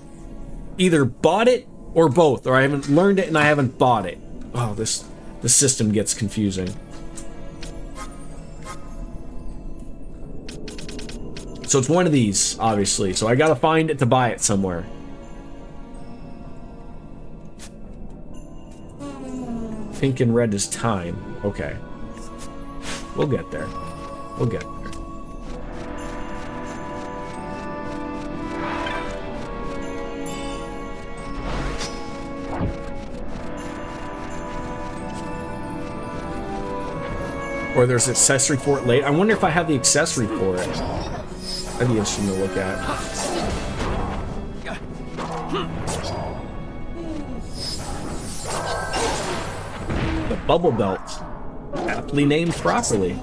either bought it or both, or I haven't learned it and I haven't bought it. Oh, the system gets confusing. So it's one of these, obviously. So I gotta find it to buy it somewhere. Pink and red is time. Okay. We'll get there. We'll get there. Or there's accessory for it late. I wonder if I have the accessory for it. That'd be interesting to look at. The bubble belt. Aptly named properly.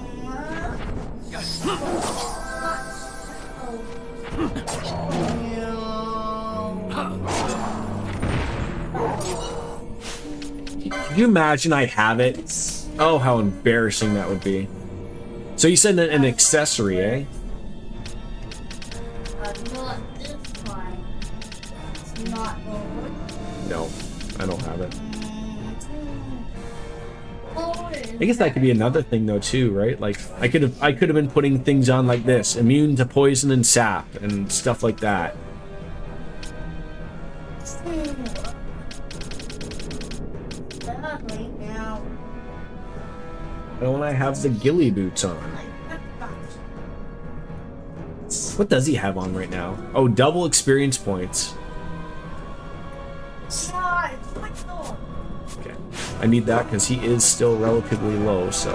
Can you imagine I have it? Oh, how embarrassing that would be. So you said an accessory, eh? Not this one. It's not over. No, I don't have it. I guess that could be another thing though too, right? Like I could have been putting things on like this, immune to poison and sap and stuff like that. And when I have the ghillie boots on. What does he have on right now? Oh, double experience points. Okay. I need that because he is still relatively low, so.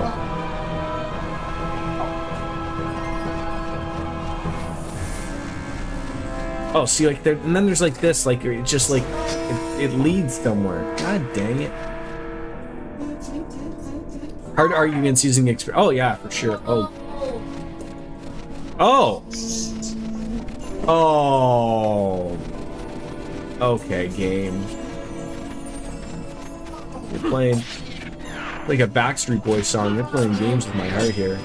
Oh, see, like there, and then there's like this, like it just like it leads somewhere. God dang it. Hard to argue against using experience. Oh yeah, for sure. Oh. Oh. Oh. Okay, game. You're playing like a Backstreet Boys song. You're playing games with my heart here.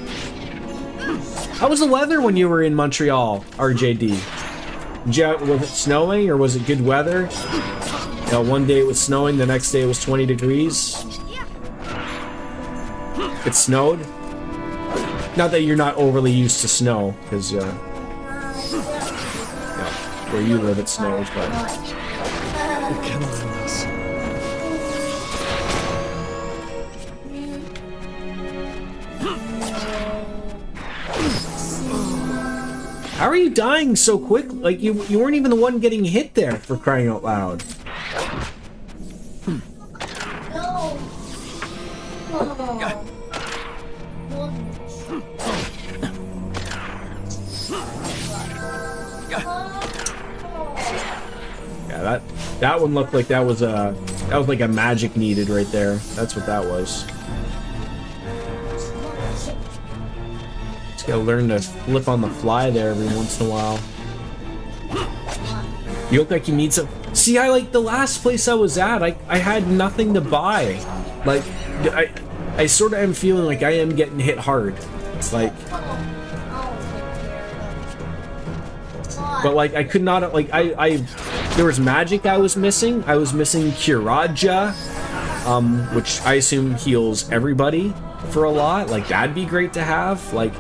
How was the weather when you were in Montreal, RJD? Was it snowing or was it good weather? You know, one day it was snowing, the next day it was 20 degrees. It snowed. Not that you're not overly used to snow, because where you live it snows, but. How are you dying so quick? Like you weren't even the one getting hit there, for crying out loud. Yeah, that one looked like that was like a magic needed right there. That's what that was. Just gotta learn to flip on the fly there every once in a while. You look like you need some. See, I like the last place I was at. I had nothing to buy. Like, I sort of am feeling like I am getting hit hard. Like, but like I could not like there was magic I was missing. I was missing Kiraja, which I assume heals everybody for a lot. Like that'd be great to have. Like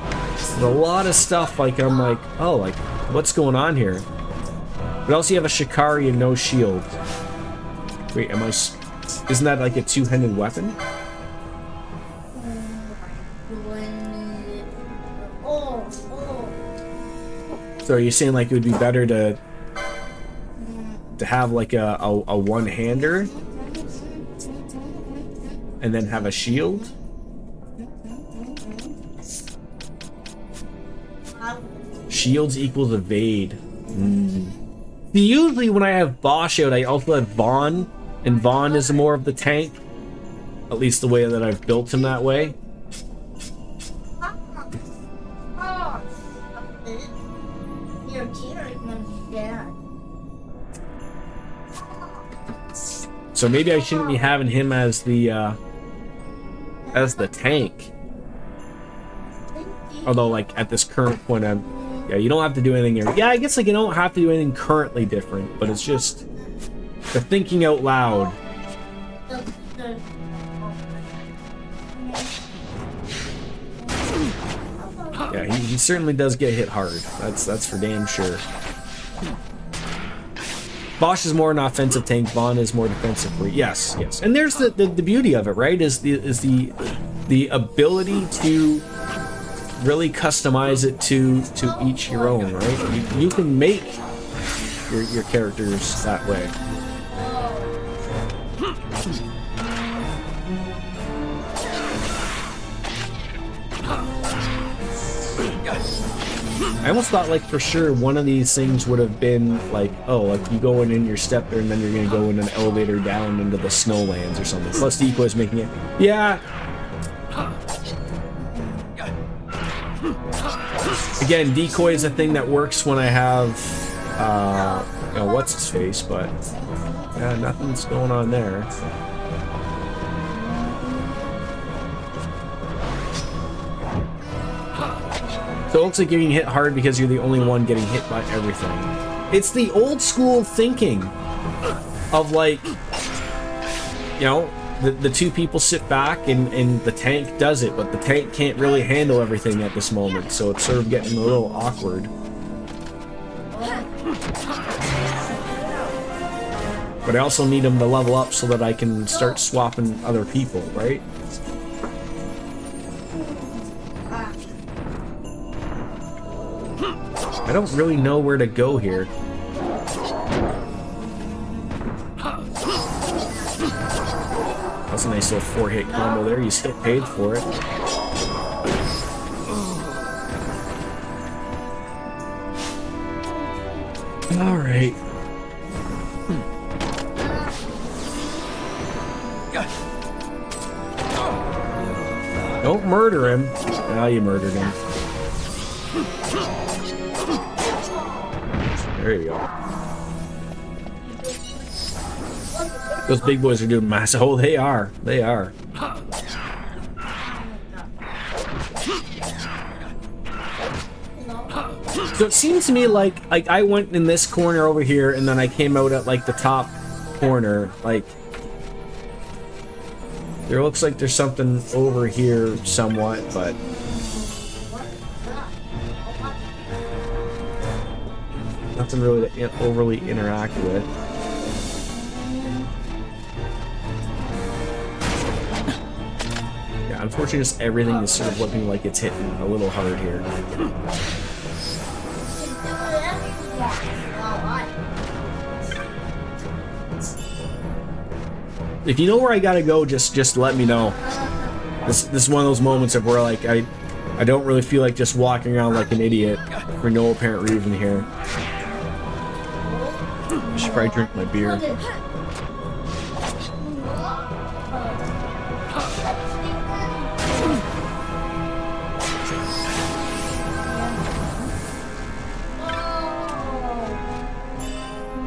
a lot of stuff. Like I'm like, oh, like what's going on here? But also you have a Shikari and no shield. Wait, isn't that like a two-handed weapon? So are you saying like it would be better to have like a one-hander and then have a shield? Shields equals evade. Usually when I have Bosch out, I also have Vaughn, and Vaughn is more of the tank. At least the way that I've built him that way. So maybe I shouldn't be having him as the tank. Although, like at this current point, yeah, you don't have to do anything here. Yeah, I guess like you don't have to do anything currently different, but it's just the thinking out loud. Yeah, he certainly does get hit hard. That's for damn sure. Bosch is more an offensive tank. Vaughn is more defensive. Yes, yes. And there's the beauty of it, right? Is the ability to really customize it to each your own, right? You can make your characters that way. I almost thought like for sure one of these things would have been like, oh, like you go in your step there and then you're gonna go in an elevator down into the snowlands or something. Plus the eco is making it. Yeah. Again, decoy is a thing that works when I have you know, what's his face, but yeah, nothing's going on there. So it looks like you're getting hit hard because you're the only one getting hit by everything. It's the old school thinking of like, you know, the two people sit back and the tank does it, but the tank can't really handle everything at this moment, so it's sort of getting a little awkward. But I also need them to level up so that I can start swapping other people, right? I don't really know where to go here. That's a nice little 4-hit combo there. You still paid for it. All right. Don't murder him. Now you murdered him. There you go. Those big boys are doing massive. Oh, they are. They are. So it seems to me like I went in this corner over here, and then I came out at like the top corner. Like there looks like there's something over here somewhat, but. Nothing really to overly interact with. Yeah, unfortunately, just everything is sort of looking like it's hitting a little hard here. If you know where I gotta go, just let me know. This is one of those moments of where like I don't really feel like just walking around like an idiot for no apparent reason here. I should probably drink my beer.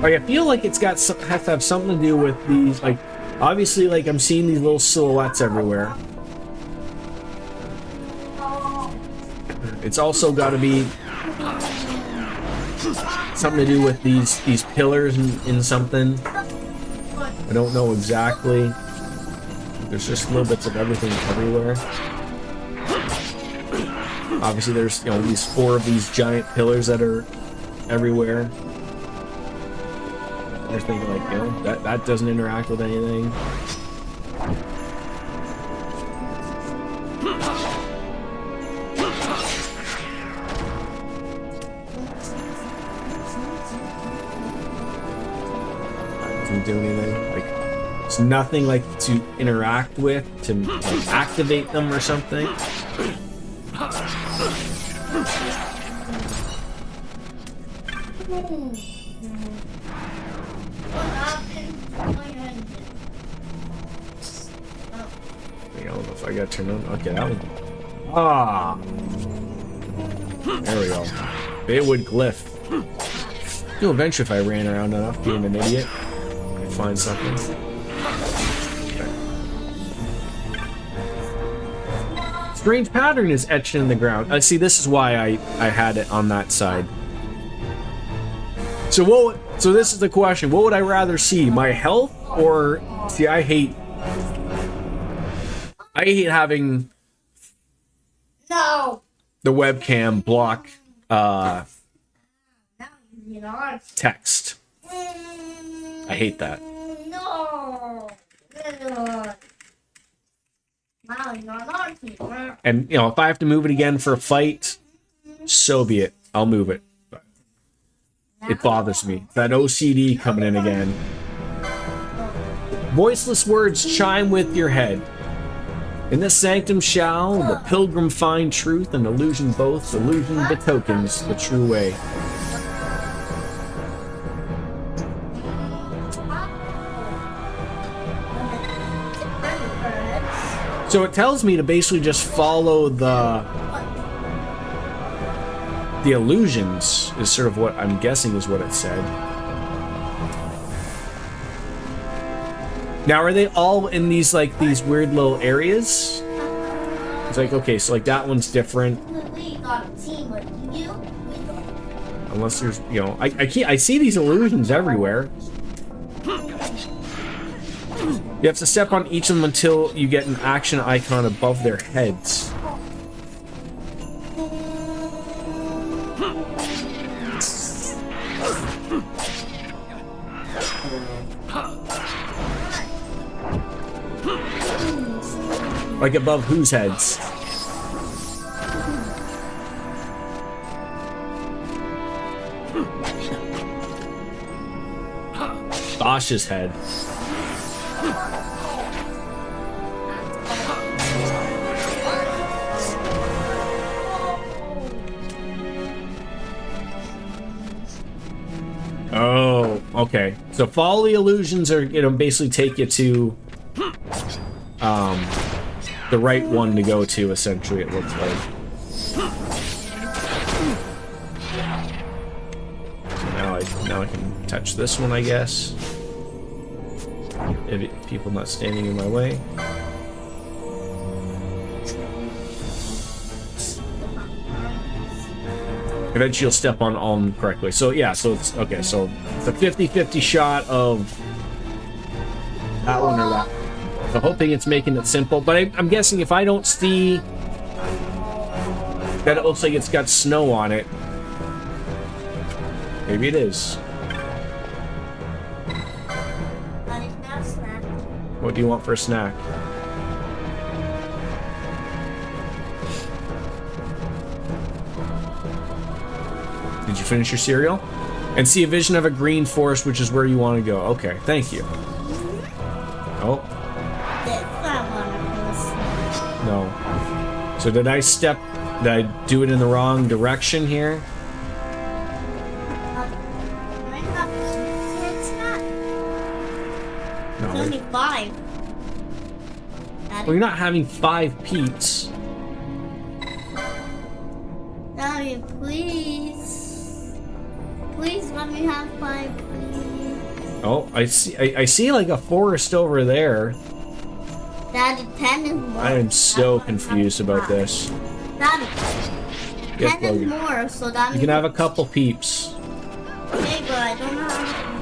Like, I feel like it's got has to have something to do with these, like, obviously, like, I'm seeing these little silhouettes everywhere. It's also got to be something to do with these pillars in something. I don't know exactly. There's just little bits of everything everywhere. Obviously, there's, you know, these 4 of these giant pillars that are everywhere. You're thinking, like, you know, that doesn't interact with anything. Doesn't do anything. Like, it's nothing like to interact with, to like, activate them or something. I don't know if I got turned on. Okay, that one. Ah! There we go. Baywood Glyph. You know, eventually, if I ran around enough being an idiot, I'd find something. Okay. Strange pattern is etched in the ground. See, this is why I had it on that side. So this is the question. What would I rather see? My health or... See, I hate having the webcam block text. I hate that. And, you know, if I have to move it again for a fight, so be it. I'll move it. But it bothers me. That OCD coming in again. Voiceless words chime with your head. In this sanctum shall the pilgrim find truth and illusion both. Illusion betokens the true way. So it tells me to basically just follow the illusions, is sort of what I'm guessing is what it said. Now, are they all in these, like, these weird little areas? It's like, okay, so, like, that one's different. Unless there's, you know, I see these illusions everywhere. You have to step on each of them until you get an action icon above their heads. Like above whose heads? Bosch's head. Oh, okay. So follow the illusions are, you know, basically take you to the right one to go to, essentially, it looks like. So now I can touch this one, I guess. If people not standing in my way. Eventually you'll step on all of them correctly. So yeah, so it's okay, so it's a 50-50 shot of that one or that. So hoping it's making it simple, but I'm guessing if I don't see that it looks like it's got snow on it, maybe it is. What do you want for a snack? Did you finish your cereal? And see a vision of a green forest, which is where you want to go. Okay, thank you. Oh. No. So did I do it in the wrong direction here? that? No. It's only 5. Well, you're not having 5 Pete's. Daddy, please. Please let me have 5, please. Oh, I see like a forest over there. Daddy, 10 is more. I am so confused about this. Daddy, Yes, 10 is Logan. more, so that You means... can have a couple peeps. Okay, but I don't know how to...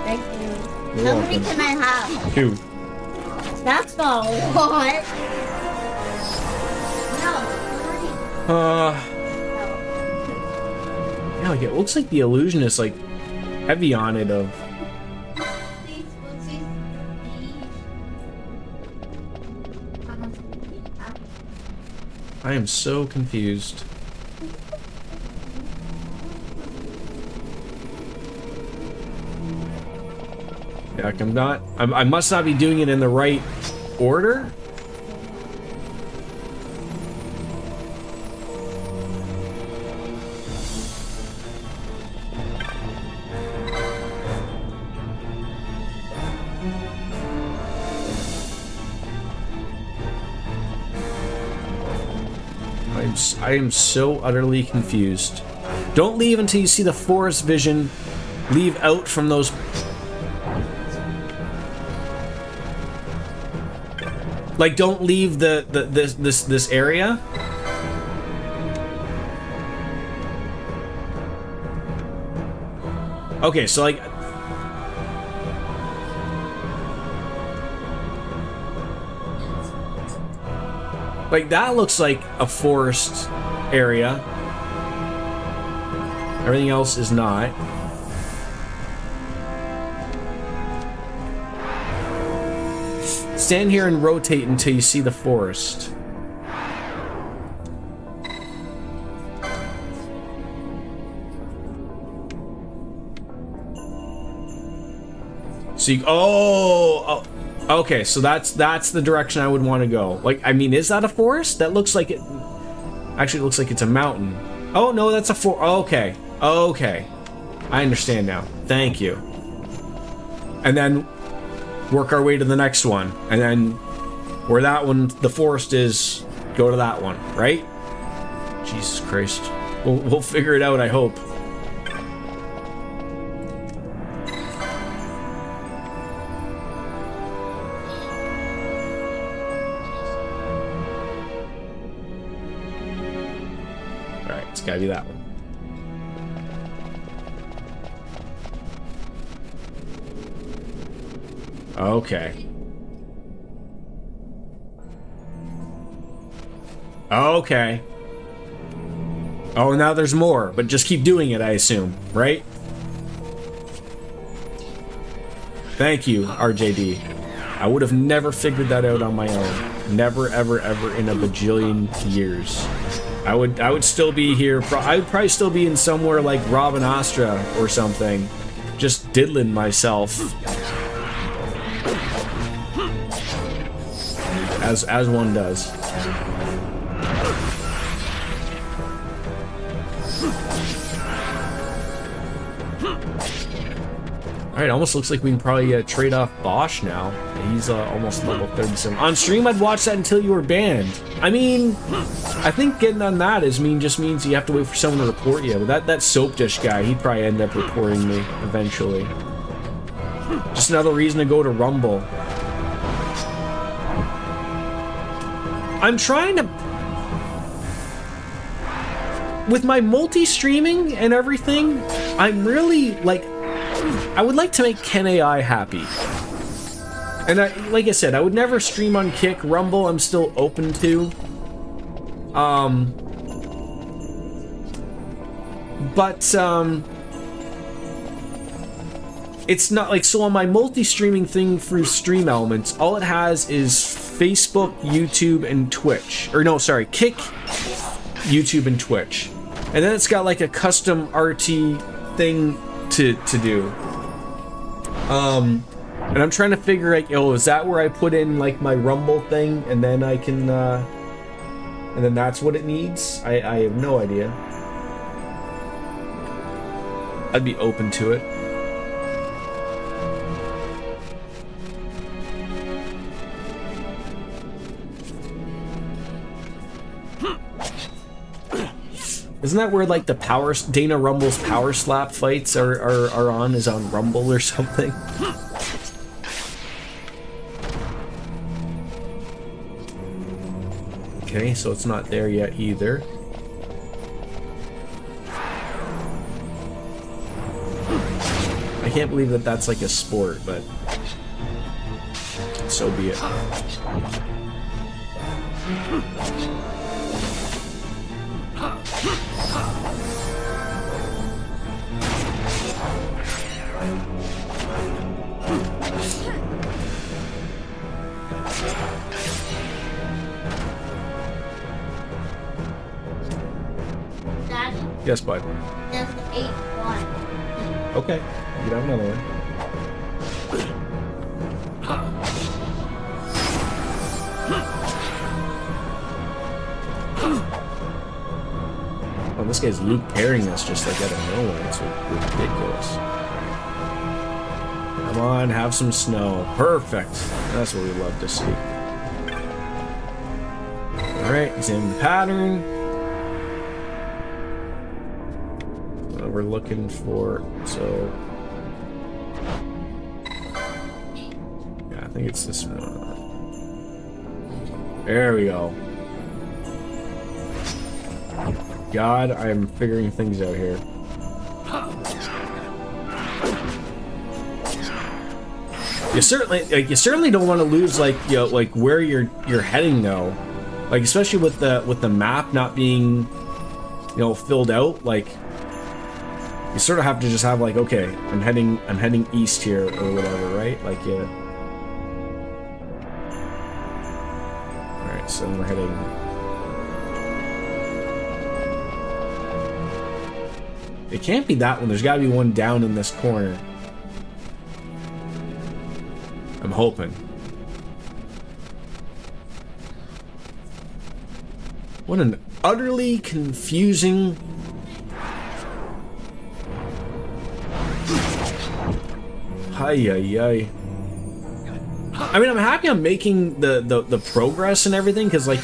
Thank you. You're How many welcome. can I have? 2. That's not a lot. No, 3. Yeah, like it looks like the illusion is like heavy on it of. I am so confused. Yeah, like I'm not. I must not be doing it in the right order. I am so utterly confused. Don't leave until you see the forest vision. Leave out from those. Like, don't leave this area. Okay, so like. Like, that looks like a forest area. Everything else is not. Stand here and rotate until you see the forest. So you, oh, okay, so that's the direction I would want to go. Like, I mean, is that a forest? That looks like it. Actually, it looks like it's a mountain. Oh no, that's a okay, okay, I understand now. Thank you. And then work our way to the next one, and then where that one, the forest is, go to that one, right? Jesus Christ, we'll figure it out, I hope. Gotta be that one. Okay. Okay. Oh, now there's more, but just keep doing it, I assume, right? Thank you, RJD. I would have never figured that out on my own. Never, ever, ever in a bajillion years. I would still be here. I would probably still be in somewhere like Robin Astra or something, just diddling myself, as one does. All right, almost looks like we can probably trade off Bosch now. He's almost level 37. On stream, I'd watch that until you were banned. I mean, I think getting on that just means you have to wait for someone to report you. But that soap dish guy, he'd probably end up reporting me eventually. Just another reason to go to Rumble. I'm trying to... With my multi-streaming and everything, I'm really, like... I would like to make Ken AI happy. And like I said, I would never stream on Kick. Rumble, I'm still open to. But it's not like, so on my multi-streaming thing through Stream Elements, all it has is Facebook, YouTube, and Twitch. Or no, sorry, Kick, YouTube, and Twitch. And then it's got like a custom RT thing to do. And I'm trying to figure like, is that where I put in like my Rumble thing, and then I can and then that's what it needs. I have no idea. I'd be open to it. Isn't that where like the power Dana Rumble's power slap fights are on? Is on Rumble or something? Okay, so it's not there yet either. I can't believe that that's like a sport, but so be it. Daddy, Yes, bud. there's 8-1. Okay, you have another one. Oh, this guy's Luke parrying us just like out of nowhere. It's ridiculous. Come on, have some snow. Perfect. That's what we love to see. Alright, examine the pattern. What we're looking for, so... yeah, I think it's this one. There we go. God, I'm figuring things out here. You certainly don't want to lose like where you're heading though, like especially with the map not being filled out. Like you sort of have to just have like, okay, I'm heading east here or whatever, right? Like yeah. All right, so we're heading. It can't be that one. There's got to be one down in this corner. I'm hoping. What an utterly confusing... Hi-yi-yi. I mean, I'm happy I'm making the progress and everything, because, like,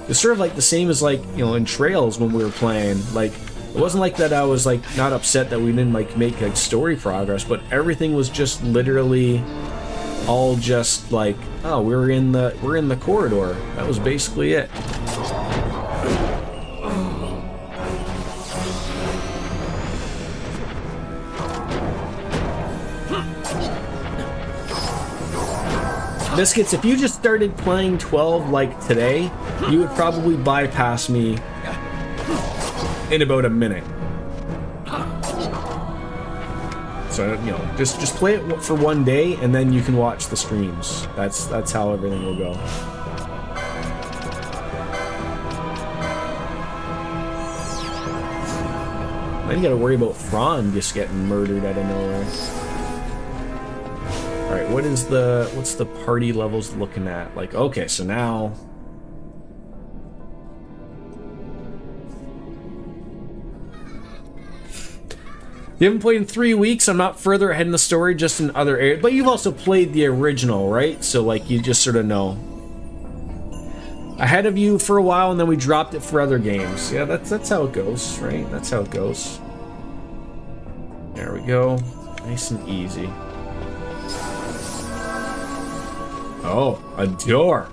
it's sort of like the same as, like, in Trails when we were playing. Like, it wasn't like that I was, like, not upset that we didn't, like, make, like, story progress, but everything was just literally all just, like, oh, we're in the corridor. That was basically it. Biscuits, if you just started playing 12 like today, you would probably bypass me in about a minute. So, just play it for one day and then you can watch the streams. That's how everything will go. Then you gotta worry about Thrawn just getting murdered out of nowhere. Alright, what's the party levels looking at? Like, okay, so now... You haven't played in 3 weeks. I'm not further ahead in the story, just in other areas. But you've also played the original, right? So, like, you just sort of know. Ahead of you for a while, and then we dropped it for other games. Yeah, that's how it goes, right? That's how it goes. There we go. Nice and easy. Oh, a door.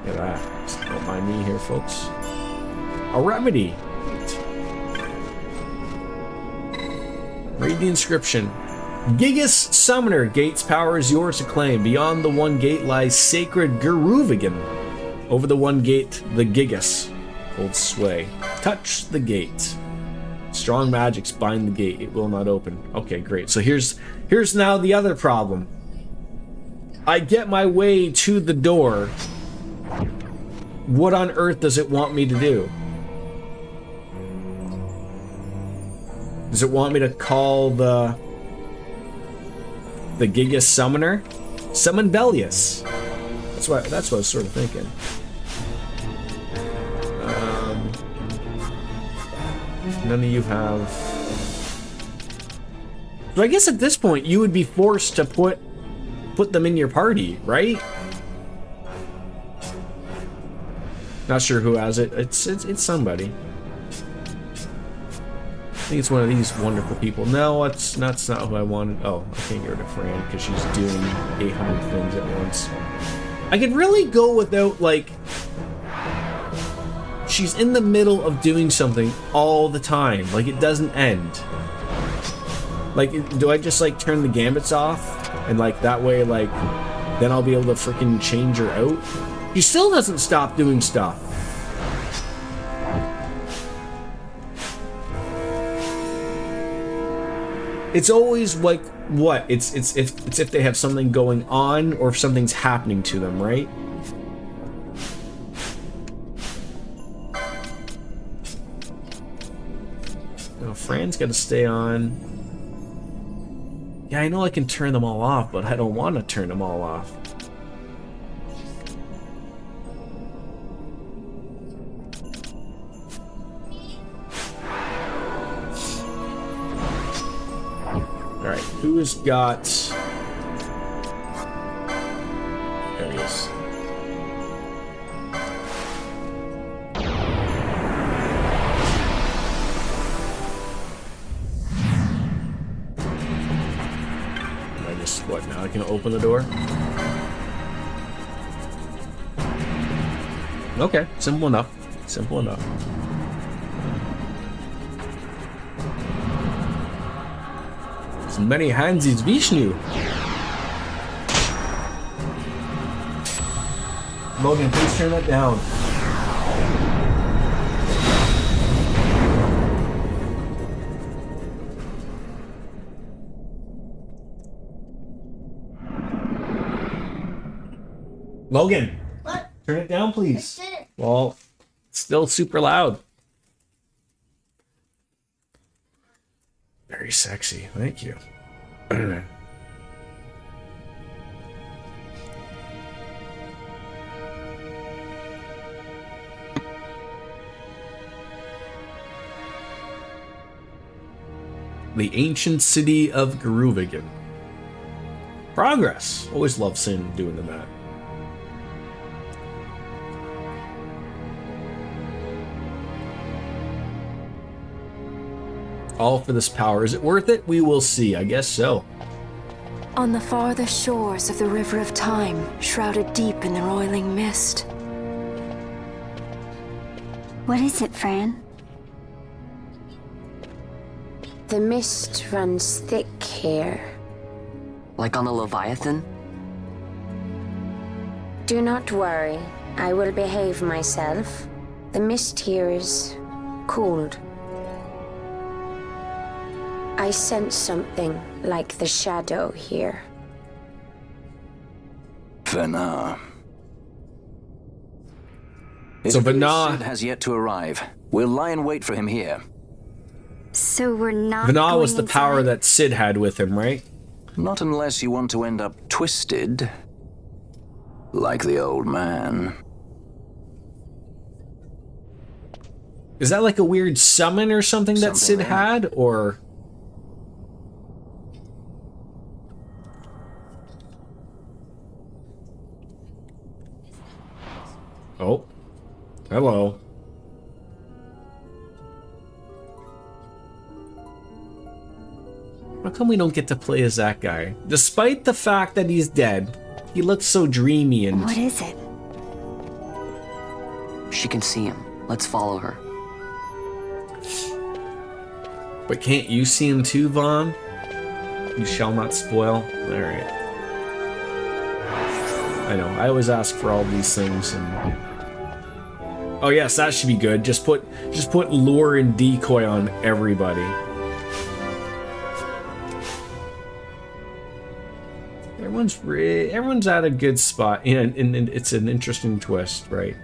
Look at that. Just don't mind me here, folks. A remedy. Read the inscription. Gigas Summoner, Gate's power is yours to claim. Beyond the one gate lies sacred Geruvigan. Over the one gate, the Gigas holds sway. Touch the gate. Strong magics bind the gate. It will not open. Okay, great. So here's now the other problem. I get my way to the door. What on earth does it want me to do? Does it want me to call the Gigas Summoner? Summon Bellius. That's what I was sort of thinking. None of you have... So I guess at this point, you would be forced to put them in your party, right? Not sure who has it. It's somebody. I think it's one of these wonderful people. No, that's not who I wanted. Oh, I can't get rid of Fran because she's doing 800 things at once. I could really go without, like... She's in the middle of doing something all the time. Like, it doesn't end. Like, do I just, like, turn the gambits off? And, like, that way, like, then I'll be able to freaking change her out? She still doesn't stop doing stuff. It's always like what? It's if they have something going on or if something's happening to them, right? No, Fran's got to stay on. Yeah, I know I can turn them all off, but I don't want to turn them all off. Alright, who has got... There he is. I just, what, now I can open the door? Okay, simple enough. Simple enough. Many hands is Vishnu. Logan, please turn that down. Logan. What? Turn it down, please. I did it. Well, it's still super loud. Very sexy. Thank you. The ancient city of Garuvigan. Progress. Always love seeing doing the map. All for this power. Is it worth it? We will see. I guess so. On the farthest shores of the River of Time, shrouded deep in the roiling mist. What is it, Fran? The mist runs thick here. Like on the Leviathan? Do not worry. I will behave myself. The mist here is cooled. I sense something like the shadow here. Vana. So Vana Sid has yet to arrive. We'll lie in wait for him here. So we're not. Vana was the power that Sid had with him, right? Not unless you want to end up twisted. Like the old man. Is that like a weird summon or something that Sid had, or? Oh, hello. How come we don't get to play as that guy? Despite the fact that he's dead, he looks so dreamy and... What is it? She can see him. Let's follow her. But can't you see him too, Vaughn? You shall not spoil. Alright. I know, I always ask for all these things and... Oh yes, that should be good. Just put lure and decoy on everybody. Everyone's at a good spot, and it's an interesting twist, right?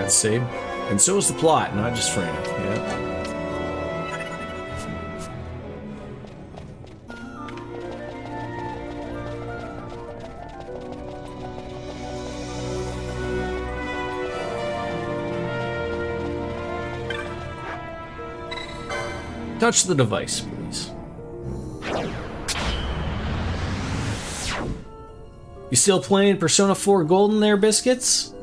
that save. And so is the plot, not just Frank. Yeah. Touch the device, please. You still playing Persona 4 Golden there, Biscuits?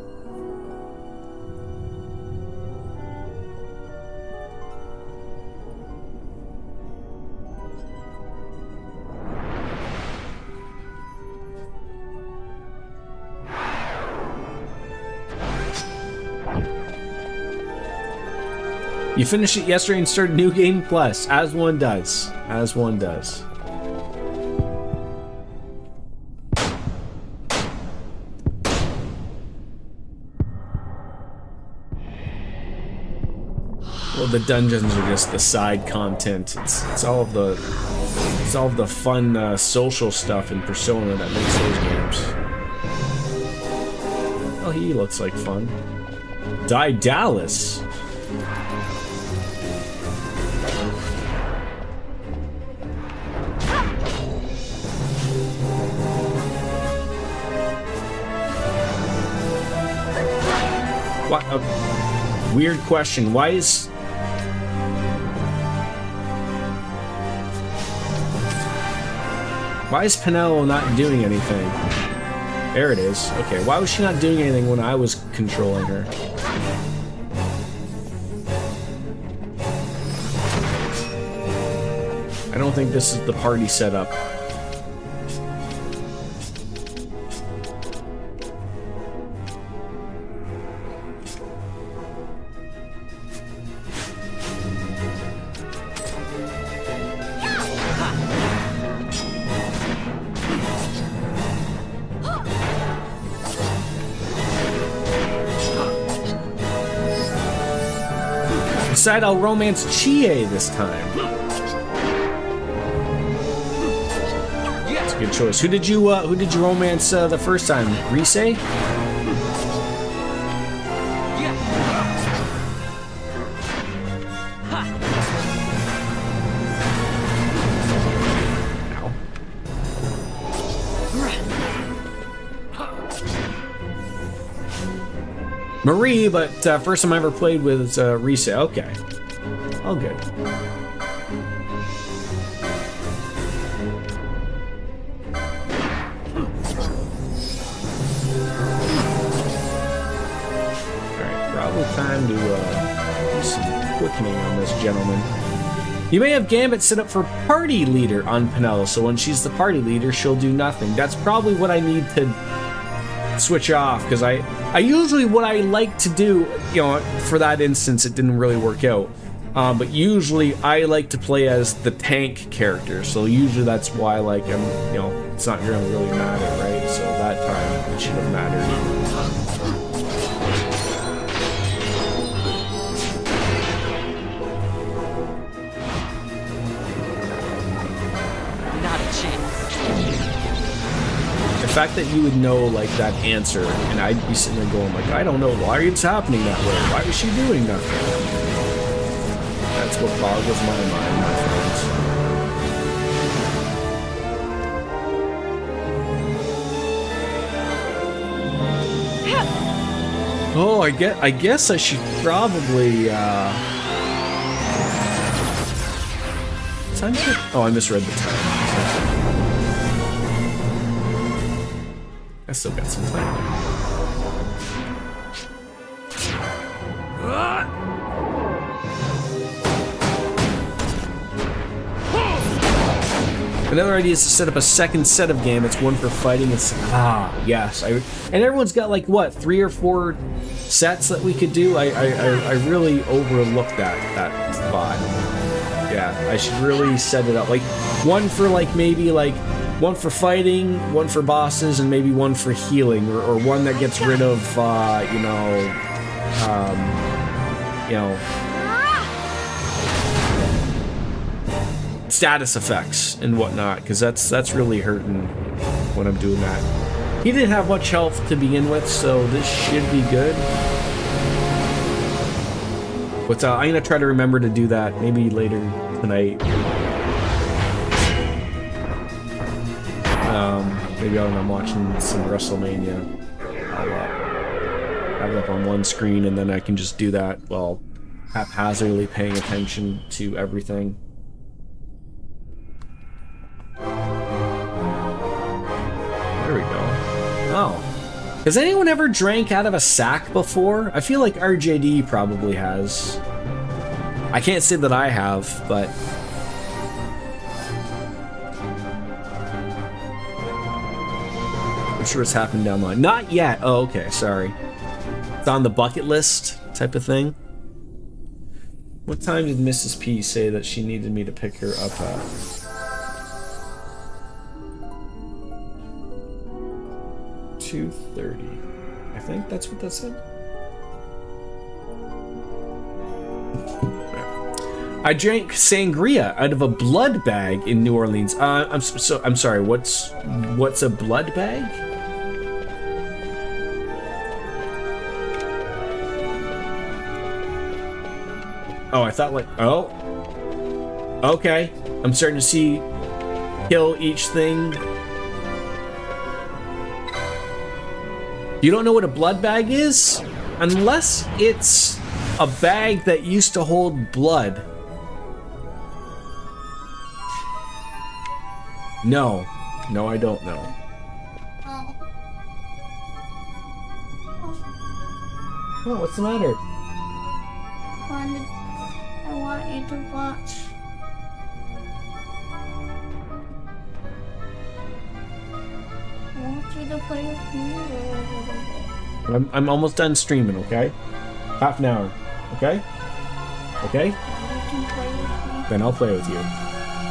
You finished it yesterday and started New Game Plus, as one does. As one does. Well, the dungeons are just the side content. It's all of the fun social stuff in Persona that makes those games. Oh, he looks like fun. Dallas. What a weird question. Why is Penelo not doing anything? There it is. Okay, why was she not doing anything when I was controlling her? I don't think this is the party setup. Decide I'll romance Chie this time. That's a good choice. Who did you romance the first time? Rise? Marie, but first time I ever played with Rise. Okay. All good. Alright, probably time to do some quickening on this gentleman. You may have Gambit set up for party leader on Penelo, so when she's the party leader, she'll do nothing. That's probably what I need to switch off, because I usually, what I like to do, you know, for that instance, it didn't really work out. But usually I like to play as the tank character, so usually that's why, like, I'm, you know, it's not gonna really matter, right? So that time it should have mattered. The fact that you would know, like, that answer, and I'd be sitting there going, like, I don't know why it's happening that way. Why is she doing nothing? That's what boggles my mind, my friends. Oh, I guess I should probably, time to... Oh, I misread the time. I still got some time. Another idea is to set up a second set of gamuts, one for fighting and yes. And everyone's got, like, what, 3 or 4 sets that we could do? I really overlooked that spot. Yeah, I should really set it up. Like, one for, like, maybe, like, one for fighting, one for bosses, and maybe one for healing, or one that gets rid of, status effects and whatnot, because that's really hurting when I'm doing that. He didn't have much health to begin with, so this should be good. But I'm gonna try to remember to do that maybe later tonight. Maybe when I'm watching some WrestleMania, I'll have it up on one screen and then I can just do that while haphazardly paying attention to everything. There we go. Oh. Has anyone ever drank out of a sack before? I feel like RJD probably has. I can't say that I have, but... I'm sure it's happened down the line. Not yet! Oh, okay, sorry. It's on the bucket list type of thing. What time did Mrs. P say that she needed me to pick her up at? $2:30. I think that's what that said. I drank sangria out of a blood bag in New Orleans. I'm sorry. What's a blood bag? Oh, I thought like okay. I'm starting to see kill each thing. You don't know what a blood bag is? Unless it's a bag that used to hold blood. No, I don't know. Oh, what's the matter? I want you to watch. I want you to play with me a little bit. I'm almost done streaming, okay? Half an hour, okay? Okay? You can play with me. Then I'll play with you.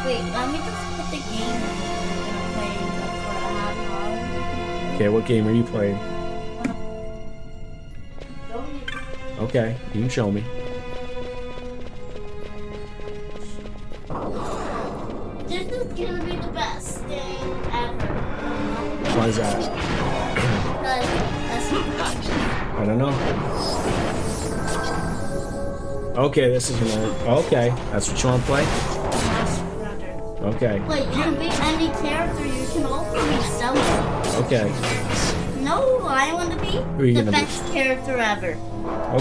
Wait, let me just put the game in. I'm playing for a half hour. Okay, what game are you playing? Okay, you can show me. This is gonna be the best thing ever. Why is that? I don't know. Okay, this is gonna... Okay, that's what you want to play? Okay. Wait, you can be any character. You can also be someone. Okay. No, I want to be Who are you the gonna be? best character ever.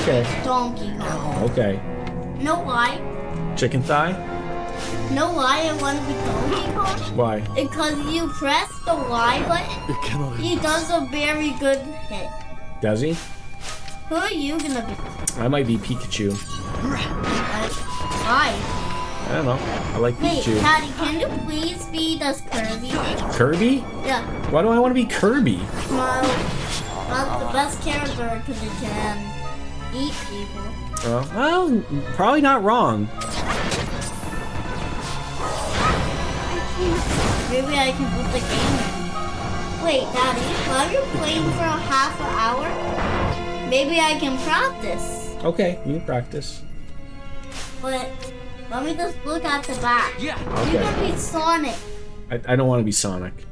Okay. Donkey Kong. Okay. Know why? Chicken thigh? Know why I want to be Donkey Kong? Why? Because you press the Y button, he does a very good hit. Does he? Who are you gonna be? I might be Pikachu. Why? I don't know. I like Wait, Pikachu. Daddy, can you please be this Kirby? Kirby? Yeah. Why do I want to be Kirby? Well, that's the best character because it can eat people. Well, probably not wrong. Maybe I can put the game in. Wait, Daddy, while you're playing for a half an hour, maybe I can practice. Okay, you can practice. But let me just look at the back. Yeah. Okay. You can be Sonic. I don't want to be Sonic.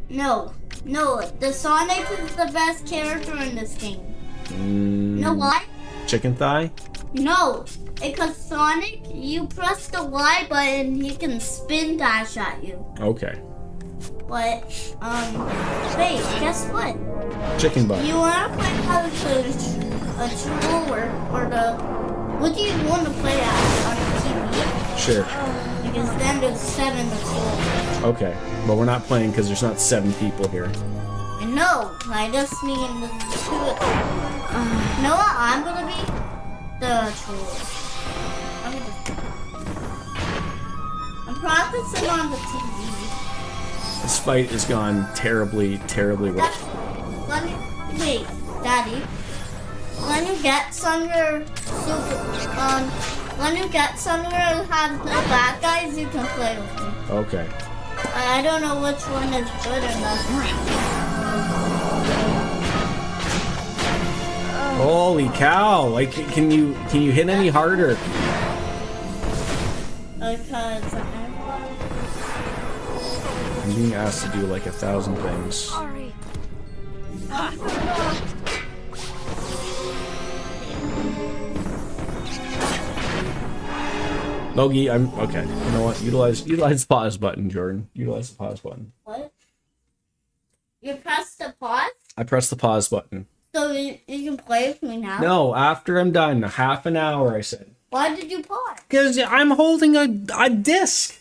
No, the Sonic is the best character in this game. You know why? Chicken thigh? No, because Sonic, you press the Y button, he can spin dash at you. Okay. But, wait, guess what? Chicken butt. You wanna play a troll or the... What do you want to play at on the TV? Sure. Because then there's 7 to 4. Okay. But we're not playing because there's not 7 people here. No, I just mean the 2 of them. You know what I'm gonna be? The troll. I'm practicing on the TV. This fight has gone terribly, terribly wrong. Wait, Daddy. When you get some of your have the bad guys, you can play with me. Okay. I don't know which one is good enough. Holy cow! Like, can you hit any harder? Because I'm being asked to do like 1,000 things. Sorry. Logie, I'm okay. You know what? Utilize the pause button, Jordan. Utilize the pause button. What? You press the pause? I press the pause button. So you can play with me now? No, after I'm done. Half an hour, I said. Why did you pause? Because I'm holding a disc.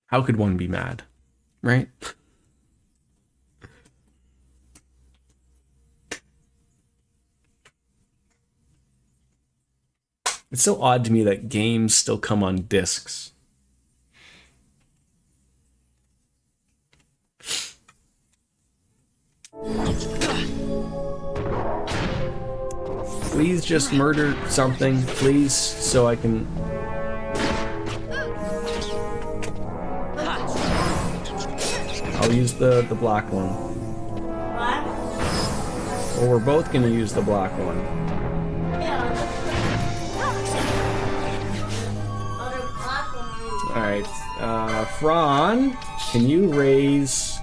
How could one be mad? Right? It's so odd to me that games still come on discs. Please just murder something, please, so I can... I'll use the black one. What? Or we're both gonna use the black one. Alright, Fran, can you raise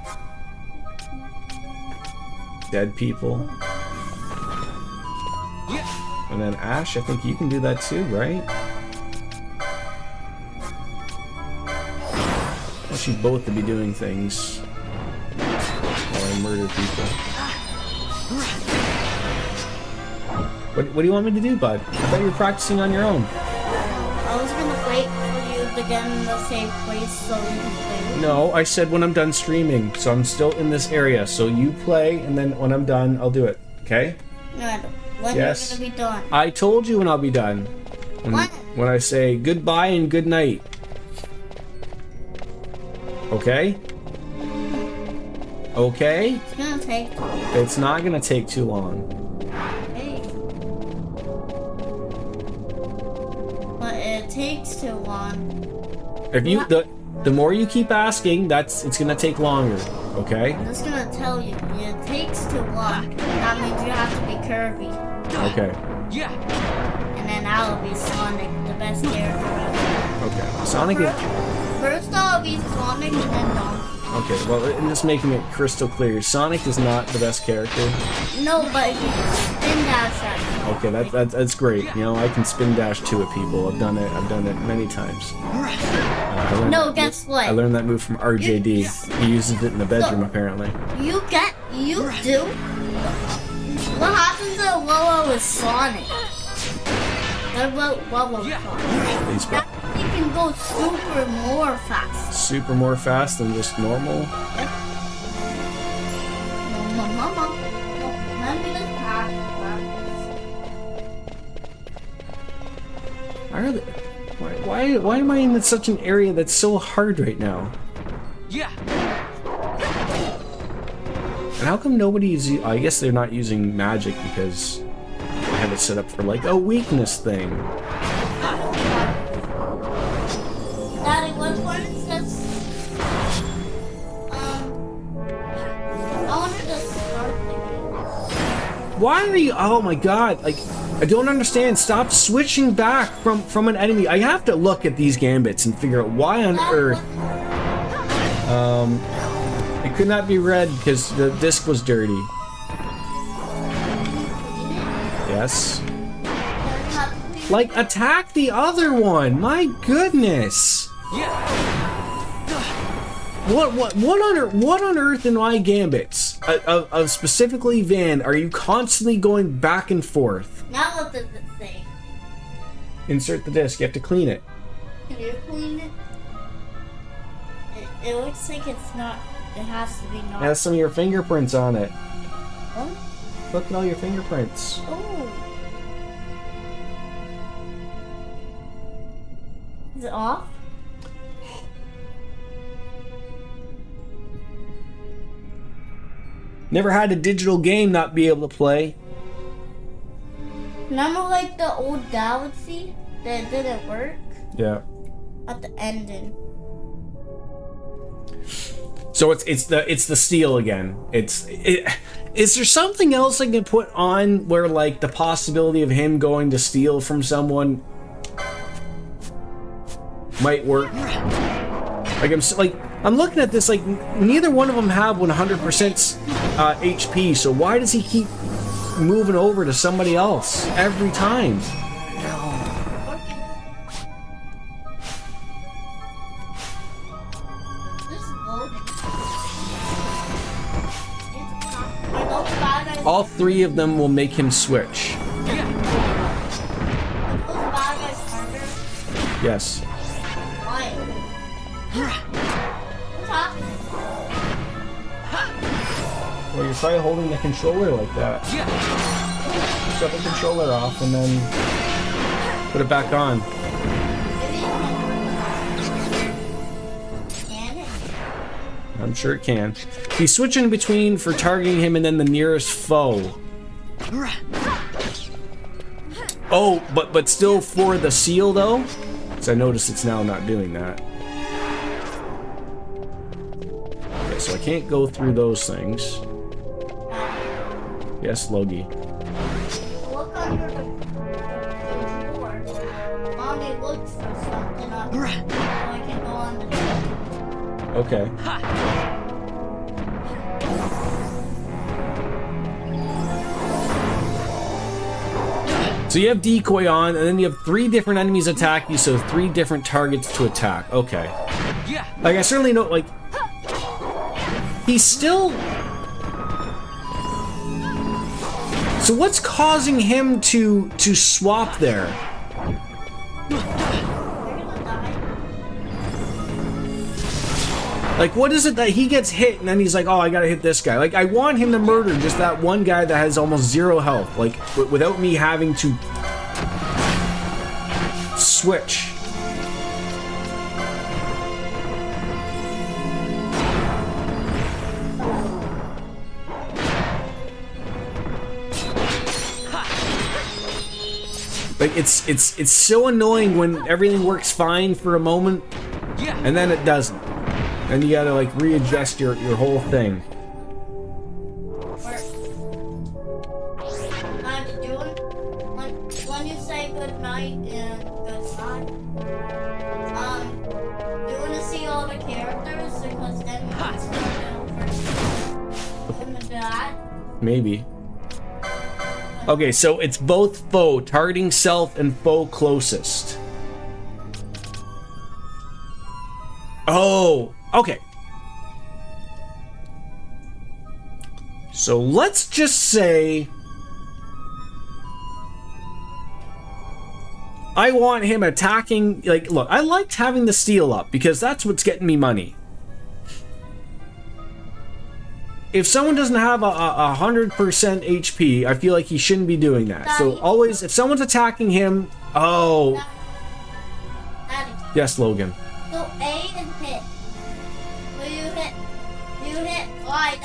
dead people? And then Ash, I think you can do that too, right? I want you both to be doing things while I murder people. What do you want me to do, bud? I thought you were practicing on your own. I was gonna wait for you to get in the safe place so you can play. No, I said when I'm done streaming, so I'm still in this area. So you play, and then when I'm done, I'll do it. Okay? No, when yes. you're gonna be done. I told you when I'll be done. When I say goodbye and good night. Okay? Okay? It's gonna take too long. It's not gonna take too long. Hey. But it takes too long. If you the more you keep asking, it's gonna take longer. Okay? I'm just gonna tell you, it takes too long. That means you have to be curvy. Okay. Yeah. And then I'll be Sonic, the best character ever. Okay. Sonic. First I'll be Sonic and then Donkey. Okay. Well, I'm just making it crystal clear. Sonic is not the best character. No, but you can spin dash at me. Okay, that's great. You know, I can spin dash too at people. I've done it many times. No, guess what? I learned that move from RJD. He uses it in the bedroom, apparently. You do? What happens to Wawa with Sonic? What about Wawa with Sonic? He can go super more fast. Super more fast than just normal? Yep. Mama. Let me just Why am I in such an area that's so hard right now? Yeah. And how come nobody's... I guess they're not using magic because I have it set up for like a weakness thing. Daddy, what one is this? I wanted to start the game. Why are you... Oh my god, like... I don't understand. Stop switching back from an enemy. I have to look at these gambits and figure out why on earth... It could not be read because the disc was dirty. Yes. Like, attack the other one! My goodness! What on earth in my gambits of specifically Van are you constantly going back and forth? Now what does it say? Insert the disc. You have to clean it. Can you clean it? It looks like it's not. It has to be not. It has some of your fingerprints on it. What? Look at all your fingerprints. Oh. Is it off? Never had a digital game not be able to play. Remember like the old Galaxy that didn't work? Yeah. At the ending. So it's the steel again. Is there something else I can put on where like the possibility of him going to steal from someone might work? Like I'm looking at this, like neither one of them have 100% HP, so why does he keep moving over to somebody else every time? All three of them will make him switch. Yes. Well, you're probably holding the controller like that. Shut the controller off and then put it back on. I'm sure it can. He's switching between for targeting him and then the nearest foe. Oh, but still for the seal though? Because I noticed it's now not doing that. Okay, so I can't go through those things. Yes, Logie. Look under the floor. Mommy looks for something up there, so I can go on the door. Okay. So you have decoy on, and then you have 3 different enemies attack you, so 3 different targets to attack. Okay. Like, I certainly know, like... He's still... So what's causing him to swap there? Like, what is it that he gets hit and then he's like, oh, I gotta hit this guy. Like, I want him to murder just that one guy that has almost 0 health. Like, without me having to switch. Like, it's so annoying when everything works fine for a moment and then it doesn't. And you gotta like readjust your whole thing. When you say good night and good night, do you want to see all the characters? Because then we can start over that. Maybe. Okay, so it's both foe, targeting self and foe closest. Oh, okay. So let's just say I want him attacking, like, look, I liked having the steel up because that's what's getting me money. If someone doesn't have a 100% HP, I feel like he shouldn't be doing that. So always, if someone's attacking him, oh. Yes, Logan. So A and hit. Will you hit? You hit Y.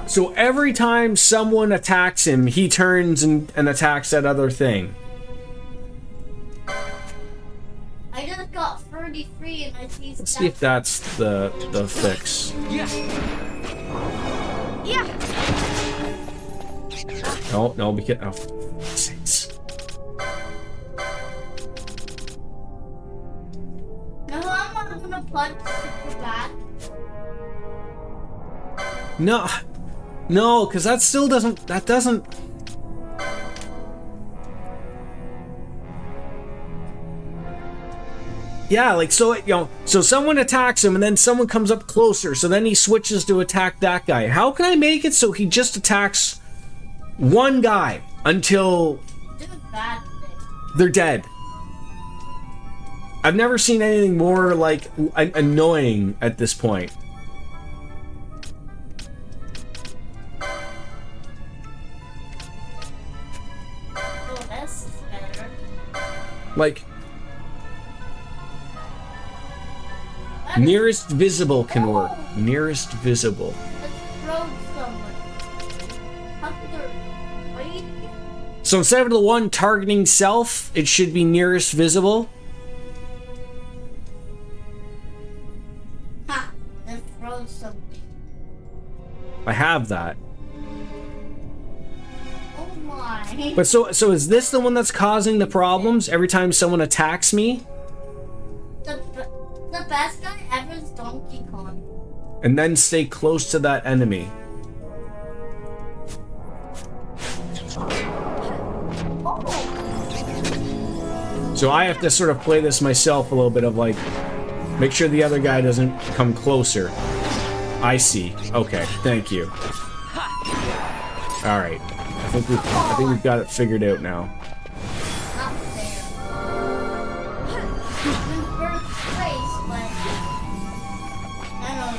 So every time someone attacks him, he turns and attacks that other thing. I just got 33 and I see. Let's see if that's the fix. Yeah. No, because oh, sakes. No, I'm not gonna punch super bad. No, because that still doesn't. That doesn't. Yeah, like, so, you know, so someone attacks him and then someone comes up closer, so then he switches to attack that guy. How can I make it so he just attacks one guy until they're dead? I've never seen anything more, like, annoying at this point. Oh, this is better. Like... Nearest visible can work. Nearest visible. So instead of the one targeting self, it should be nearest visible. Ha! Let's throw download something. I have that. Oh my. But so is this the one that's causing the problems every time someone attacks me? The best guy ever is Donkey Kong. And then stay close to that enemy. So I have to sort of play this myself a little bit of like, make sure the other guy doesn't come closer. I see. Okay, thank you. All right, I think we've got it figured out now. Not fair. In first place, but I know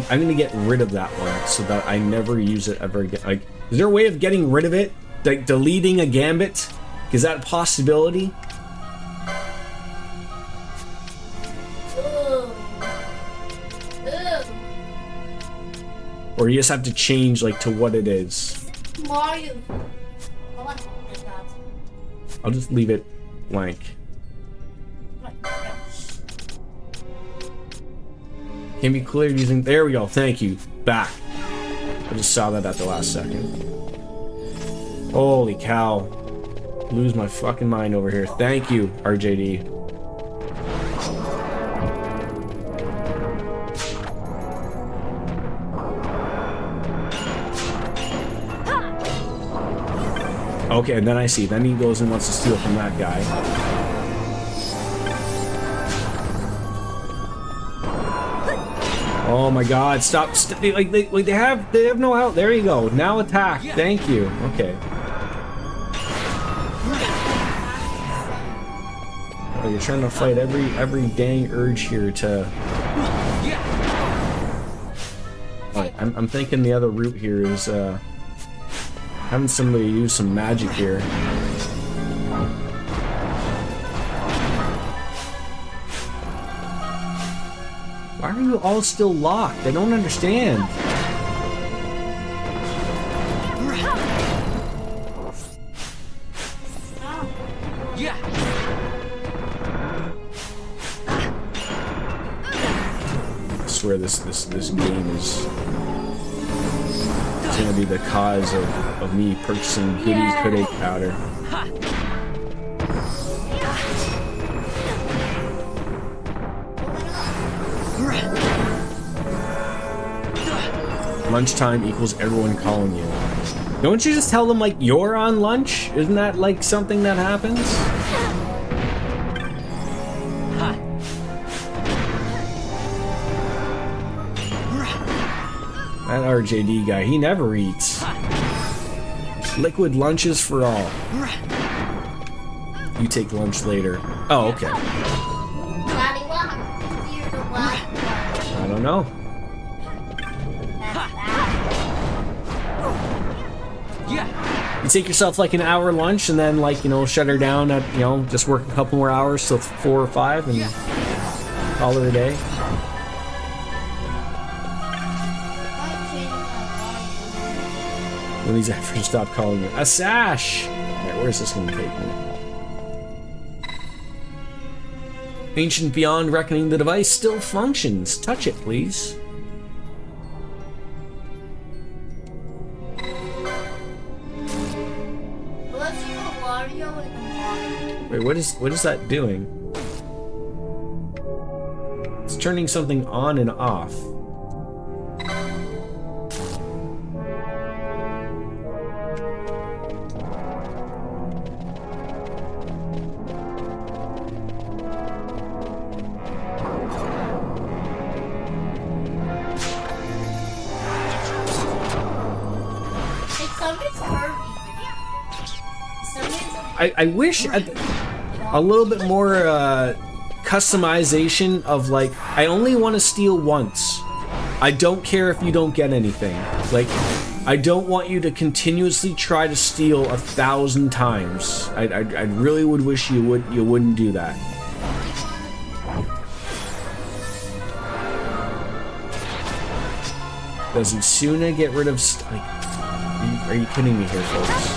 I'm gonna get rid of that one so that I never use it ever again. Like, is there a way of getting rid of it? Like deleting a gambit? Is that a possibility? Or you just have to change like to what it is? Mario. I'll just leave it blank. Can be cleared using... There we go. Thank you. Back. I just saw that at the last second. Holy cow. Lose my fucking mind over here. Thank you, RJD. Okay, and then I see. Then he goes and wants to steal from that guy. Oh my God! Stop! Like they have no out. There you go. Now attack. Thank you. Okay. Oh, you're trying to fight every dang urge here to. Right, I'm thinking the other route here is having somebody use some magic here. Why are you all still locked? I don't understand. I swear this game is gonna be the cause of me purchasing goodies Kool-Aid powder. Lunchtime equals everyone calling you. Don't you just tell them like you're on lunch? Isn't that like something that happens? That RJD guy, he never eats. Liquid lunches for all. You take lunch later. Oh, okay. I don't know. You take yourself like an hour lunch and then like, you know, shut her down at, you know, just work a couple more hours till 4 or 5 and call her a day. When these efforts stop calling you a sash. Alright, where's this gonna take me? Ancient beyond reckoning, the device still functions. Touch it, please. Wait, what is that doing? It's turning something on and off. I wish a little bit more customization of like, I only want to steal once. I don't care if you don't get anything. Like, I don't want you to continuously try to steal 1,000 times. I really would wish you wouldn't do that. Does he sooner get rid of like? Are you kidding me here, folks?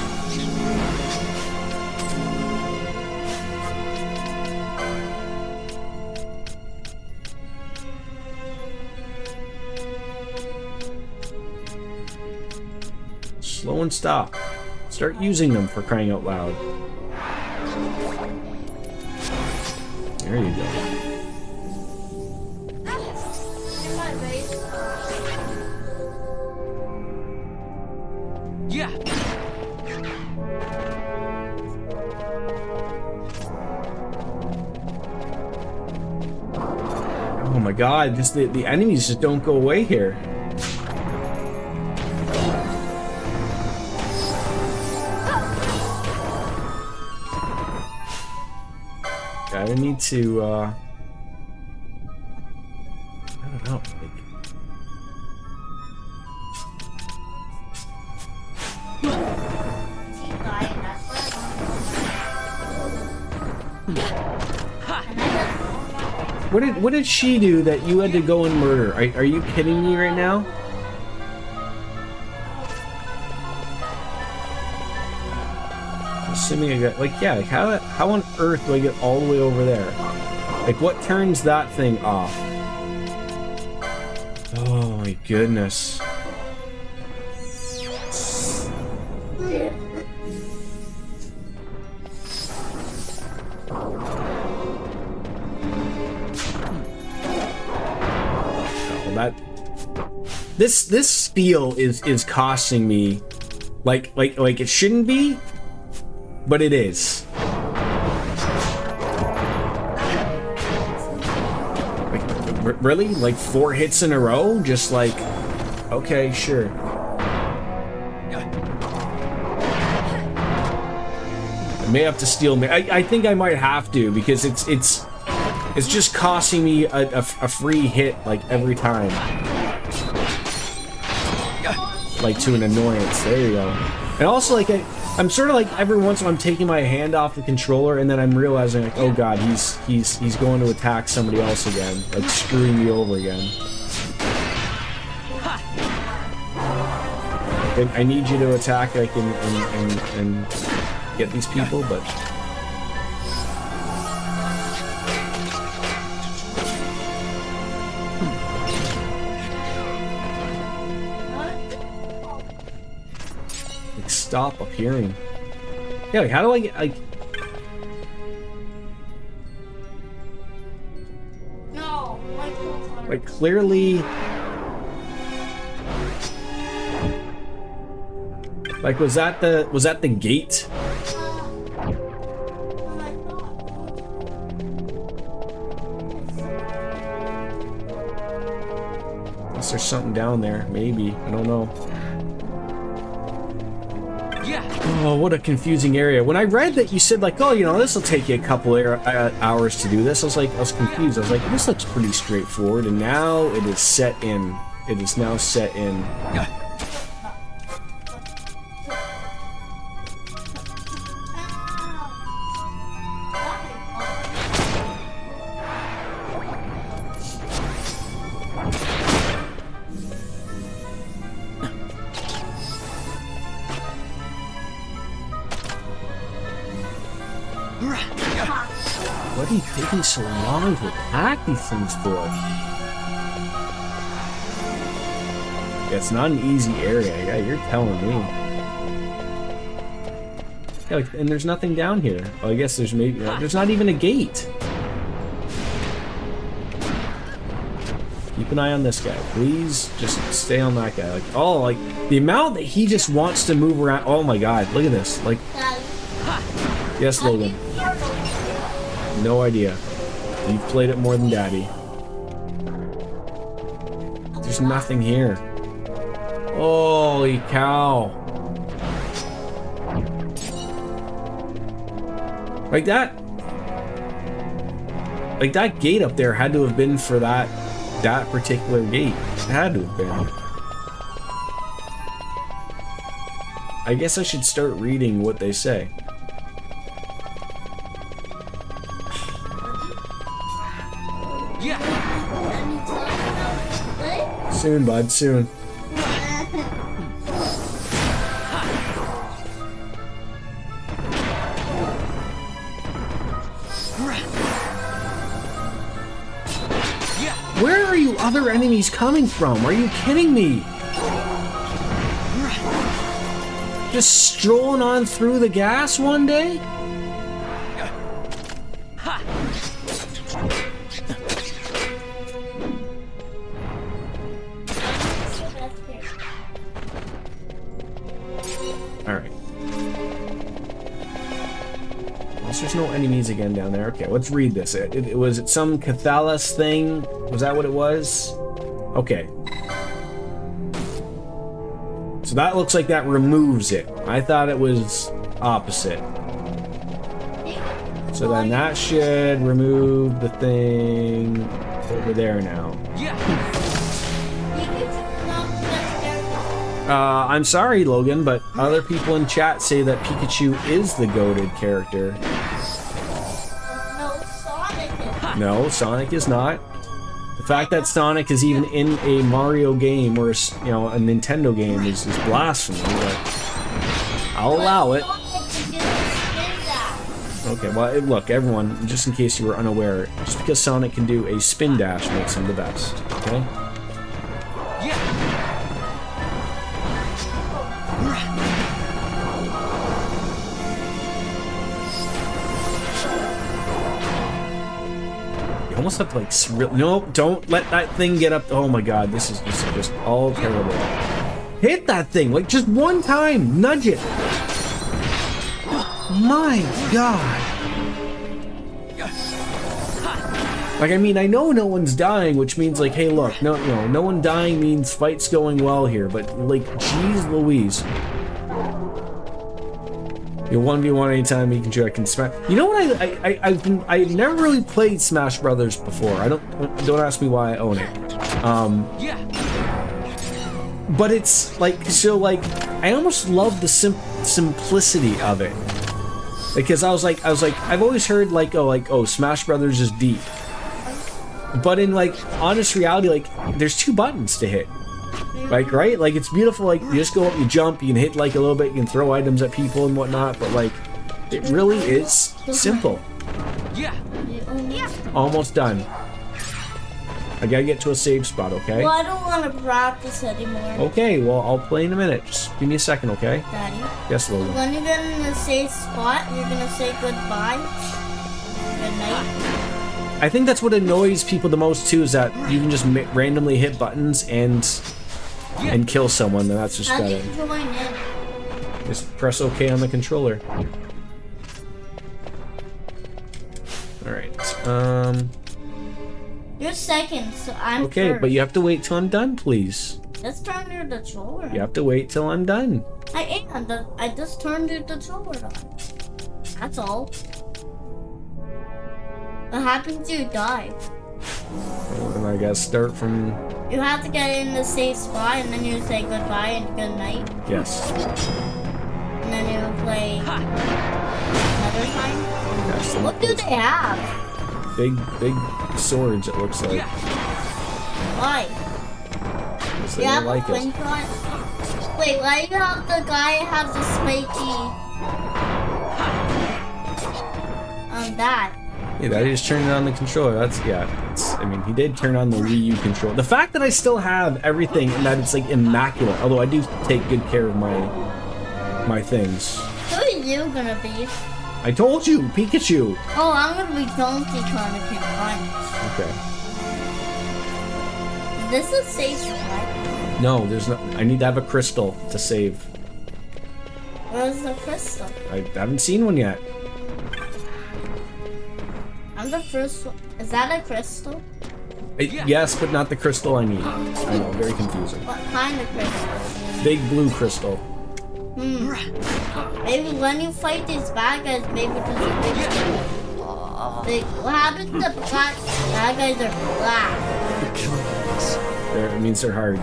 Someone stop. Start using them, for crying out loud. There you go. Yeah. Oh my god, just the enemies just don't go away here. I need to, I don't know, What did she do that you had to go and murder? Are you kidding me right now? Assuming I got, like, yeah, like how on earth do I get all the way over there? Like, what turns that thing off? Oh my goodness. This spiel is costing me like it shouldn't be, but it is. Like, really? Like 4 hits in a row? Just like, okay, sure. I may have to steal me. I think I might have to, because it's just costing me a free hit like every time. Like to an annoyance. There you go. And also, like, I'm sort of like every once in a while I'm taking my hand off the controller and then I'm realizing, like, oh god, he's going to attack somebody else again, like screwing me over again. I need you to attack, like, and get these people, but. Stop appearing. Yeah, like, how do I get, like... No, like, clearly... Like, was that the gate? Unless there's something down there, maybe. I don't know. Oh, what a confusing area. When I read that you said, like, oh, you know, this will take you a couple hours to do this, I was confused. I was like, this looks pretty straightforward, and now it is set in. It is now set in. What are you taking so long to attack these things for? Yeah, it's not an easy area. Yeah, you're telling me. Yeah, like, and there's nothing down here. Well, I guess there's maybe... there's not even a gate. Keep an eye on this guy. Please just stay on that guy. Like, oh, like, the amount that he just wants to move around... Oh my god, look at this. Like... Yes, Logan. No idea. You've played it more than Daddy. There's nothing here. Holy cow. Like that gate up there had to have been for that particular gate. It had to have been. I guess I should start reading what they say. Soon, bud, soon. Where are you other enemies coming from? Are you kidding me? Just strolling on through the gas one day? Alright. There's no enemies again down there. Okay, let's read this. Was it some Cathalas thing? Was that what it was? Okay. So that looks like that removes it. I thought it was opposite. So then that should remove the thing over there now. I'm sorry, Logan, but other people in chat say that Pikachu is the goated character. No, Sonic is not. The fact that Sonic is even in a Mario game or, you know, a Nintendo game is blasphemy, but I'll allow it. Okay, well, look, everyone, just in case you were unaware, just because Sonic can do a spin dash makes him the best, okay? Almost have to like no, don't let that thing get up. Oh my god, this is just all terrible. Hit that thing like just one time, nudge it. My god. Like, I mean, I know no one's dying, which means like, hey, look, no one dying means fight's going well here, but like, jeez Louise. You 1v1 anytime you can try can smash. You know what? I've never really played Smash Brothers before. Don't ask me why I own it. But it's like, so like, I almost love the simplicity of it, because I was like I've always heard like oh Smash Brothers is deep, but in like honest reality, like there's 2 buttons to hit. Like, right? Like, it's beautiful, like, you just go up, you jump, you can hit, like, a little bit, you can throw items at people and whatnot, but, like, it really is simple. Almost done. I gotta get to a save spot, okay? Well, I don't want to practice anymore. Okay, well, I'll play in a minute. Just give me a second, okay? Daddy? Yes, Logan. When you get in the safe spot, you're gonna say goodbye. Good night. I think that's what annoys people the most, too, is that you can just randomly hit buttons and kill someone, and that's just better. Just press OK on the controller. Alright, You're second, so I'm okay, first. but you have to wait till I'm done, please. Let's turn your controller. You have to wait till I'm done. I just turned your controller on. That's all. What happens if you die? And I gotta start from... You have to get in the safe spot, and then you say goodbye and good night. Yes. And then you play another time. Yes, what do they have? Big swords, it looks like. Why? Because they don't like it. Wait, why do you have the guy have the spiky? That. Yeah, that he just turned it on the controller. That's, I mean, he did turn on the Wii U controller. The fact that I still have everything and that it's like immaculate, although I do take good care of my things. Who are you gonna be? I told you, Pikachu. Oh, I'm gonna be Donkey Kong if you punch. Okay. Is this a safe spot? No, there's no. I need to have a crystal to save. Where's the crystal? I haven't seen one yet. I'm the first one. Is that a crystal? Yes, but not the crystal I need. I know, very confusing. What kind of crystal? Big blue crystal. Maybe when you fight these bad guys, maybe there's a big... What happens to black bad guys are black? It means they're hard.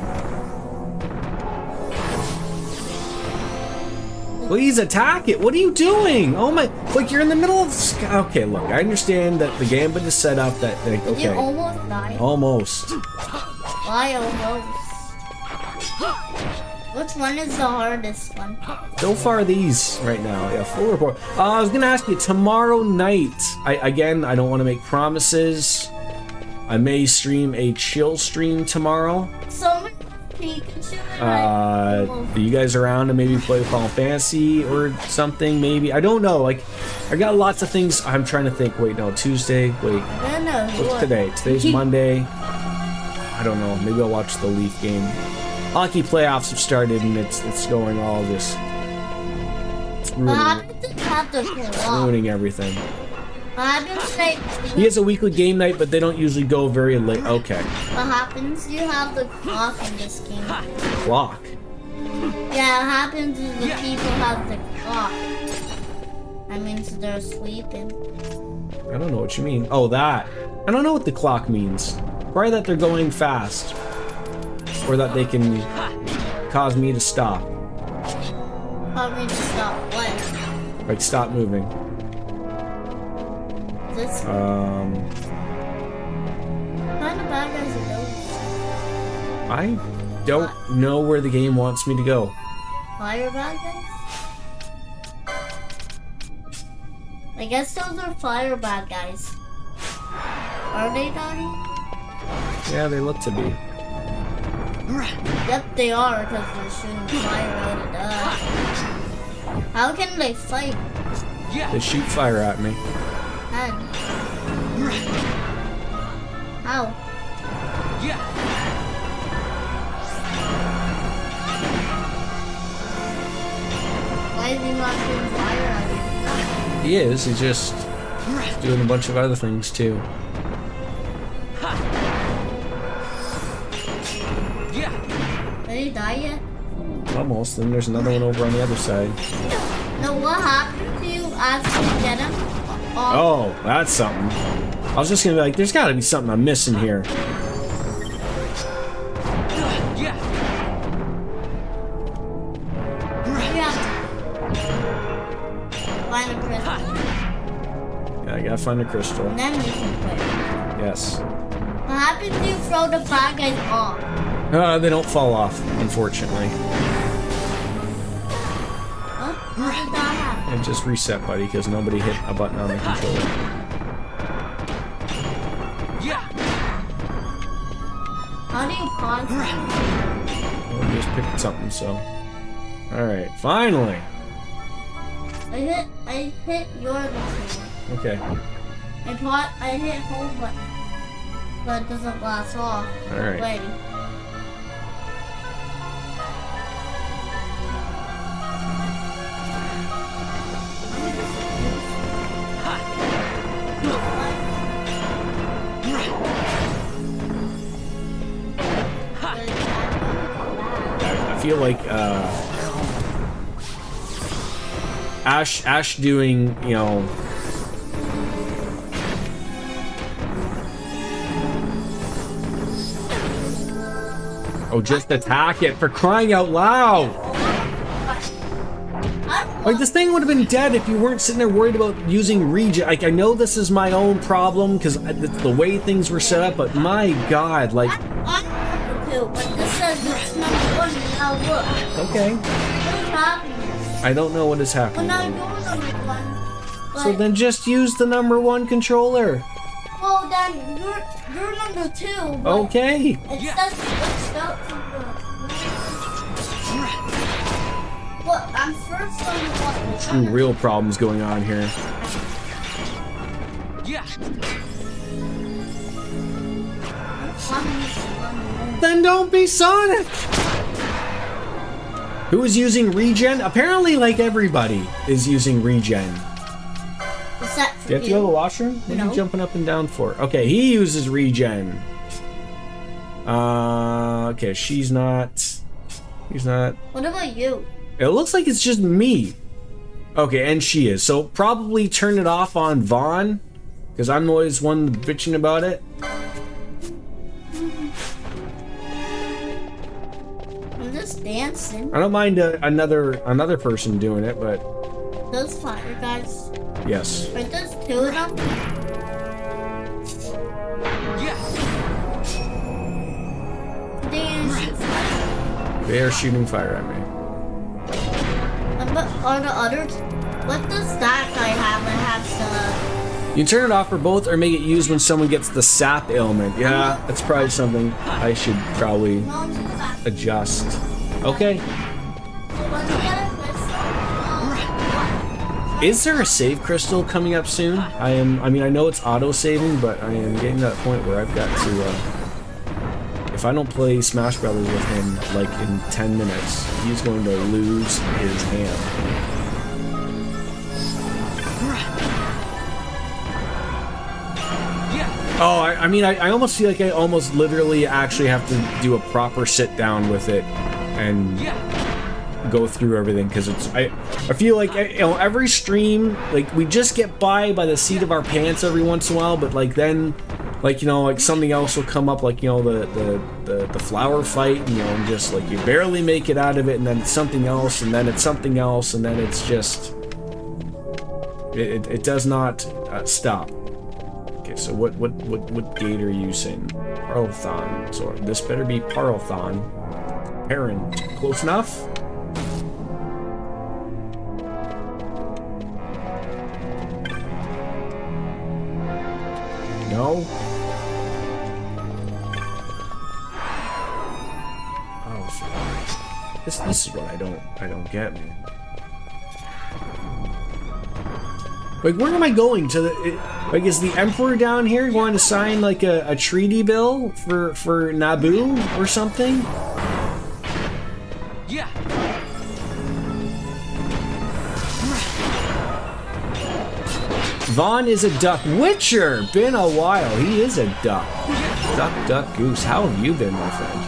Please attack it! What are you doing? Oh my... Like, you're in the middle of... Okay, look, I understand that the gambit is set up that... Okay. Did you almost die? Almost. Why almost? Which one is the hardest one? So far, these right now. Yeah, full report. I was gonna ask you, tomorrow night... I don't want to make promises. I may stream a chill stream tomorrow. So Pikachu. Are you guys around to maybe play Final Fantasy or something? Maybe, I don't know. Like, I got lots of things. I'm trying to think. Wait, no, Tuesday. Wait, what's today? Today's Monday. I don't know. Maybe I'll watch the Leaf game. Hockey playoffs have started, and it's going all this. It's ruining everything. He has a weekly game night, but they don't usually go very late. Okay. What happens? You have the clock in this game. Clock? Yeah, what happens is the people have the clock. That means they're sleeping. I don't know what you mean. Oh, that. I don't know what the clock means. Probably that they're going fast. Or that they can cause me to stop. Cause me to stop what? Like, stop moving. This kind of bad guys are those? I don't know where the game wants me to go. Fire bad guys? I guess those are fire bad guys. Are they, Daddy? Yeah, they look to be. Yep, they are, because they're shooting fire out of us. How can they fight? They shoot fire at me. How? Why is he not shooting fire at you? He is. He's just doing a bunch of other things too. Did he die yet? Almost. Then there's another one over on the other side. No, what happened to you after you get him? Oh, that's something. I was just gonna be like, there's gotta be something I'm missing here. Find a crystal. Yeah, I gotta find a crystal. And then you can play. Yes. What happens if you throw the bad guys off? They don't fall off, unfortunately. Huh? How did that happen? And just reset, buddy, because nobody hit a button on the controller. How do you pause it? Well, we just picked something, so. Alright, finally! I hit your button. Okay. I hit home button. But it doesn't last off. Alright. Wait. I feel like Ash doing, you know, oh, just attack it, for crying out loud. Like, this thing would have been dead if you weren't sitting there worried about using regen. Like, I know this is my own problem because it's the way things were set up, but my god, like. I'm number 2, but this says it's number 1 now look. Okay. What's happening? I don't know what is happening. Well, now you're number 1. So then just use the number 1 controller. Well, then you're number 2. Okay. It says well, I'm first on the 1. True real problems going on here. Then don't be Sonic! Who is using regen? Apparently, like, everybody is using regen. Except for Do you have to go to the washroom? What are you jumping up and down for? Okay, he uses regen. Okay, she's not. He's not. What about you? It looks like it's just me. Okay, and she is. So probably turn it off on Vaughn, because I'm always one bitching about it. I'm just dancing. I don't mind another person doing it, but Those fire guys. yes. Are those 2 of them? They are shooting fire at me. But are the others? What does that guy have? I have You can turn it off for both or make it used when someone gets the sap ailment. Yeah, that's probably something I should probably. No, adjust. Okay. Is there a save crystal coming up soon? I mean, I know it's auto-saving, but I am getting to that point where I've got to, if I don't play Smash Brothers with him, like, in 10 minutes, he's going to lose his hand. Oh, I mean, I almost feel like I almost literally actually have to do a proper sit-down with it and go through everything, because it's I feel like, you know, every stream, like, we just get by the seat of our pants every once in a while, but like then, like, you know, like something else will come up, like, you know, the flower fight, you know, and just like you barely make it out of it, and then it's something else, and then it's something else, and then it's just it does not stop. Okay, so what gate are you using? Paralthon. So this better be Paralthon. Parent. Close enough? No? Oh, this is what I don't get, man. Like, where am I going? To the like, is the Emperor down here going to sign like a treaty bill for Naboo or something? Yeah. Vaughn is a duck. Witcher! Been a while. He is a duck. Duck, duck, goose. How have you been, my friend?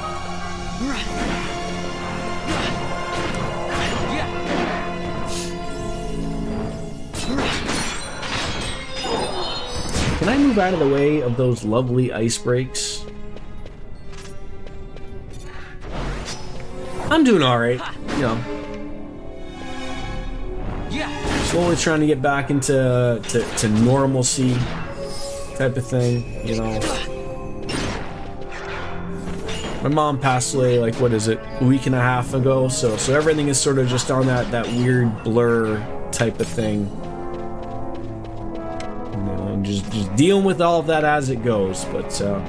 Can I move out of the way of those lovely ice breaks? I'm doing alright. You know. Slowly trying to get back into to normalcy type of thing, you know. My mom passed away, like, what is it, a week and a half ago, so everything is sort of just on that weird blur type of thing. You know, and just dealing with all of that as it goes, but I'm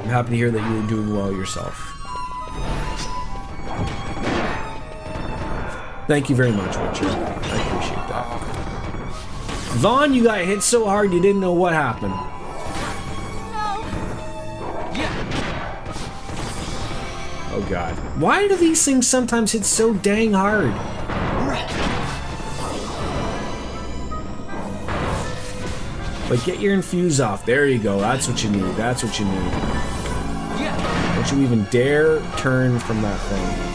happy to hear that you were doing well yourself. Thank you very much, Witcher. I appreciate that. Vaughn, you got hit so hard you didn't know what happened. Oh god. Why do these things sometimes hit so dang hard? Like, get your infuse off. There you go. That's what you need. That's what you need. Don't you even dare turn from that thing.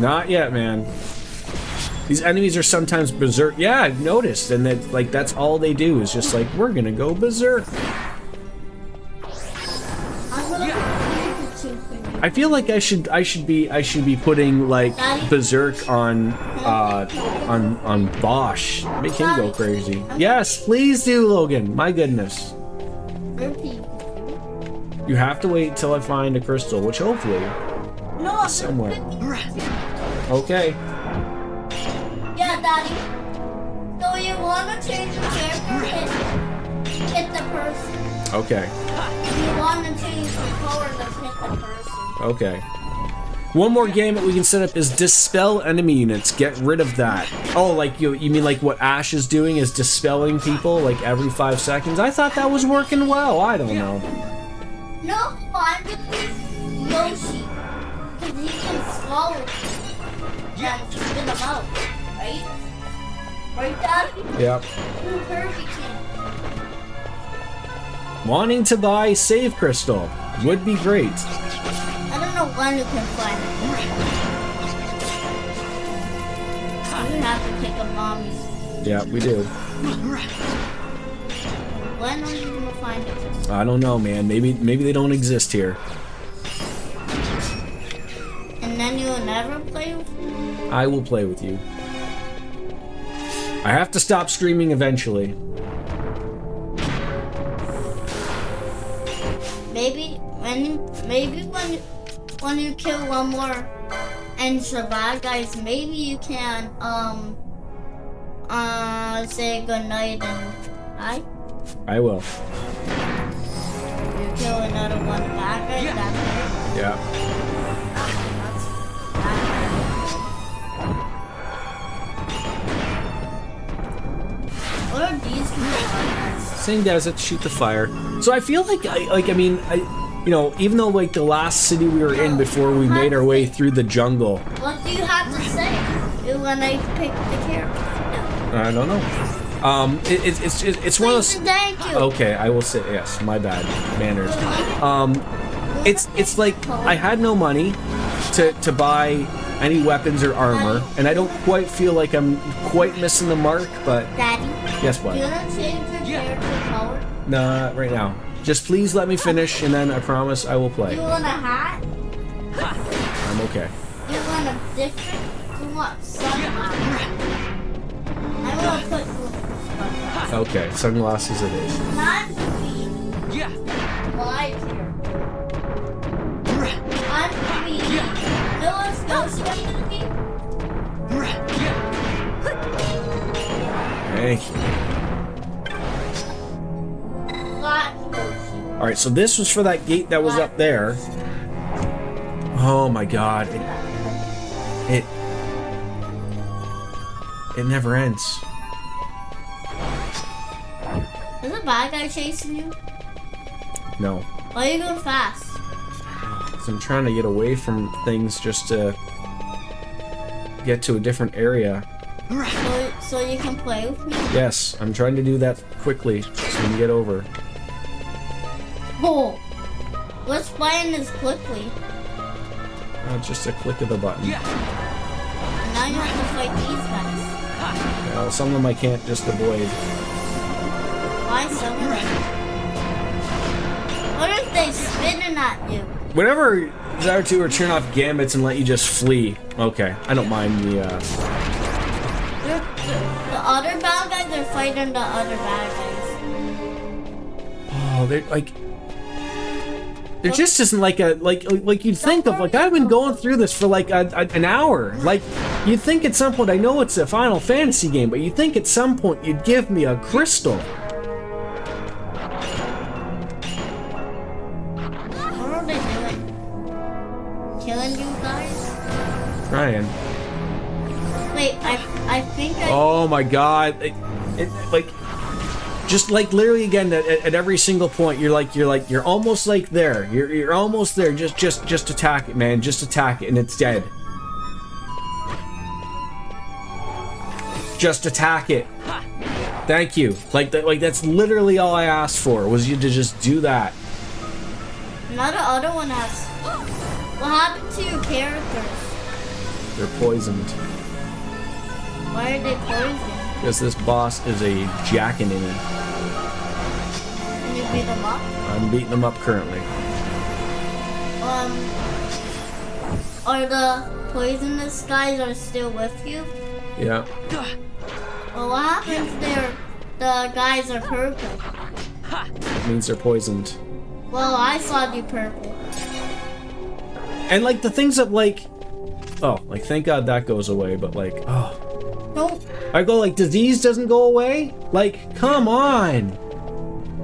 Not yet, man. These enemies are sometimes berserk. Yeah, I've noticed, and that, like, that's all they do is just like, we're gonna go berserk. I feel like I should be putting like berserk on Bosch. Make him go crazy. Yes, please do, Logan. My goodness. You have to wait till I find a crystal, which hopefully is somewhere. Okay. Yeah, Daddy. So you want to change the character? Hit the person. Okay. If you want to change the color, just hit the person. Okay. One more game that we can set up is dispel enemy units. Get rid of that. Oh, like you mean like what Ash is doing is dispelling people like every 5 seconds? I thought that was working well. I don't know. No, I'm with Yoshi. Because he can swallow them. And spit them out. Right? Right, Daddy? Yep. Kirby can. Wanting to buy Save Crystal would be great. I don't know when you can find it. You have to take a mommy's. Yeah, we do. When are you gonna find it? I don't know, man. Maybe they don't exist here. And then you'll never play with me? I will play with you. I have to stop streaming eventually. Maybe when you kill one more and survive, guys, maybe you can say goodnight and bye. I will. You kill another one back, right? That's it. Yeah. What are these guys? Same guys that shoot the fire. So I feel like you know, even though like the last city we were in before we made our way through the jungle. What do you have to say when I pick the character? No. I don't know. It's one of those. Thank you. Okay, I will say yes. My bad, manners. It's like I had no money to buy any weapons or armor, and I don't quite feel like I'm quite missing the mark. But Daddy. Yes, what? Do you want to change your character color? Nah, not right now. Just please let me finish, and then I promise I will play. You want a hat? I'm okay. You want a different? You want sunglasses? I want to put sunglasses. Okay, sunglasses it is. Not me. Yeah. My character. I'm me. No one's ghostwriting me. Thank you. Black. All right, so this was for that gate that was up there. Oh my God! It never ends. Is a bad guy chasing you? No. Why are you going fast? So I'm trying to get away from things just to get to a different area. So you can play with me? Yes, I'm trying to do that quickly so we can get over. Oh, let's play in this quickly. Just a click of the button. Now you have to fight these guys. Some of them I can't just avoid. Why some of them? What if they spinning at you? Whenever desire to or turn off gambits and let you just flee. Okay, I don't mind the other bad guys are fighting the other bad guys. Oh, they're like. There just isn't like a like you'd think of. Like I've been going through this for like an hour. Like you'd think at some point, I know it's a Final Fantasy game, but you'd think at some point you'd give me a crystal. What are they doing? Killing you guys? Trying. Wait, I think I. Oh my God! It like. Just like literally again at every single point you're almost like there. You're almost there. Just attack it, man. Just attack it and it's dead. Just attack it. Thank you. Like that's literally all I asked for was you to just do that. Now the other one has. What happened to your characters? They're poisoned. Why are they poisoned? Because this boss is a jackaninny. Can you beat them up? I'm beating them up currently. Are the poisonous guys are still with you? Yeah. Well, what happens there? The guys are purple. It means they're poisoned. Well, I saw the purple. And like the things that like, oh, like thank God that goes away. But like, oh. Nope. I go like disease doesn't go away? Like, come on.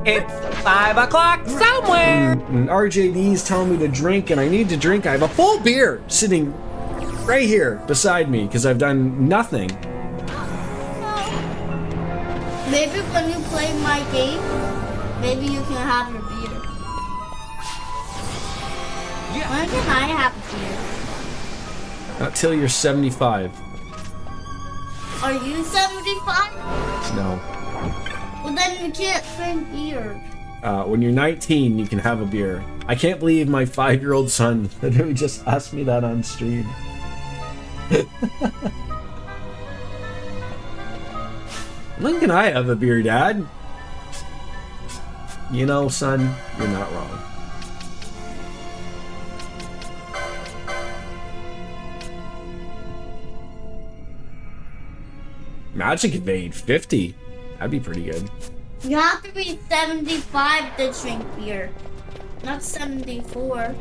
It's 5 o'clock somewhere. And RJD's telling me to drink and I need to drink. I have a full beer sitting right here beside me because I've done nothing. Maybe when you play my game, maybe you can have your beer. When can I have a beer? Not till you're 75. Are you 75? No. Well, then you can't drink beer. When you're 19, you can have a beer. I can't believe my 5-year-old son literally just asked me that on stream. When can I have a beer, Dad? You know, son, you're not wrong. Magic Evade 50. That'd be pretty good. You have to be 75 to drink beer, not 74.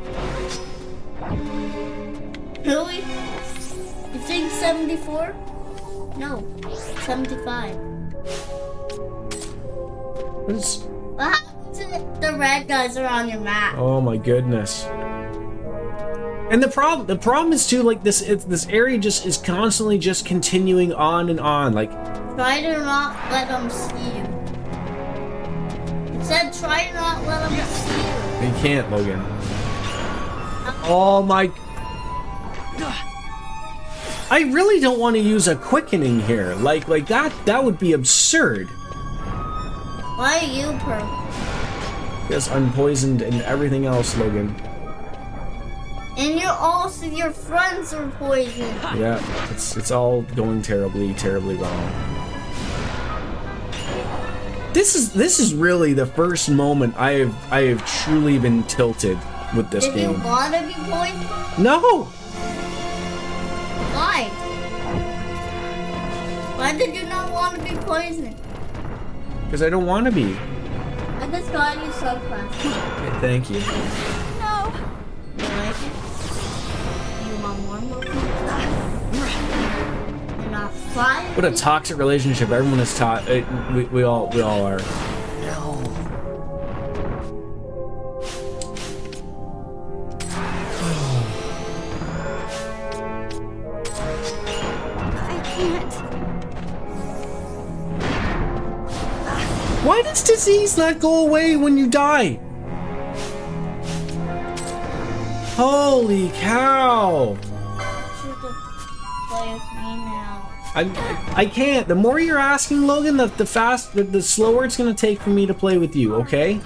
Really? You think 74? No, 75. What happens if the red guys are on your map? Oh my goodness. And the problem is too, like this area just is constantly just continuing on and on. Like, try to not let them see you. It said try to not let them see you. You can't, Logan. Oh my. I really don't want to use a quickening here. Like that would be absurd. Why are you purple? Because I'm poisoned and everything else, Logan. And your friends are poisoned. Yeah, it's all going terribly, terribly wrong. This is really the first moment I have truly been tilted with this game. Did you want to be poisoned? No. Why? Why did you not want to be poisoned? Because I don't want to be. I just got you sunglasses. Okay, thank you. No. You like it? You want more movies? You're not flying. What a toxic relationship. Everyone is we all are. Why does disease not go away when you die? Holy cow! Play with me now. I can't. The more you're asking, Logan, the slower it's gonna take for me to play with you. Okay?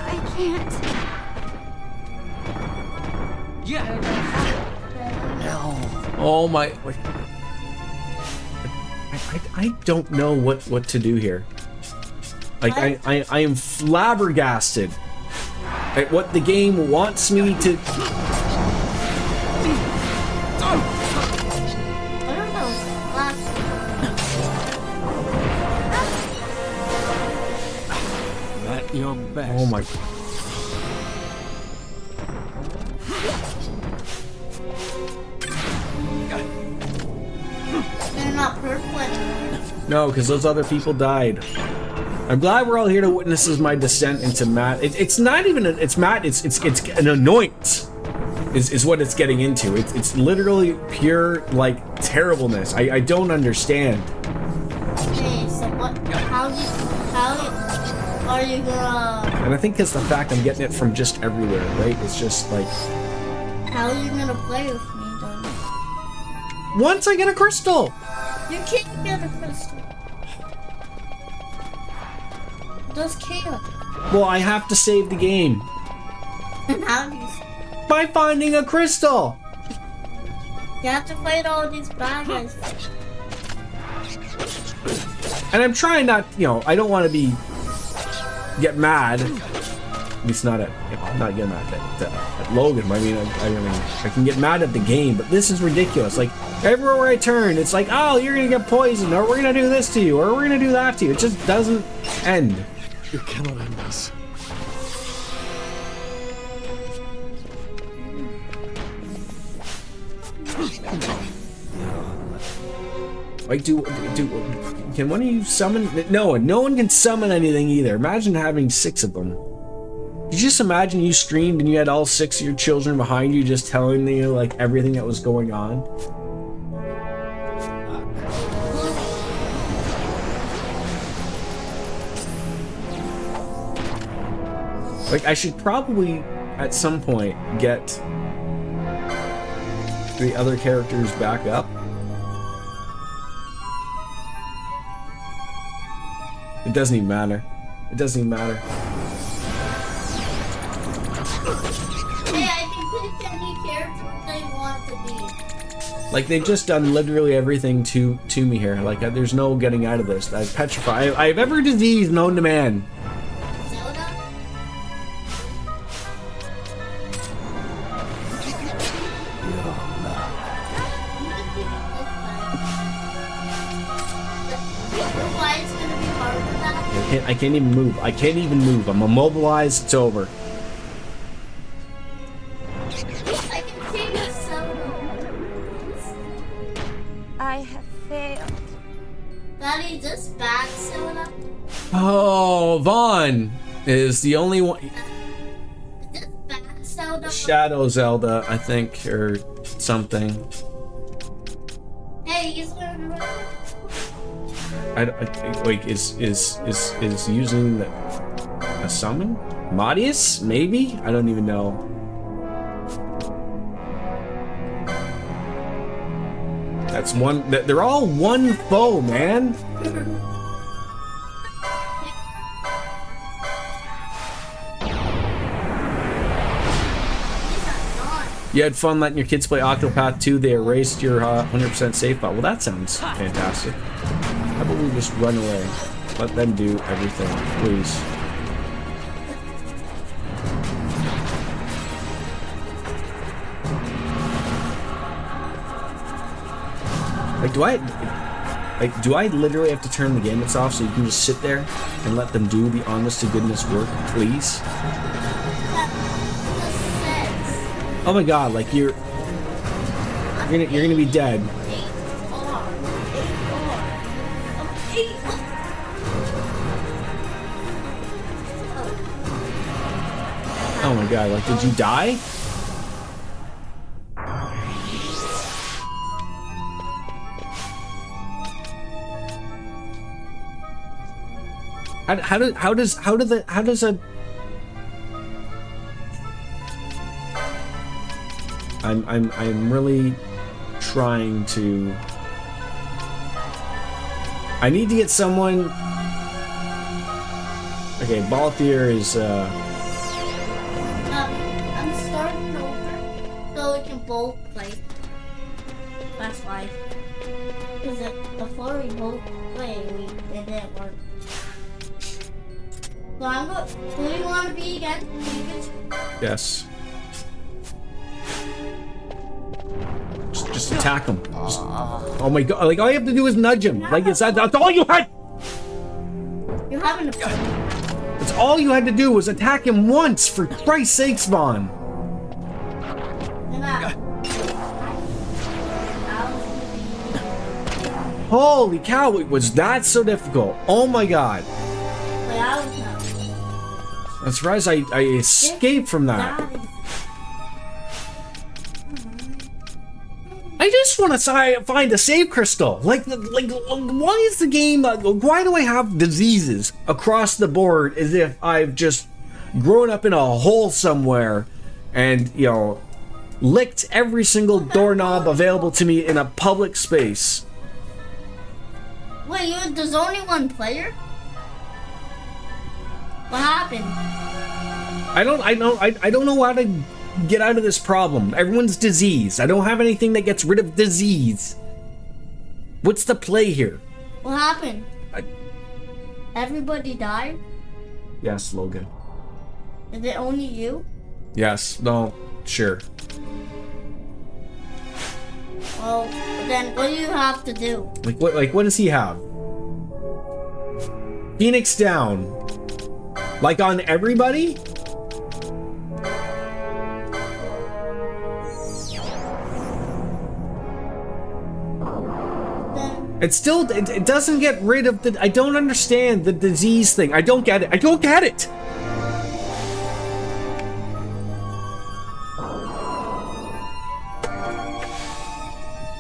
I can't. Yeah. No. Oh my. I don't know what to do here. Like I am flabbergasted at what the game wants me to. At your best. Oh my. They're not purple. No, because those other people died. I'm glad we're all here to witness my descent into Matt. It's not even it's Matt. It's an annoyance. Is what it's getting into. It's literally pure like terribleness. I don't understand. Okay, so what? How are you gonna? And I think it's the fact I'm getting it from just everywhere, right? It's just like. How are you gonna play with me, then? Once I get a crystal. You can't get a crystal. Just can't. Well, I have to save the game. And how do you? By finding a crystal. You have to fight all these bad guys. And I'm trying not, I don't want to get mad. At least not at, I'm not getting mad at Logan. I mean, I can get mad at the game, but this is ridiculous. Like, everywhere I turn, it's like, oh, you're gonna get poisoned, or we're gonna do this to you, or we're gonna do that to you. It just doesn't end. You cannot end this. Like, can one of you summon? No one can summon anything either. Imagine having 6 of them. Did you just imagine you streamed and you had all 6 of your children behind you just telling you, like, everything that was going on? Like, I should probably, at some point, get the other characters back up. It doesn't even matter. It doesn't even matter. Hey, I can pick any character they want to be. Like, they've just done literally everything to me here. Like, there's no getting out of this. I'm petrified. I have every disease known to man. I can't even move. I can't even move. I'm immobilized. It's over. I can take a soda. I have failed. That bad soda? Oh, Vaughn is the only one. Is this bad soda? Shadow Zelda, I think, or something. Hey, he's gonna Like, is using a summon? Modius? Maybe? I don't even know. That's one. They're all one foe, man. You had fun letting your kids play Octopath 2. They erased your 100% save file. Well, that sounds fantastic. How about we just run away? Let them do everything, please. Like, do I literally have to turn the game off so you can just sit there and let them do the honest to goodness work, please? Oh my god, like you're gonna be dead. Oh my god, like did you die? How does a I'm really trying to. I need to get someone. Okay, Balthier is I'm starting over so we can both play. That's why. Because before we both play, it didn't work. So I'm going. Do you want to be again? Yes. Just attack him. Oh my god! Like all you have to do is nudge him. Like that's all you had. You're having a. That's all you had to do was attack him once. For Christ's sakes, Vaughn. Holy cow! Was that so difficult? Oh my god. That's right. I escaped from that. I just want to find a save crystal. Like, why is the game? Why do I have diseases across the board as if I've just grown up in a hole somewhere, and licked every single doorknob available to me in a public space? Wait, there's only one player? What happened? I don't know how to get out of this problem. Everyone's diseased. I don't have anything that gets rid of disease. What's the play here? What happened? Everybody died? Yes, Logan. Is it only you? Yes. No. Sure. Well, then what do you have to do? What does he have? Phoenix down. Like on everybody? It doesn't get rid of the. I don't understand the disease thing. I don't get it. I don't get it.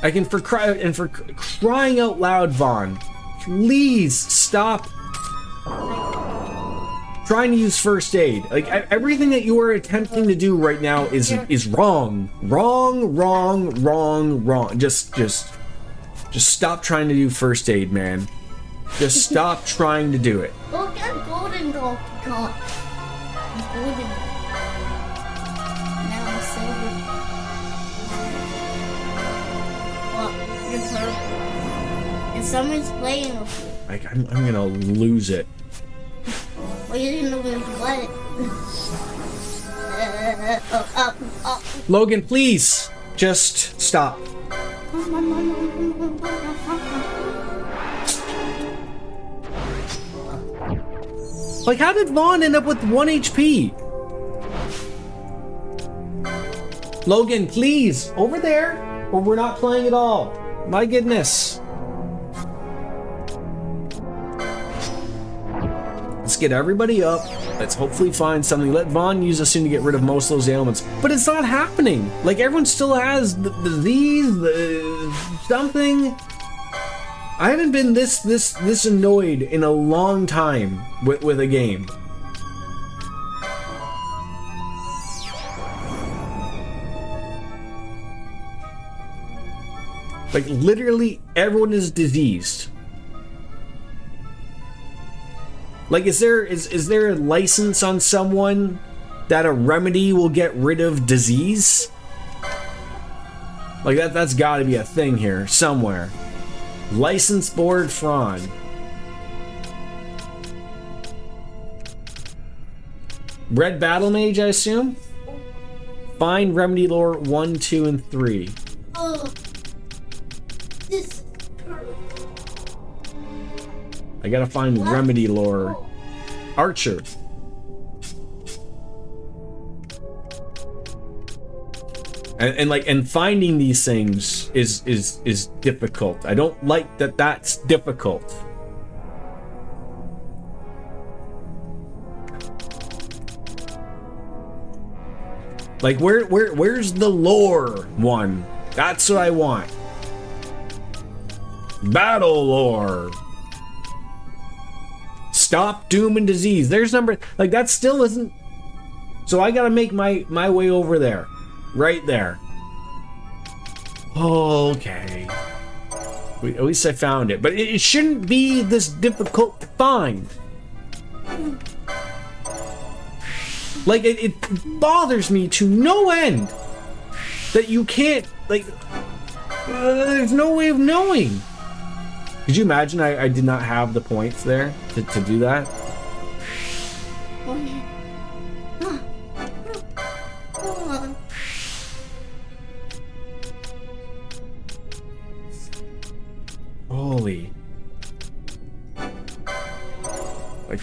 I can for crying out loud, Vaughn, please stop trying to use first aid. Like everything that you are attempting to do right now is wrong. Wrong. Just stop trying to do first aid, man. Just stop trying to do it. Look at golden gold. Golden. Now I'm silver. Well, you're purple. And someone's playing with you. Like I'm gonna lose it. Well, you're gonna lose what? Logan, please, just stop. Like, how did Vaughn end up with 1 HP? Logan, please, over there, or we're not playing at all. My goodness. Let's get everybody up. Let's hopefully find something. Let Vaughn use us soon to get rid of most of those ailments. But it's not happening. Like, everyone still has the disease, something. I haven't been this annoyed in a long time with a game. Like, literally everyone is diseased. Like, is there a license on someone that a remedy will get rid of disease? Like, that's gotta be a thing here, somewhere. License board Fron. Red Battle Mage, I assume? Find remedy lore 1, 2, and 3. I gotta find remedy lore. Archer. And finding these things is difficult. I don't like that that's difficult. Like, where's the lore one? That's what I want. Battle lore. Stop doom and disease. There's number, like, that still isn't. So I gotta make my way over there. Right there. Okay. At least I found it. But it shouldn't be this difficult to find. Like, it bothers me to no end that you can't, like, there's no way of knowing. Could you imagine I did not have the points there to do that? Holy. Like,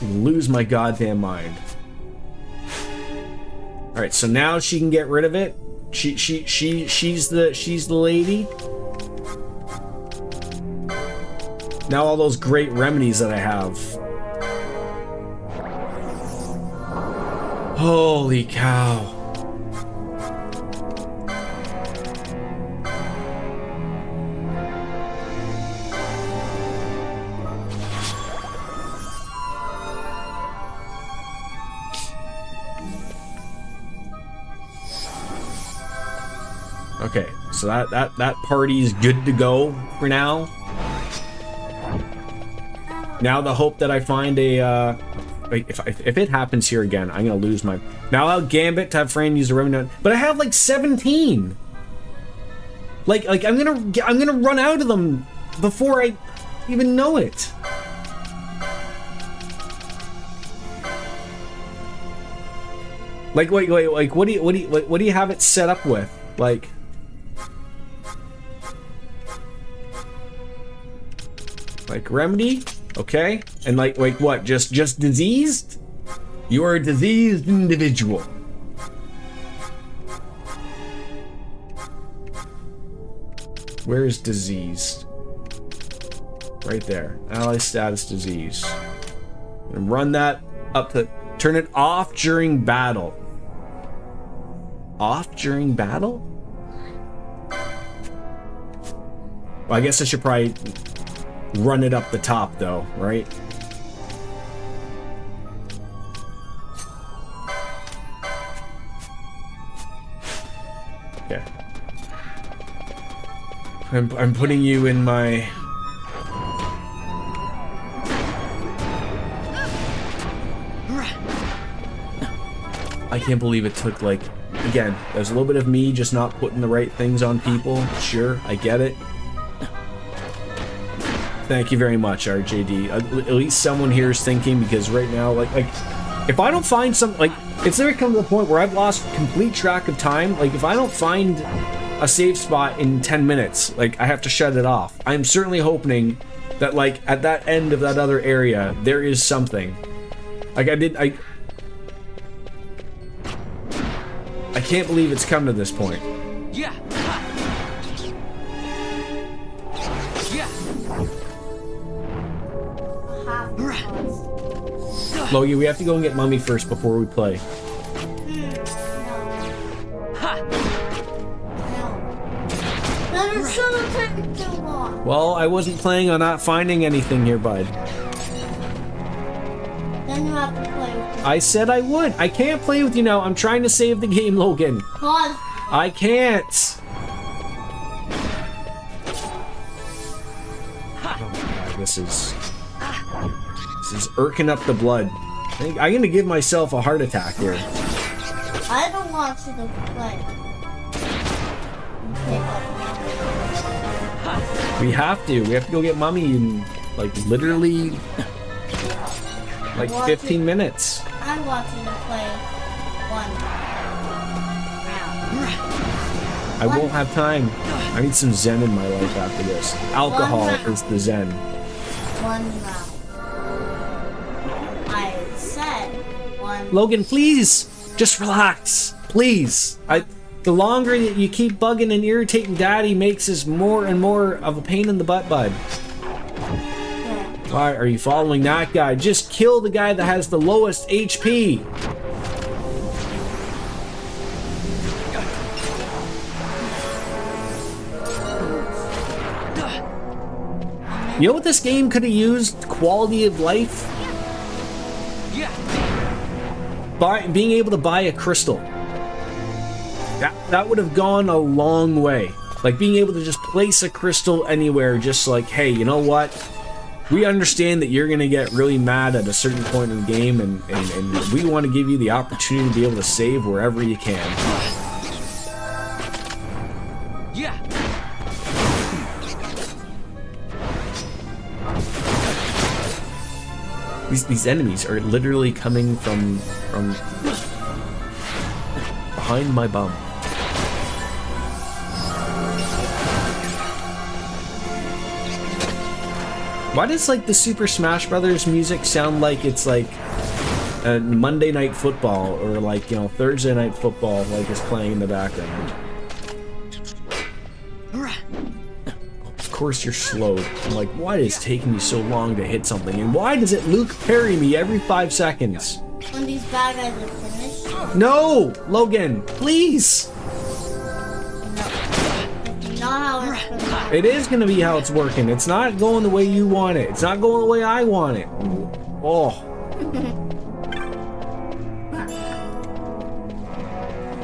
lose my goddamn mind. Alright, so now she can get rid of it. She's the lady. Now all those great remedies that I have. Holy cow. Okay, so that party's good to go for now. Now the hope that I find a like if it happens here again, I'm gonna lose my. Now I'll gambit to have Fran use the remnant, but I have like 17. Like I'm gonna run out of them before I even know it. Like wait, like what do you have it set up with? Like. Like remedy, okay, and like what? Just diseased? You are a diseased individual. Where is diseased? Right there. Ally status disease. And run that up to turn it off during battle. Off during battle? Well, I guess I should probably run it up the top though, right? Okay. I'm putting you in my... I can't believe it took, like, again, there's a little bit of me just not putting the right things on people. Sure, I get it. Thank you very much, RJD. At least someone here is thinking, because right now, like if I don't find some, like, it's never come to the point where I've lost complete track of time. Like, if I don't find a safe spot in 10 minutes, like, I have to shut it off. I'm certainly hoping that, like, at that end of that other area, there is something. Like, I can't believe it's come to this point. Yeah. Yeah. Logie, we have to go and get Mummy first before we play. That shouldn't take too long. Well, I wasn't planning on not finding anything here, bud. Then you have to play with me. I said I would. I can't play with you now. I'm trying to save the game, Logan. Pause. I can't. Oh my God, this is irking up the blood. I'm gonna give myself a heart attack here. I don't want you to play. We have to. We have to go get Mummy in, like, literally, like 15 minutes. I want you to play one round. I won't have time. I need some zen in my life after this. Alcohol is the zen. One round. I said one. Logan, please, just relax, please. The longer that you keep bugging and irritating Daddy makes us more and more of a pain in the butt, bud. Why are you following that guy? Just kill the guy that has the lowest HP. You know what this game could have used? Quality of life? Being able to buy a crystal. That would have gone a long way. Like being able to just place a crystal anywhere, just like, hey, you know what? We understand that you're gonna get really mad at a certain point in the game, and we want to give you the opportunity to be able to save wherever you can. Yeah. These enemies are literally coming from behind my bum. Why does like the Super Smash Brothers music sound like it's like a Monday Night Football or like, you know, Thursday Night Football like is playing in the background? Of course you're slowed. I'm like, why is it taking me so long to hit something? And why does it Luke parry me every 5 seconds? When these bad guys are finished. No! Logan, please! Not how it's gonna It is gonna be how it's working. It's not going the way you want it. It's not going the way I want it. Oh.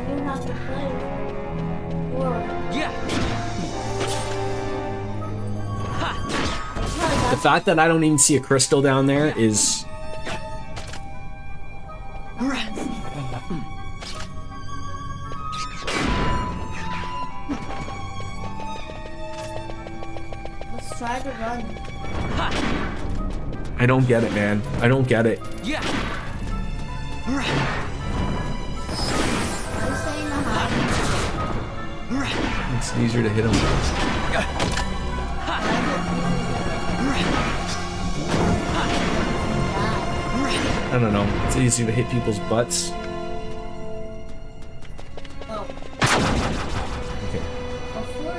You have to play. The fact that I don't even see a crystal down there is... Let's try to run. I don't get it, man. I don't get it. Yeah. It's easier to hit him. I don't know. It's easier to hit people's butts. Okay.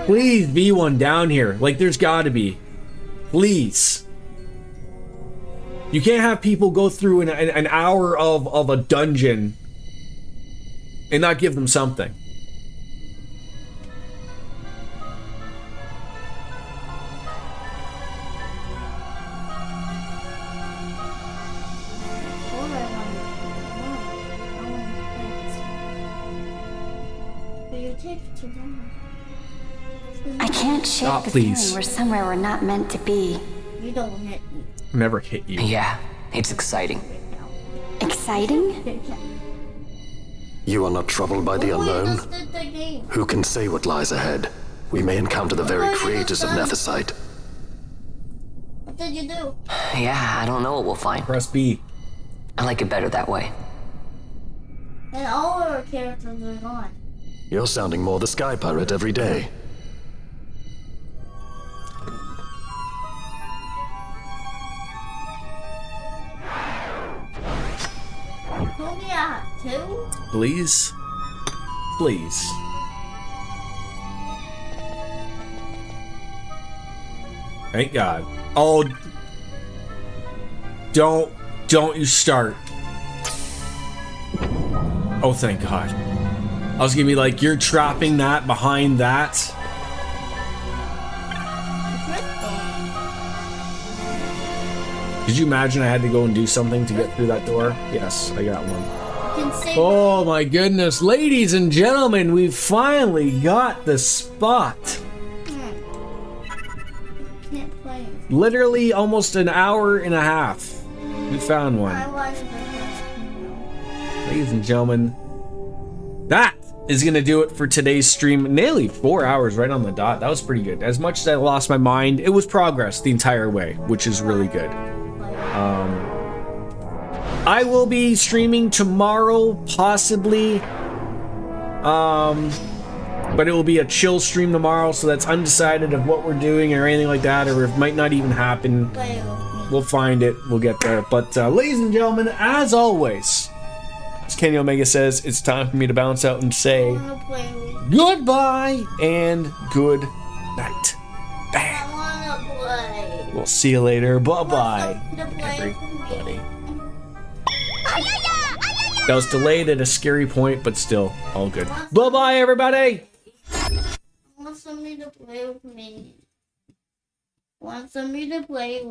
Please be one down here. Like, there's gotta be. Please. You can't have people go through an hour of a dungeon and not give them something. I can't shake Stop, the please. feeling we're somewhere we're not meant to be. You don't hit me. Never hit you. Yeah, it's exciting. Exciting? You are not troubled by the unknown? Who can say what lies ahead? We may encounter the very creators of Nethicite. What did you do? Yeah, I don't know what we'll find. Press B. I like it better that way. And all our characters are gone. You're sounding more the Sky Pirate every day. Only at 2? Please? Please. Thank God. Oh. Don't don't you start. Oh, thank God. I was gonna be like, you're trapping that behind that. Could you imagine I had to go and do something to get through that door? Yes, I got one. Oh my goodness, ladies and gentlemen, we finally got the spot. Literally almost an hour and a half. We found one. Ladies and gentlemen, that is going to do it for today's stream. Nearly 4 hours right on the dot. That was pretty good. As much as I lost my mind, it was progress the entire way, which is really good. I will be streaming tomorrow, possibly. But it will be a chill stream tomorrow, so that's undecided of what we're doing or anything like that, or it might not even happen. We'll find it. We'll get there. But ladies and gentlemen, as always, as Kenny Omega says, it's time for me to bounce out and say goodbye and good night. Bang. We'll see you later. Bye-bye, everybody. That was delayed at a scary point, but still, all good. Bye-bye, everybody! I want somebody to play with me. I want somebody to play with